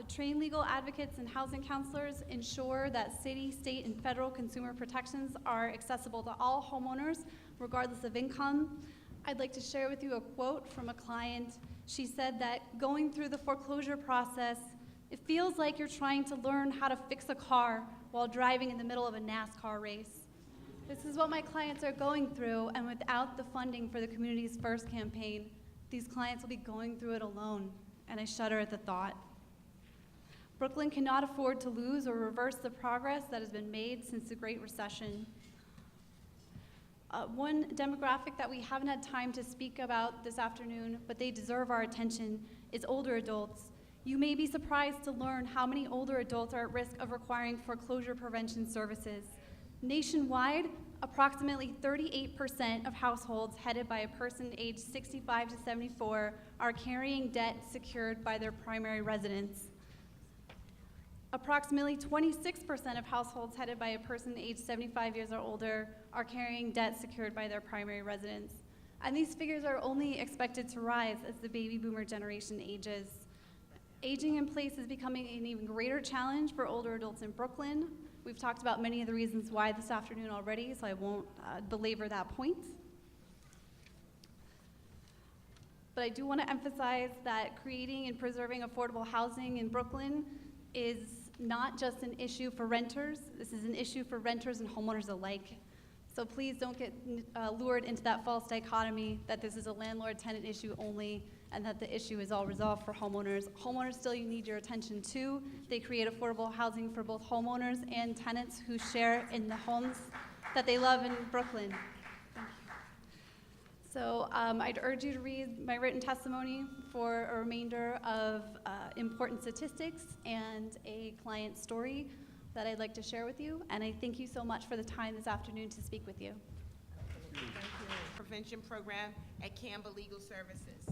Trained legal advocates and housing counselors ensure that city, state, and federal consumer protections are accessible to all homeowners, regardless of income. I'd like to share with you a quote from a client. She said that going through the foreclosure process, it feels like you're trying to learn how to fix a car while driving in the middle of a NASCAR race. This is what my clients are going through, and without the funding for the Communities First campaign, these clients will be going through it alone, and I shudder at the thought. Brooklyn cannot afford to lose or reverse the progress that has been made since the Great Recession. One demographic that we haven't had time to speak about this afternoon, but they deserve our attention, is older adults. You may be surprised to learn how many older adults are at risk of requiring foreclosure prevention services. Nationwide, approximately 38% of households headed by a person aged 65 to 74 are carrying debt secured by their primary residence. Approximately 26% of households headed by a person aged 75 years or older are carrying debt secured by their primary residence. And these figures are only expected to rise as the baby boomer generation ages. Aging in place is becoming an even greater challenge for older adults in Brooklyn. We've talked about many of the reasons why this afternoon already, so I won't belabor that point. But I do want to emphasize that creating and preserving affordable housing in Brooklyn is not just an issue for renters. This is an issue for renters and homeowners alike. So please don't get lured into that false dichotomy that this is a landlord-tenant issue only and that the issue is all resolved for homeowners. Homeowners still need your attention too. They create affordable housing for both homeowners and tenants who share in the homes that they love in Brooklyn. Thank you. So I'd urge you to read my written testimony for a remainder of important statistics and a client story that I'd like to share with you. And I thank you so much for the time this afternoon to speak with you. Thank you. Prevention program at Campbell Legal Services.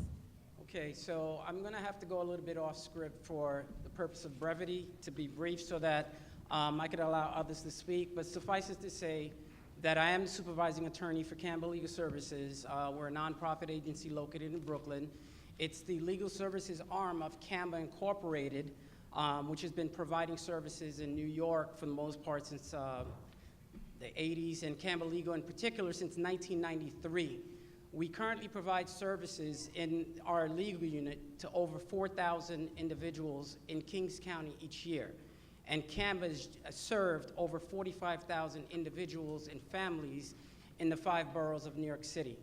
Okay, so I'm going to have to go a little bit off script for the purpose of brevity, to be brief so that I could allow others to speak. But suffice it to say that I am the supervising attorney for Campbell Legal Services. We're a nonprofit agency located in Brooklyn. It's the legal services arm of Campbell Incorporated, which has been providing services in New York for the most part since the 80s, and Campbell Legal in particular since 1993. We currently provide services in our legal unit to over 4,000 individuals in Kings County each year. And Campbell has served over 45,000 individuals and families in the 5 boroughs of New York City.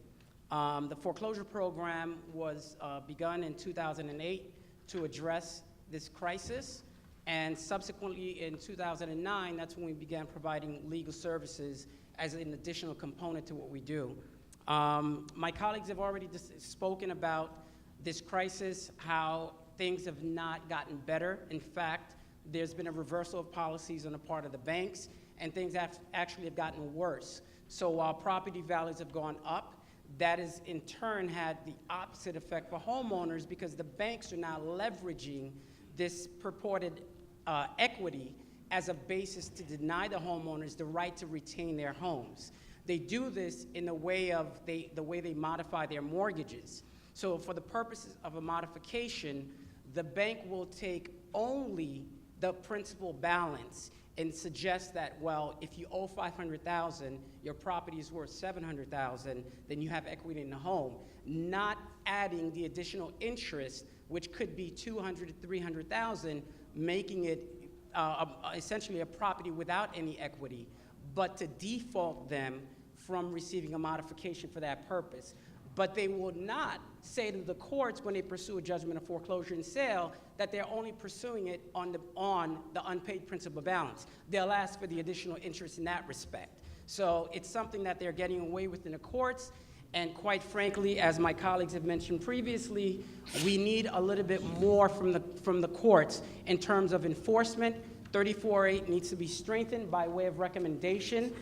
The foreclosure program was begun in 2008 to address this crisis, and subsequently in 2009, that's when we began providing legal services as an additional component to what we do. My colleagues have already spoken about this crisis, how things have not gotten better. In fact, there's been a reversal of policies on the part of the banks, and things actually have gotten worse. So while property values have gone up, that has in turn had the opposite effect for homeowners, because the banks are now leveraging this purported equity as a basis to deny the homeowners the right to retain their homes. They do this in the way they modify their mortgages. So for the purposes of a modification, the bank will take only the principal balance and suggest that, well, if you owe $500,000, your property is worth $700,000, then you have equity in the home, not adding the additional interest, which could be $200,000 to $300,000, making it essentially a property without any equity, but to default them from receiving a modification for that purpose. But they will not say to the courts when they pursue a judgment of foreclosure and sale that they're only pursuing it on the unpaid principal balance. They'll ask for the additional interest in that respect. So it's something that they're getting away with in the courts, and quite frankly, as my colleagues have mentioned previously, we need a little bit more from the courts in terms of enforcement. 34.8 needs to be strengthened by way of recommendation.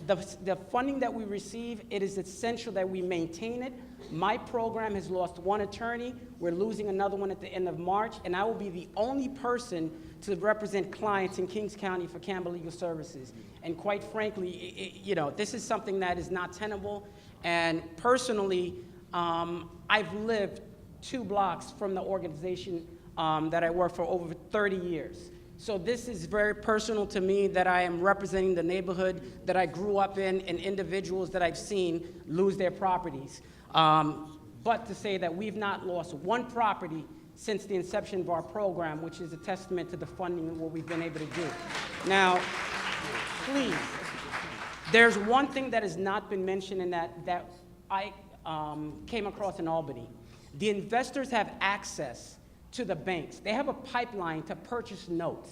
The funding that we receive, it is essential that we maintain it. My program has lost one attorney. We're losing another one at the end of March, and I will be the only person to represent clients in Kings County for Campbell Legal Services. And quite frankly, this is something that is not tenable. And personally, I've lived 2 blocks from the organization that I work for over 30 years. So this is very personal to me, that I am representing the neighborhood that I grew up in and individuals that I've seen lose their properties. But to say that we've not lost one property since the inception of our program, which is a testament to the funding and what we've been able to do. Now, please, there's one thing that has not been mentioned and that I came across in Albany. The investors have access to the banks. They have a pipeline to purchase notes.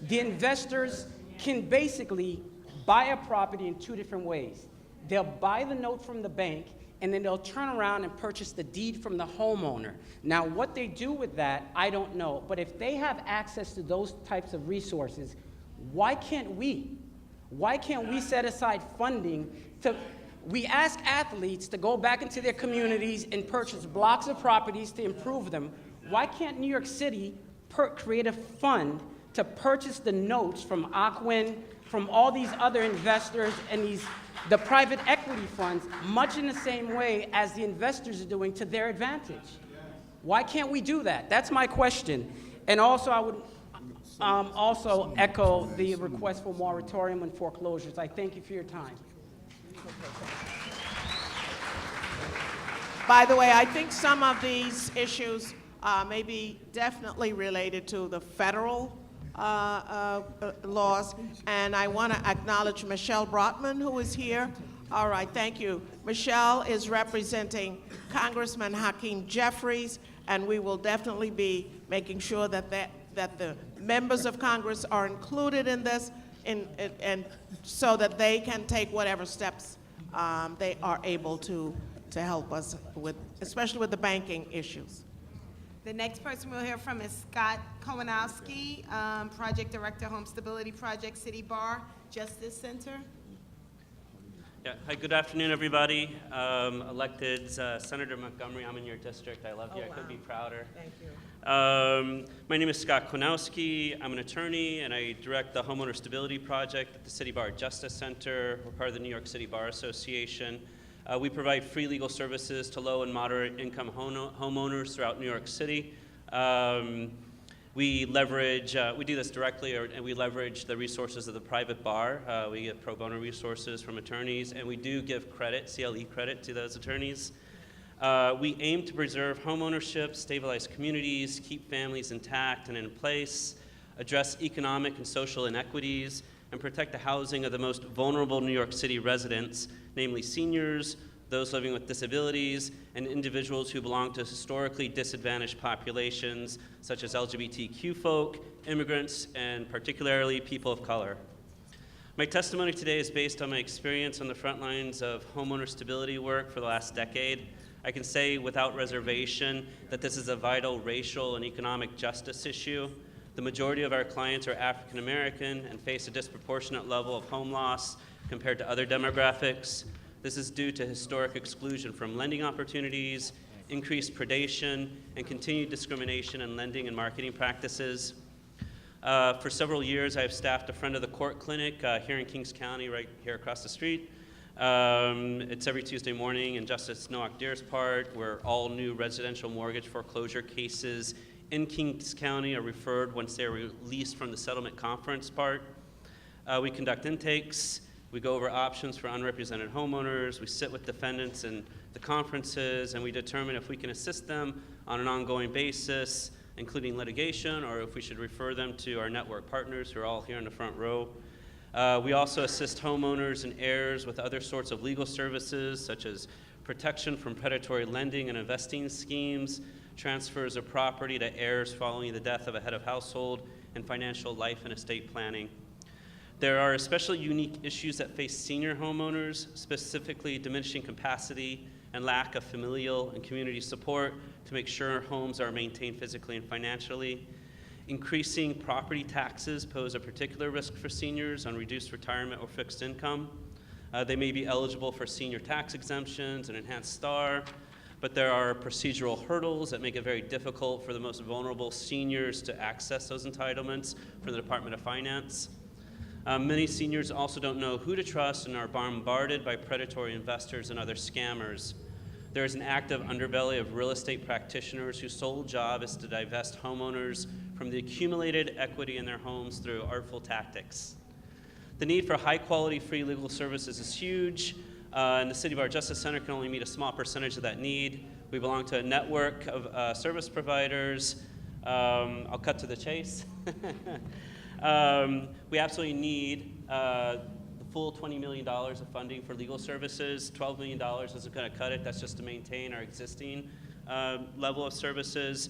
The investors can basically buy a property in 2 different ways. They'll buy the note from the bank, and then they'll turn around and purchase the deed from the homeowner. Now, what they do with that, I don't know. But if they have access to those types of resources, why can't we? Why can't we set aside funding to... We ask athletes to go back into their communities and purchase blocks of properties to improve them. Why can't New York City create a fund to purchase the notes from Ocwen, from all these other investors and the private equity funds, much in the same way as the investors are doing to their advantage? Why can't we do that? That's my question. And also, I would also echo the request for moratorium on foreclosures. I thank you for your time. By the way, I think some of these issues may be definitely related to the federal laws, and I want to acknowledge Michelle Brotman, who is here. All right, thank you. Michelle is representing Congressman Hakeem Jeffries, and we will definitely be making sure that the members of Congress are included in this, and so that they can take whatever steps they are able to help us with, especially with the banking issues. The next person we'll hear from is Scott Kowanowski, Project Director, Home Stability Project, City Bar Justice Center. Yeah. Hi, good afternoon, everybody. Elected Senator Montgomery, I'm in your district. I love you. I couldn't be prouder. Thank you. My name is Scott Kowanowski. I'm an attorney, and I direct the Homeowner Stability Project at the City Bar Justice Center. We're part of the New York City Bar Association. We provide free legal services to low and moderate income homeowners throughout New York City. We leverage, we do this directly, and we leverage the resources of the private bar. We get pro bono resources from attorneys, and we do give credit, CLE credit, to those attorneys. We aim to preserve homeownership, stabilize communities, keep families intact and in place, address economic and social inequities, and protect the housing of the most vulnerable New York City residents, namely seniors, those living with disabilities, and individuals who belong to historically disadvantaged populations, such as LGBTQ folk, immigrants, and particularly people of color. My testimony today is based on my experience on the front lines of homeowner stability work for the last decade. I can say without reservation that this is a vital racial and economic justice issue. The majority of our clients are African American and face a disproportionate level of home loss compared to other demographics. This is due to historic exclusion from lending opportunities, increased predation, and continued discrimination in lending and marketing practices. For several years, I've staffed a friend of the court clinic here in Kings County, right here across the street. It's every Tuesday morning in Justice Noak Deer's part, where all new residential mortgage foreclosure cases in Kings County are referred once they're released from the settlement conference part. We conduct intakes. We go over options for unrepresented homeowners. We sit with defendants in the conferences, and we determine if we can assist them on an ongoing basis, including litigation, or if we should refer them to our network partners who are all here in the front row. We also assist homeowners and heirs with other sorts of legal services, such as protection from predatory lending and investing schemes, transfers of property to heirs following the death of a head of household, and financial life and estate planning. There are especially unique issues that face senior homeowners, specifically diminishing capacity and lack of familial and community support to make sure homes are maintained physically and financially. Increasing property taxes pose a particular risk for seniors on reduced retirement or fixed income. They may be eligible for senior tax exemptions and enhanced STAR, but there are procedural hurdles that make it very difficult for the most vulnerable seniors to access those entitlements from the Department of Finance. Many seniors also don't know who to trust and are bombarded by predatory investors and other scammers. There is an active underbelly of real estate practitioners whose sole job is to divest homeowners from the accumulated equity in their homes through artful tactics. The need for high-quality free legal services is huge, and the City of Our Justice Center can only meet a small percentage of that need. We belong to a network of service providers. I'll cut to the chase. We absolutely need the full $20 million of funding for legal services. $12 million isn't going to cut it. That's just to maintain our existing level of services.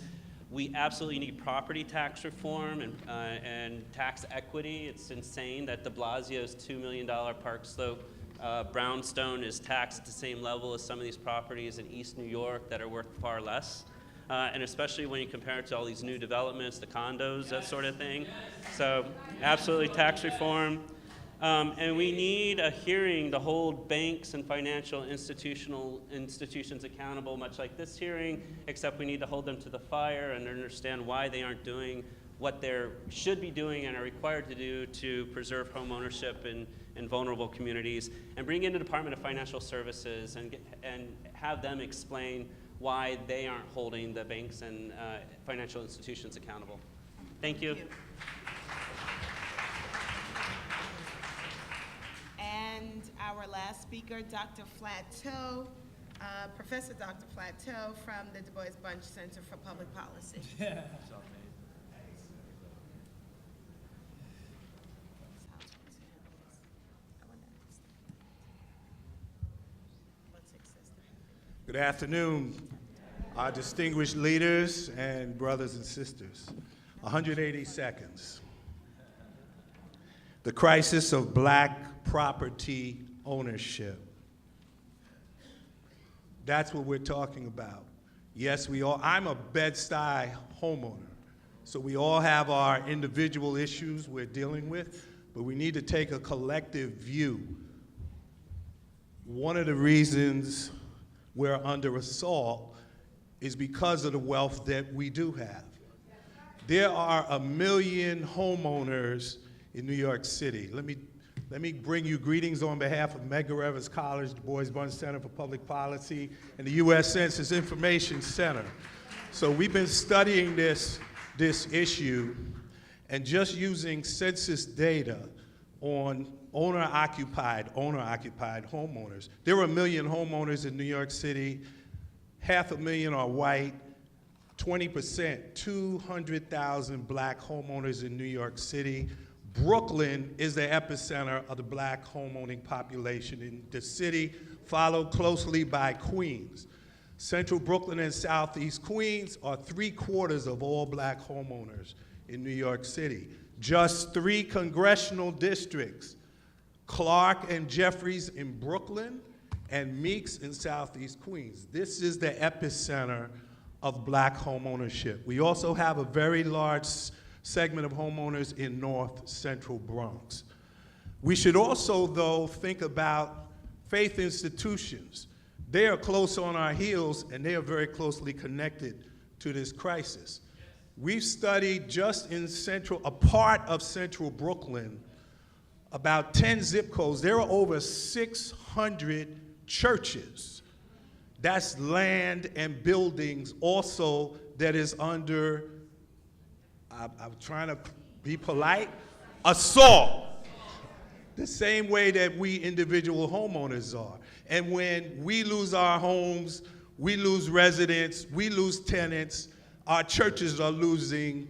We absolutely need property tax reform and tax equity. It's insane that de Blasio's $2 million Park Slope brownstone is taxed at the same level as some of these properties in East New York that are worth far less. And especially when you compare it to all these new developments, the condos, that sort of thing. So absolutely tax reform. And we need a hearing to hold banks and financial institutions accountable, much like this hearing, except we need to hold them to the fire and understand why they aren't doing what they should be doing and are required to do to preserve home ownership in vulnerable communities, and bring in the Department of Financial Services and have them explain why they aren't holding the banks and financial institutions accountable. Thank you. And our last speaker, Dr. Flatteau, Professor Dr. Flatteau from the Du Bois Bunch Center for Public Policy. Good afternoon, our distinguished leaders and brothers and sisters. 180 seconds. The crisis of black property ownership. That's what we're talking about. Yes, I'm a Bed-Stuy homeowner, so we all have our individual issues we're dealing with, but we need to take a collective view. One of the reasons we're under assault is because of the wealth that we do have. There are 1 million homeowners in New York City. Let me bring you greetings on behalf of Medgar Evers College, Du Bois Bunch Center for Public Policy, and the U.S. Census Information Center. So we've been studying this issue, and just using census data on owner-occupied homeowners. There are 1 million homeowners in New York City. 500,000 are white. 20%, 200,000 black homeowners in New York City. Brooklyn is the epicenter of the black homeowning population in the city, followed closely by Queens. Central Brooklyn and Southeast Queens are 3/4 of all black homeowners in New York City. Just 3 congressional districts, Clark and Jeffries in Brooklyn, and Meeks in Southeast Queens. This is the epicenter of black homeownership. We also have a very large segment of homeowners in North Central Bronx. We should also, though, think about faith institutions. They are close on our heels, and they are very closely connected to this crisis. We've studied just in a part of central Brooklyn, about 10 zip codes. There are over 600 churches. That's land and buildings also that is under, I'm trying to be polite, assault. The same way that we individual homeowners are. And when we lose our homes, we lose residents, we lose tenants, our churches are losing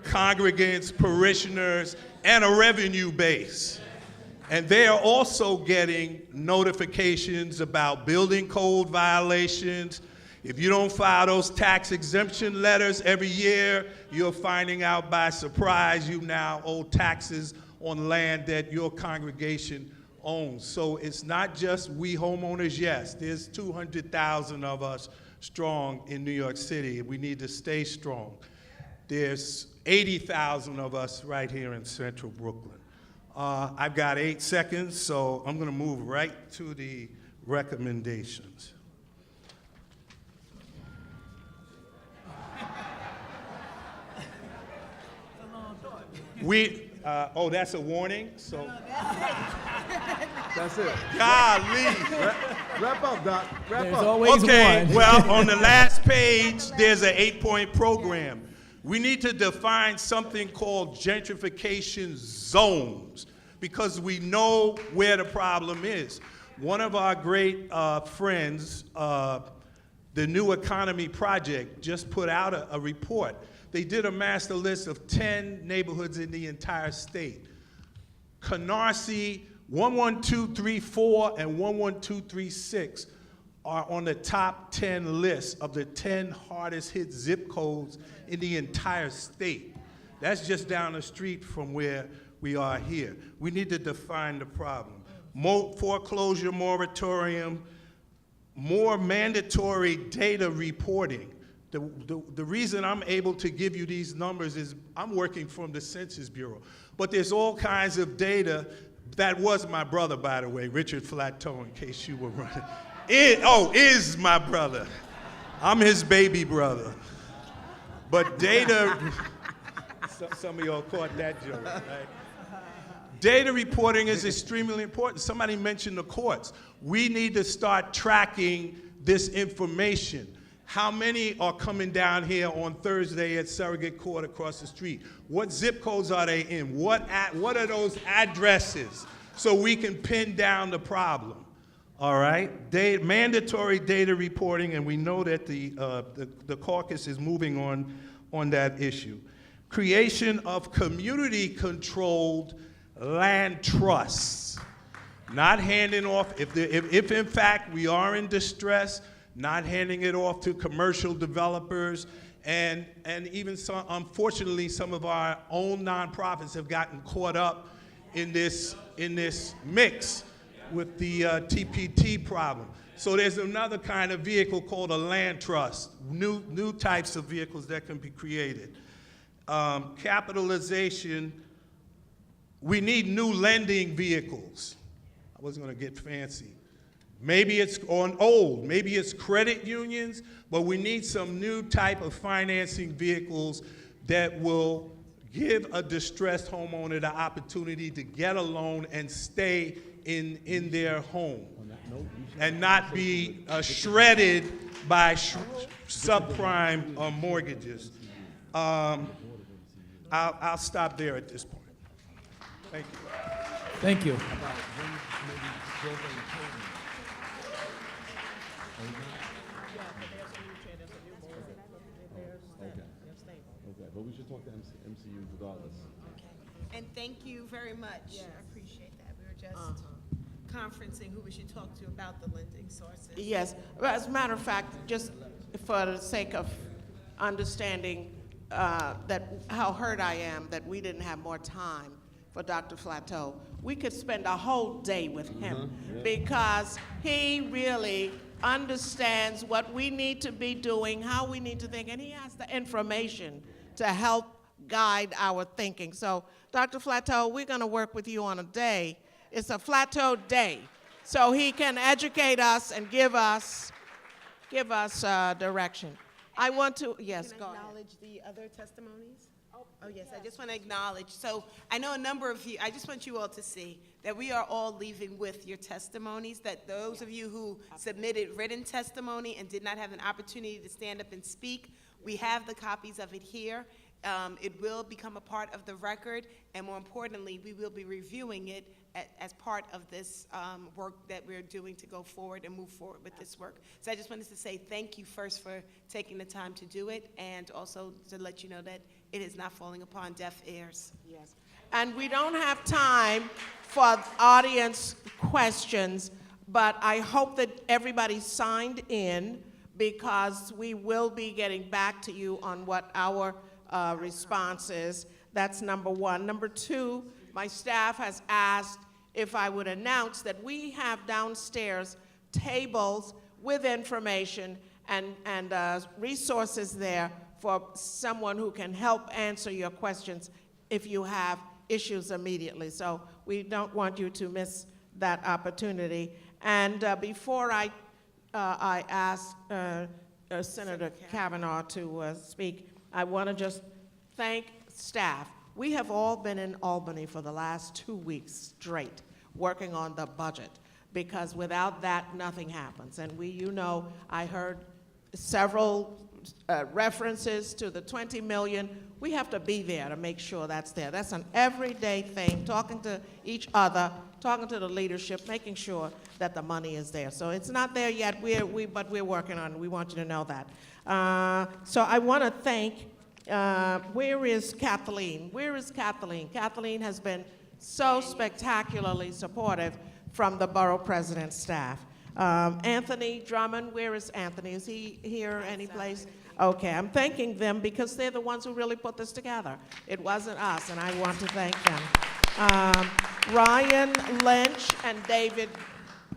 congregants, parishioners, and a revenue base. And they are also getting notifications about building code violations. If you don't file those tax exemption letters every year, you're finding out by surprise you now owe taxes on land that your congregation owns. So it's not just we homeowners, yes, there's 200,000 of us strong in New York City. We need to stay strong. There's 80,000 of us right here in central Brooklyn. I've got 8 seconds, so I'm gonna move right to the recommendations. Oh, that's a warning? So. That's it. Golly. Wrap up, Doc. Wrap There's up. always Okay, one. well, on the last page, there's an 8-point program. We need to define something called gentrification zones because we know where the problem is. One of our great friends, the New Economy Project, just put out a report. They did a master list of 10 neighborhoods in the entire state. Canarsie, 11234 and 11236 are on the top 10 list of the 10 hardest hit zip codes in the entire state. That's just down the street from where we are here. We need to define the problem. Foreclosure moratorium, more mandatory data reporting. The reason I'm able to give you these numbers is I'm working from the Census Bureau. But there's all kinds of data. That was my brother, by the way, Richard Flatteau, in case you were running. Is my brother. I'm his baby brother. But data, some of y'all caught that joke, right? Data reporting is extremely important. Somebody mentioned the courts. We need to start tracking this information. How many are coming down here on Thursday at Surrogate Court across the street? What zip codes are they in? What are those addresses? So we can pin down the problem. All right? Mandatory data reporting, and we know that the caucus is moving on that issue. Creation of community-controlled land trusts. Not handing off, if in fact we are in distress, not handing it off to commercial developers, and even some, unfortunately, some of our own nonprofits have gotten caught up in this mix with the TPT problem. So there's another kind of vehicle called a land trust, new types of vehicles that can be created. Capitalization, we need new lending vehicles. I wasn't gonna get fancy. Maybe it's maybe it's credit unions, but we need some new type of financing vehicles that will give a distressed homeowner the opportunity to get a loan and stay in their home and not be shredded by subprime mortgages. I'll stop there at this point. Thank you. Thank you. Okay, but we should talk to MCU regardless. Okay. And thank you very much. Yeah, I appreciate that. We were just conferencing who we should talk to about the lending sources. Yes, well, as a matter of fact, just for the sake of understanding that how hurt I am that we didn't have more time for Dr. Flatteau, we could spend a whole day with him because he really understands what we need to be doing, how we need to think, and he has the information to help guide our thinking. So, Dr. Flatteau, we're going to work with you on a day. It's a Flatteau Day, so he can educate us and give us direction. I want to, yes, Can go I ahead. acknowledge the other testimonies? Oh, yes, I just want to acknowledge. So I know a number of you, I just want you all to see that we are all leaving with your testimonies, that those of you who submitted written testimony and did not have an opportunity to stand up and speak, we have the copies of it here. It will become a part of the record, and more importantly, we will be reviewing it as part of this work that we're doing to go forward and move forward with this work. So I just wanted to say thank you first for taking the time to do it, and also to let you know that it is not falling upon deaf ears. Yes. And we don't have time for audience questions, but I hope that everybody signed in, because we will be getting back to you on what our response is. That's number one. Number two, my staff has asked if I would announce that we have downstairs tables with information and resources there for someone who can help answer your questions if you have issues immediately. So we don't want you to miss that opportunity. And before I ask Senator Kavanaugh to speak, I want to just thank staff. We have all been in Albany for the last 2 weeks straight working on the budget, because without that, nothing happens. And I heard several references to the 20 million. We have to be there to make sure that's there. That's an everyday thing, talking to each other, talking to the leadership, making sure that the money is there. So it's not there yet, but we're working on it. We want you to know that. So I want to thank, where is Kathleen? Where is Kathleen? Kathleen has been so spectacularly supportive from the Borough President staff. Anthony Drummond, where is Anthony? Is he here anyplace? Okay, I'm thanking them because they're the ones who really put this together. It wasn't us, and I want to thank them. Ryan Lynch and David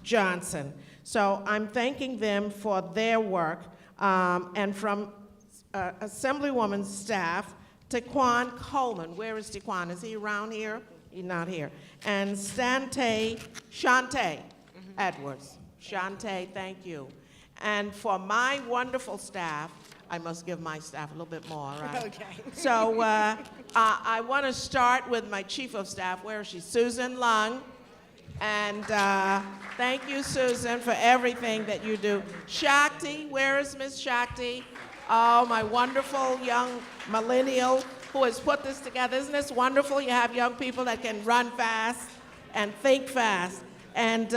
Johnson. So I'm thanking them for their work. And from Assemblywoman staff, Taquan Coleman. Where is Taquan? Is he around here? He's not here. And Shantae Edwards. Shantae, thank you. And for my wonderful staff, I must give my staff a little bit more, right? Okay. So I want to start with my chief of staff. Where is she? Susan Lung. And thank you, Susan, for everything that you do. Shakti, where is Miss Shakti? Oh, my wonderful young millennial who has put this together. Isn't this wonderful? You have young people that can run fast and think fast. And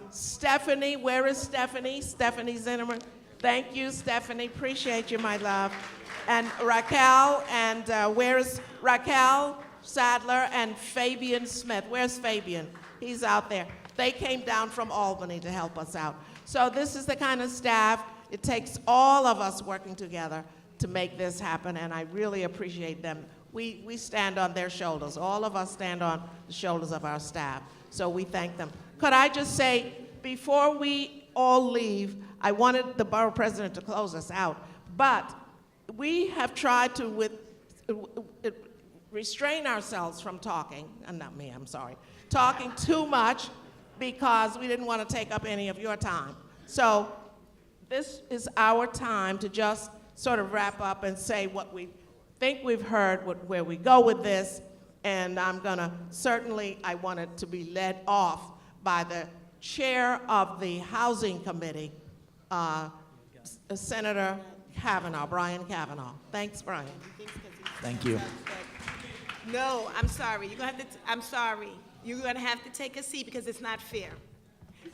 Stephanie, where is Stephanie? Stephanie Zinnerman. Thank you, Stephanie. Appreciate you, my love. And Raquel, and where is Raquel Sadler and Fabian Smith? Where's Fabian? He's out there. They came down from Albany to help us out. So this is the kind of staff, it takes all of us working together to make this happen, and I really appreciate them. We stand on their shoulders. All of us stand on the shoulders of our staff, so we thank them. Could I just say, before we all leave, I wanted the Borough President to close us out, but we have tried to restrain ourselves from talking, not me, I'm sorry, talking too much because we didn't want to take up any of your time. So this is our time to just sort of wrap up and say what we think we've heard, where we go with this, and I'm gonna, certainly I want it to be led off by the chair of the Housing Committee, Senator Kavanaugh, Brian Kavanaugh. Thanks, Brian. Thank you. No, I'm sorry. You're gonna have to. I'm sorry. You're gonna have to take a seat because it's not fair.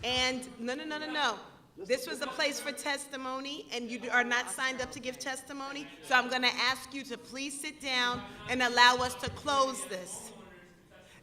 And no. This was a place for testimony, and you are not signed up to give testimony. So I'm gonna ask you to please sit down and allow us to close this.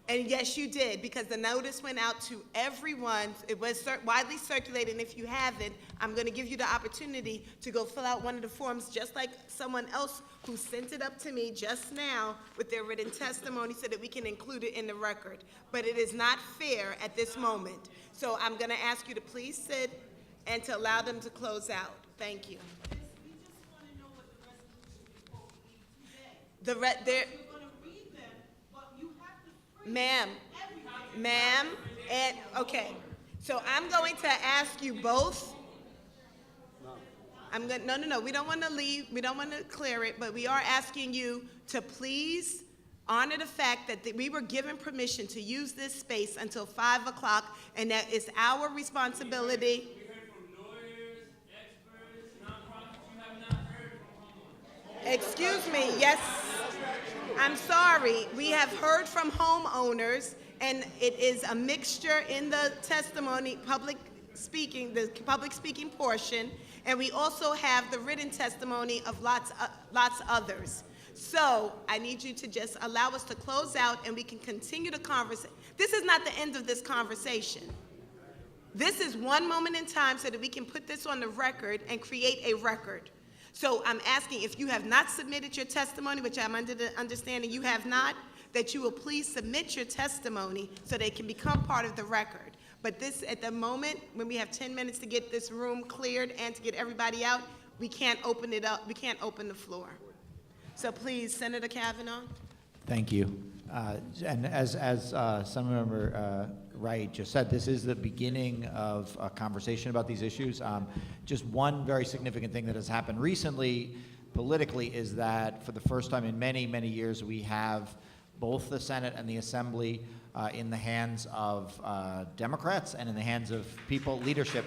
And yes, you did, because the notice went out to everyone. It was widely circulated, and if you haven't, I'm going to give you the opportunity to go fill out one of the forms, just like someone else who sent it up to me just now with their written testimony so that we can include it in the record. But it is not fair at this moment. So I'm going to ask you to please sit and to allow them to close out. Thank you. Ma'am, and okay, so I'm going to ask you both. No, we don't want to leave, we don't want to clear it, but we are asking you to please honor the fact that we were given permission to use this space until 5 o'clock, and that it's our responsibility. Excuse me, yes, I'm sorry. We have heard from homeowners, and it is a mixture in the testimony, public speaking portion, and we also have the written testimony of lots others. So I need you to just allow us to close out and we can continue the conversation. This is not the end of this conversation. This is one moment in time so that we can put this on the record and create a record. So I'm asking, if you have not submitted your testimony, which I'm under the understanding you have not, that you will please submit your testimony so they can become part of the record. But this, at the moment, when we have 10 minutes to get this room cleared and to get everybody out, we can't open it up, we can't open the floor. So please, Senator Kavanaugh. Thank you. And as Assembly Member Wright just said, this is the beginning of a conversation about these issues. Just one very significant thing that has happened recently politically is that for the first time in many, many years, we have both the Senate and the Assembly in the hands of Democrats and in the hands of people, leadership,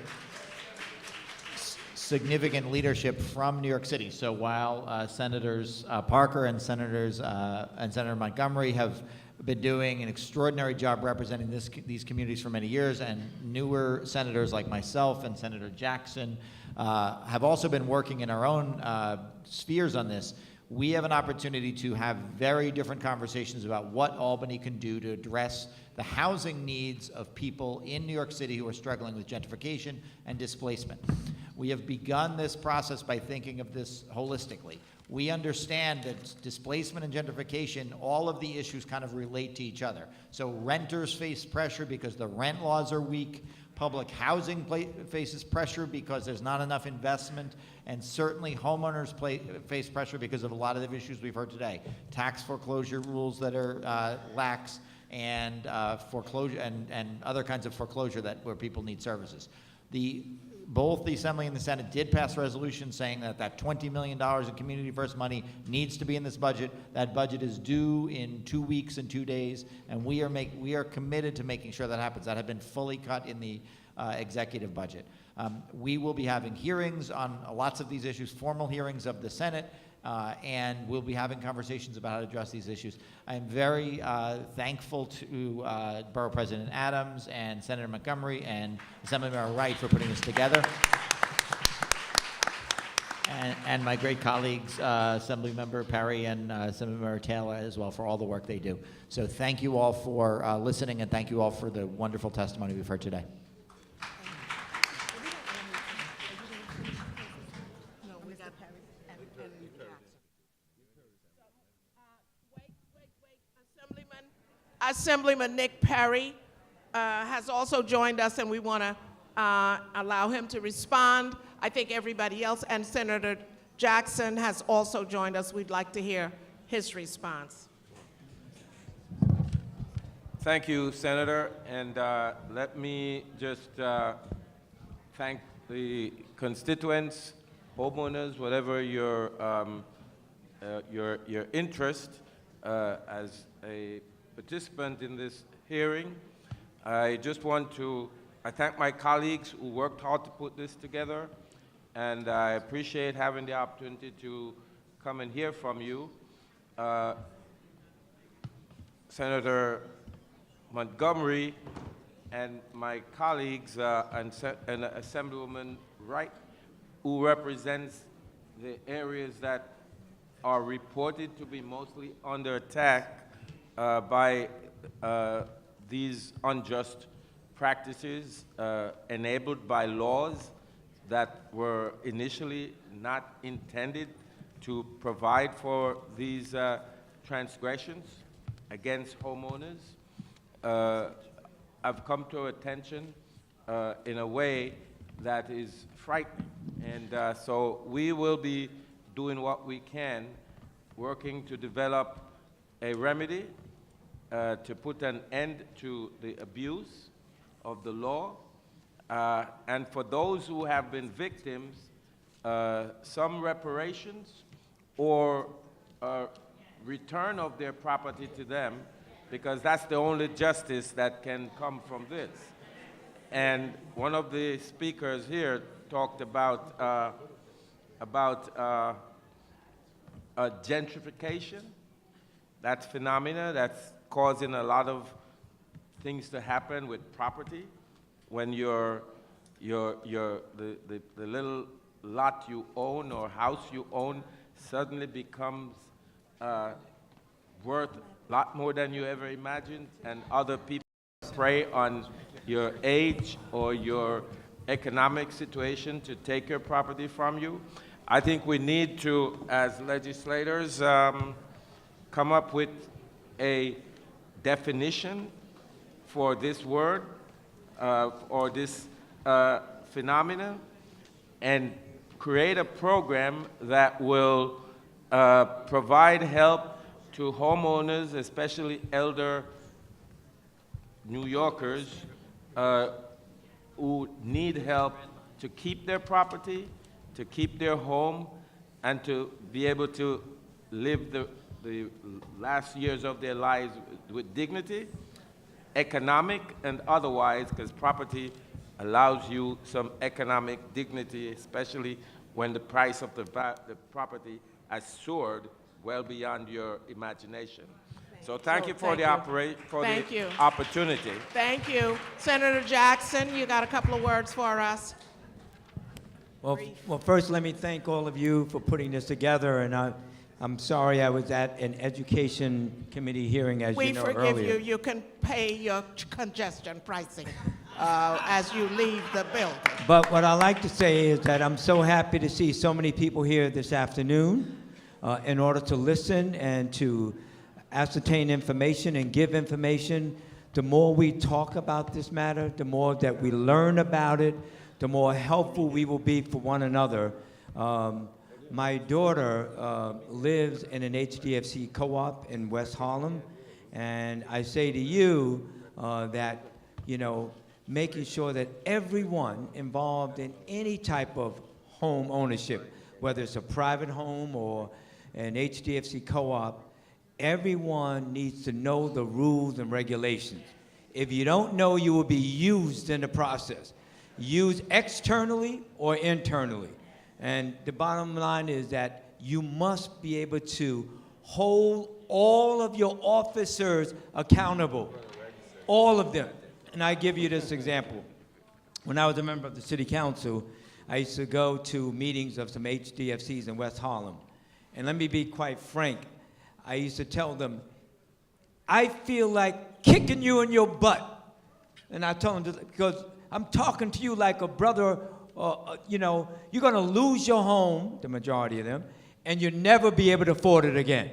significant leadership from New York City. So while Senators Parker and Senator Montgomery have been doing an extraordinary job representing these communities for many years, and newer senators like myself and Senator Jackson have also been working in our own spheres on this, we have an opportunity to have very different conversations about what Albany can do to address the housing needs of people in New York City who are struggling with gentrification and displacement. We have begun this process by thinking of this holistically. We understand that displacement and gentrification, all of the issues kind of relate to each other. So renters face pressure because the rent laws are weak. Public housing faces pressure because there's not enough investment, and certainly homeowners face pressure because of a lot of the issues we've heard today. Tax foreclosure rules that are lax, and foreclosure and other kinds of foreclosure where people need services. Both the Assembly and the Senate did pass resolutions saying that $20 million in Community First money needs to be in this budget. That budget is due in 2 weeks and 2 days, and we are committed to making sure that happens. That had been fully cut in the executive budget. We will be having hearings on lots of these issues, formal hearings of the Senate, and we'll be having conversations about how to address these issues. I'm very thankful to Borough President Adams and Senator Montgomery and Assembly Member Wright for putting this together. And my great colleagues, Assembly Member Perry and Assembly Member Taylor as well, for all the work they do. So thank you all for listening, and thank you all for the wonderful testimony we've heard today. Assemblyman Nick Perry has also joined us, and we want to allow him to respond. I think everybody else, and Senator Jackson has also joined us. We'd like to hear his response. Thank you, Senator, and let me just thank the constituents, homeowners, whatever your interest as a participant in this hearing. I just want to thank my colleagues who worked hard to put this together, and I appreciate having the opportunity to come and hear from you. Senator Montgomery and my colleagues and Assemblywoman Wright, who represents the areas that are reported to be mostly under attack by these unjust practices enabled by laws that were initially not intended to provide for these transgressions against homeowners. I've come to attention in a way that is frightening. And so we will be doing what we can, working to develop a remedy to put an end to the abuse of the law. And for those who have been victims, some reparations or return of their property to them, because that's the only justice that can come from this. And one of the speakers here talked about gentrification. That phenomena that's causing a lot of things to happen with property when the little lot you own or house you own suddenly becomes worth a lot more than you ever imagined, and other people prey on your age or your economic situation to take your property from you. I think we need to, as legislators, come up with a definition for this word or this phenomenon, and create a program that will provide help to homeowners, especially elder New Yorkers who need help to keep their property, to keep their home, and to be able to live the last years of their lives with dignity, economic and otherwise, because property allows you some economic dignity, especially when the price of the property has soared well beyond your imagination. So thank you for the opportunity. Thank you. Senator Jackson, you got a couple of words for us. Well, first let me thank all of you for putting this together, and I'm sorry I was at an education committee hearing, as you know, earlier. We forgive you. You can pay your congestion pricing as you leave the building. But what I like to say is that I'm so happy to see so many people here this afternoon in order to listen and to ascertain information and give information. The more we talk about this matter, the more that we learn about it, the more helpful we will be for one another. My daughter lives in an HDFC co-op in West Harlem, and I say to you that, you know, making sure that everyone involved in any type of home ownership, whether it's a private home or an HDFC co-op, everyone needs to know the rules and regulations. If you don't know, you will be used in the process, used externally or internally. And the bottom line is that you must be able to hold all of your officers accountable, all of them. And I give you this example. When I was a member of the city council, I used to go to meetings of some HDFCs in West Harlem. And let me be quite frank, I used to tell them, I feel like kicking you in your butt. And I told them, because I'm talking to you like a brother, you know, you're gonna lose your home, the majority of them, and you'll never be able to afford it again.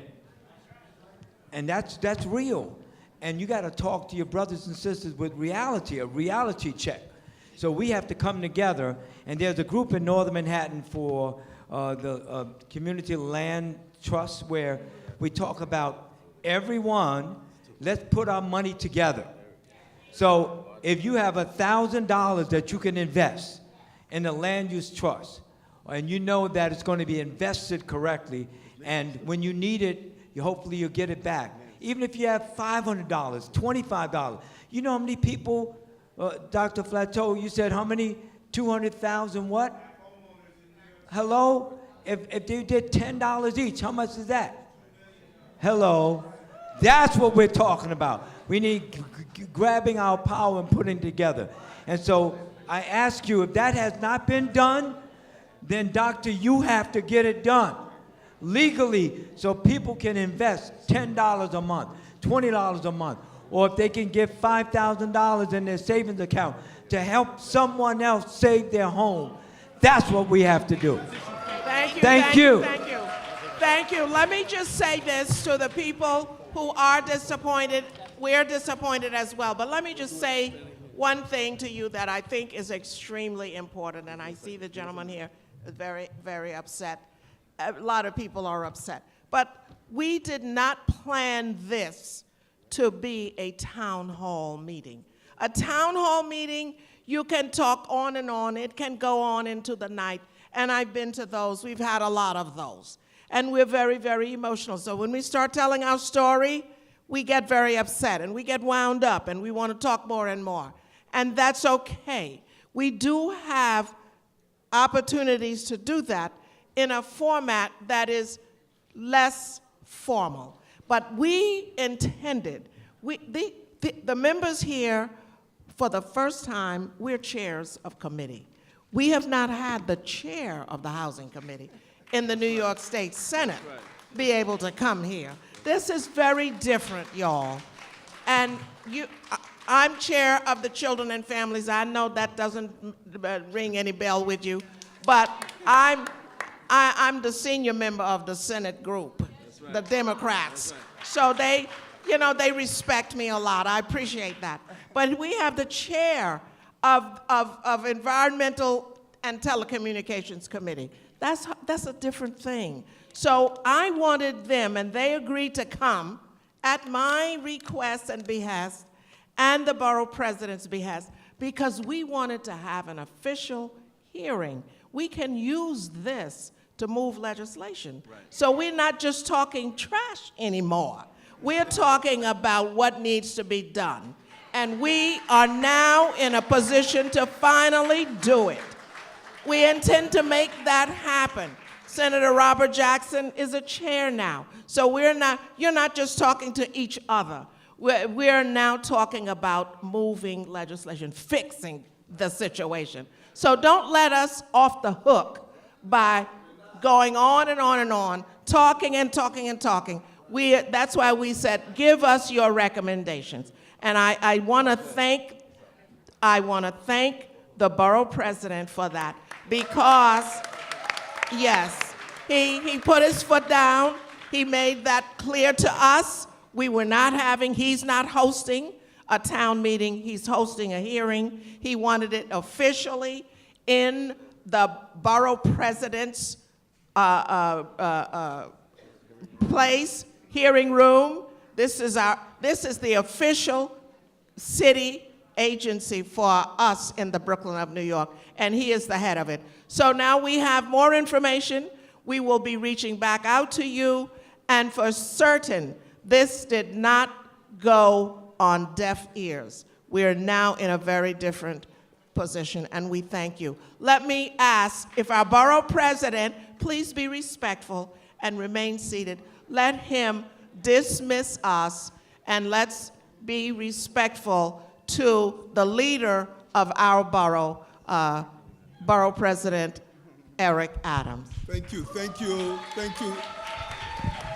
And that's real. And you gotta talk to your brothers and sisters with reality, a reality check. So we have to come together, and there's a group in Northern Manhattan for the Community Land Trust where we talk about everyone, let's put our money together. So if you have $1,000 that you can invest in the land use trust, and you know that it's going to be invested correctly, and when you need it, hopefully you'll get it back. Even if you have $500, $25, you know how many people, Dr. Flateau, you said how many? 200,000 what? Hello? If they did $10 each, how much is that? Hello? That's what we're talking about. We need grabbing our power and putting it together. And so I ask you, if that has not been done, then doctor, you have to get it done legally so people can invest $10 a month, $20 a month, or if they can give $5,000 in their savings account to help someone else save their home. That's what we have to do. Thank you. Thank you. Thank you. Thank you. Let me just say this to the people who are disappointed. We're disappointed as well. But let me just say one thing to you that I think is extremely important, and I see the gentleman here is very, very upset. A lot of people are upset. But we did not plan this to be a town hall meeting. A town hall meeting, you can talk on and on. It can go on into the night. and I've been to those. We've had a lot of those. And we're very, very emotional. So when we start telling our story, we get very upset, and we get wound up, and we want to talk more and more. And that's okay. We do have opportunities to do that in a format that is less formal. But we intended, the members here, for the first time, we're chairs of committee. We have not had the chair of the Housing Committee in the New York State Senate be able to come here. This is very different, y'all. And I'm chair of the Children and Families. I know that doesn't ring any bell with you, but I'm the senior member of the Senate group, the Democrats. So they respect me a lot. I appreciate that. But we have the chair of Environmental and Telecommunications Committee. That's a different thing. So I wanted them, and they agreed to come at my request and behest, and the borough president's behest, because we wanted to have an official hearing. We can use this to move legislation. Right. So we're not just talking trash anymore. We're talking about what needs to be done. And we are now in a position to finally do it. We intend to make that happen. Senator Robert Jackson is a chair now. So you're not just talking to each other. We're now talking about moving legislation, fixing the situation. So don't let us off the hook by going on and on and on, talking and talking and talking. That's why we said, give us your recommendations. And I want to thank the borough president for that, because, yes, he put his foot down. He made that clear to us. He's not hosting a town meeting. He's hosting a hearing. He wanted it officially in the borough president's place, hearing room. This is the official city agency for us in the Brooklyn of New York, and he is the head of it. So now we have more information. We will be reaching back out to you, and for certain, this did not go on deaf ears. We are now in a very different position, and we thank you. Let me ask if our borough president, please be respectful and remain seated. Let him dismiss us, and let's be respectful to the leader of our borough, Borough President Eric Adams. Thank you, thank you, thank you.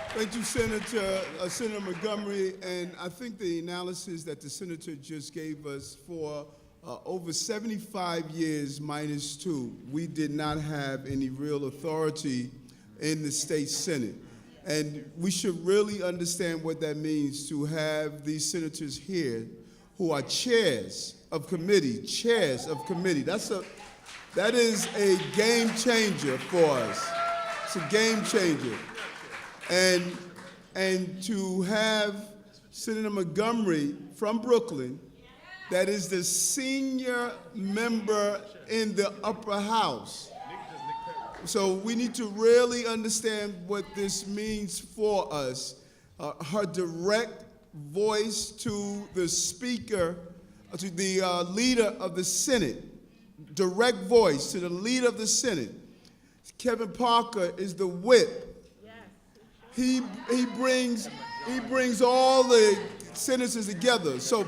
Thank you, Senator Montgomery, and I think the analysis that the senator just gave us for over 75 years minus 2, we did not have any real authority in the state Senate. And we should really understand what that means to have these senators here who are chairs of committee. That is a game changer for us. It's a game changer. And to have Senator Montgomery from Brooklyn, that is the senior member in the upper house. So we need to really understand what this means for us. Her direct voice to the speaker, to the leader of the Senate, direct voice to the leader of the Senate. Kevin Parker is the whip. He brings all the senators together. So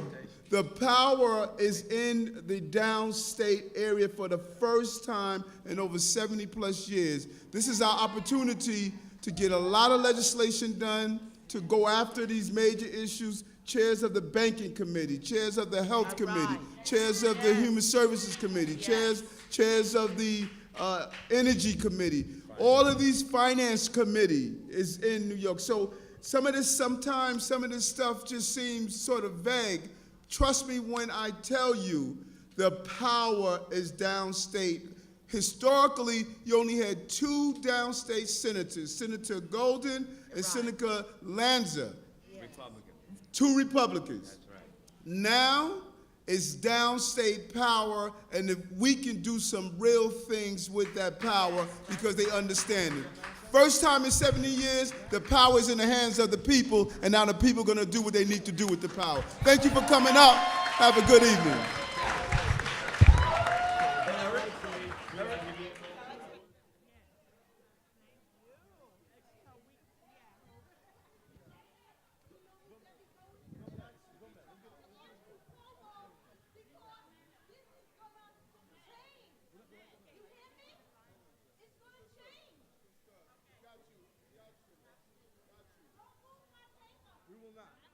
the power is in the downstate area for the first time in over 70 plus years. This is our opportunity to get a lot of legislation done, to go after these major issues. Chairs of the Banking Committee, chairs of the Health Committee, chairs of the Human Services Committee, chairs of the Energy Committee. All of these finance committee is in New York. So sometimes some of this stuff just seems sort of vague. Trust me when I tell you the power is downstate. Historically, you only had 2 downstate senators, Senator Golden and Senator Lanza. 2 Republicans. That's right. Now, is downstate power, and if we can do some real things with that power because they understand it. First time in 70 years, the power is in the hands of the people, and now the people are going to do what they need to do with the power. Thank you for coming up. Have a good evening. We will not.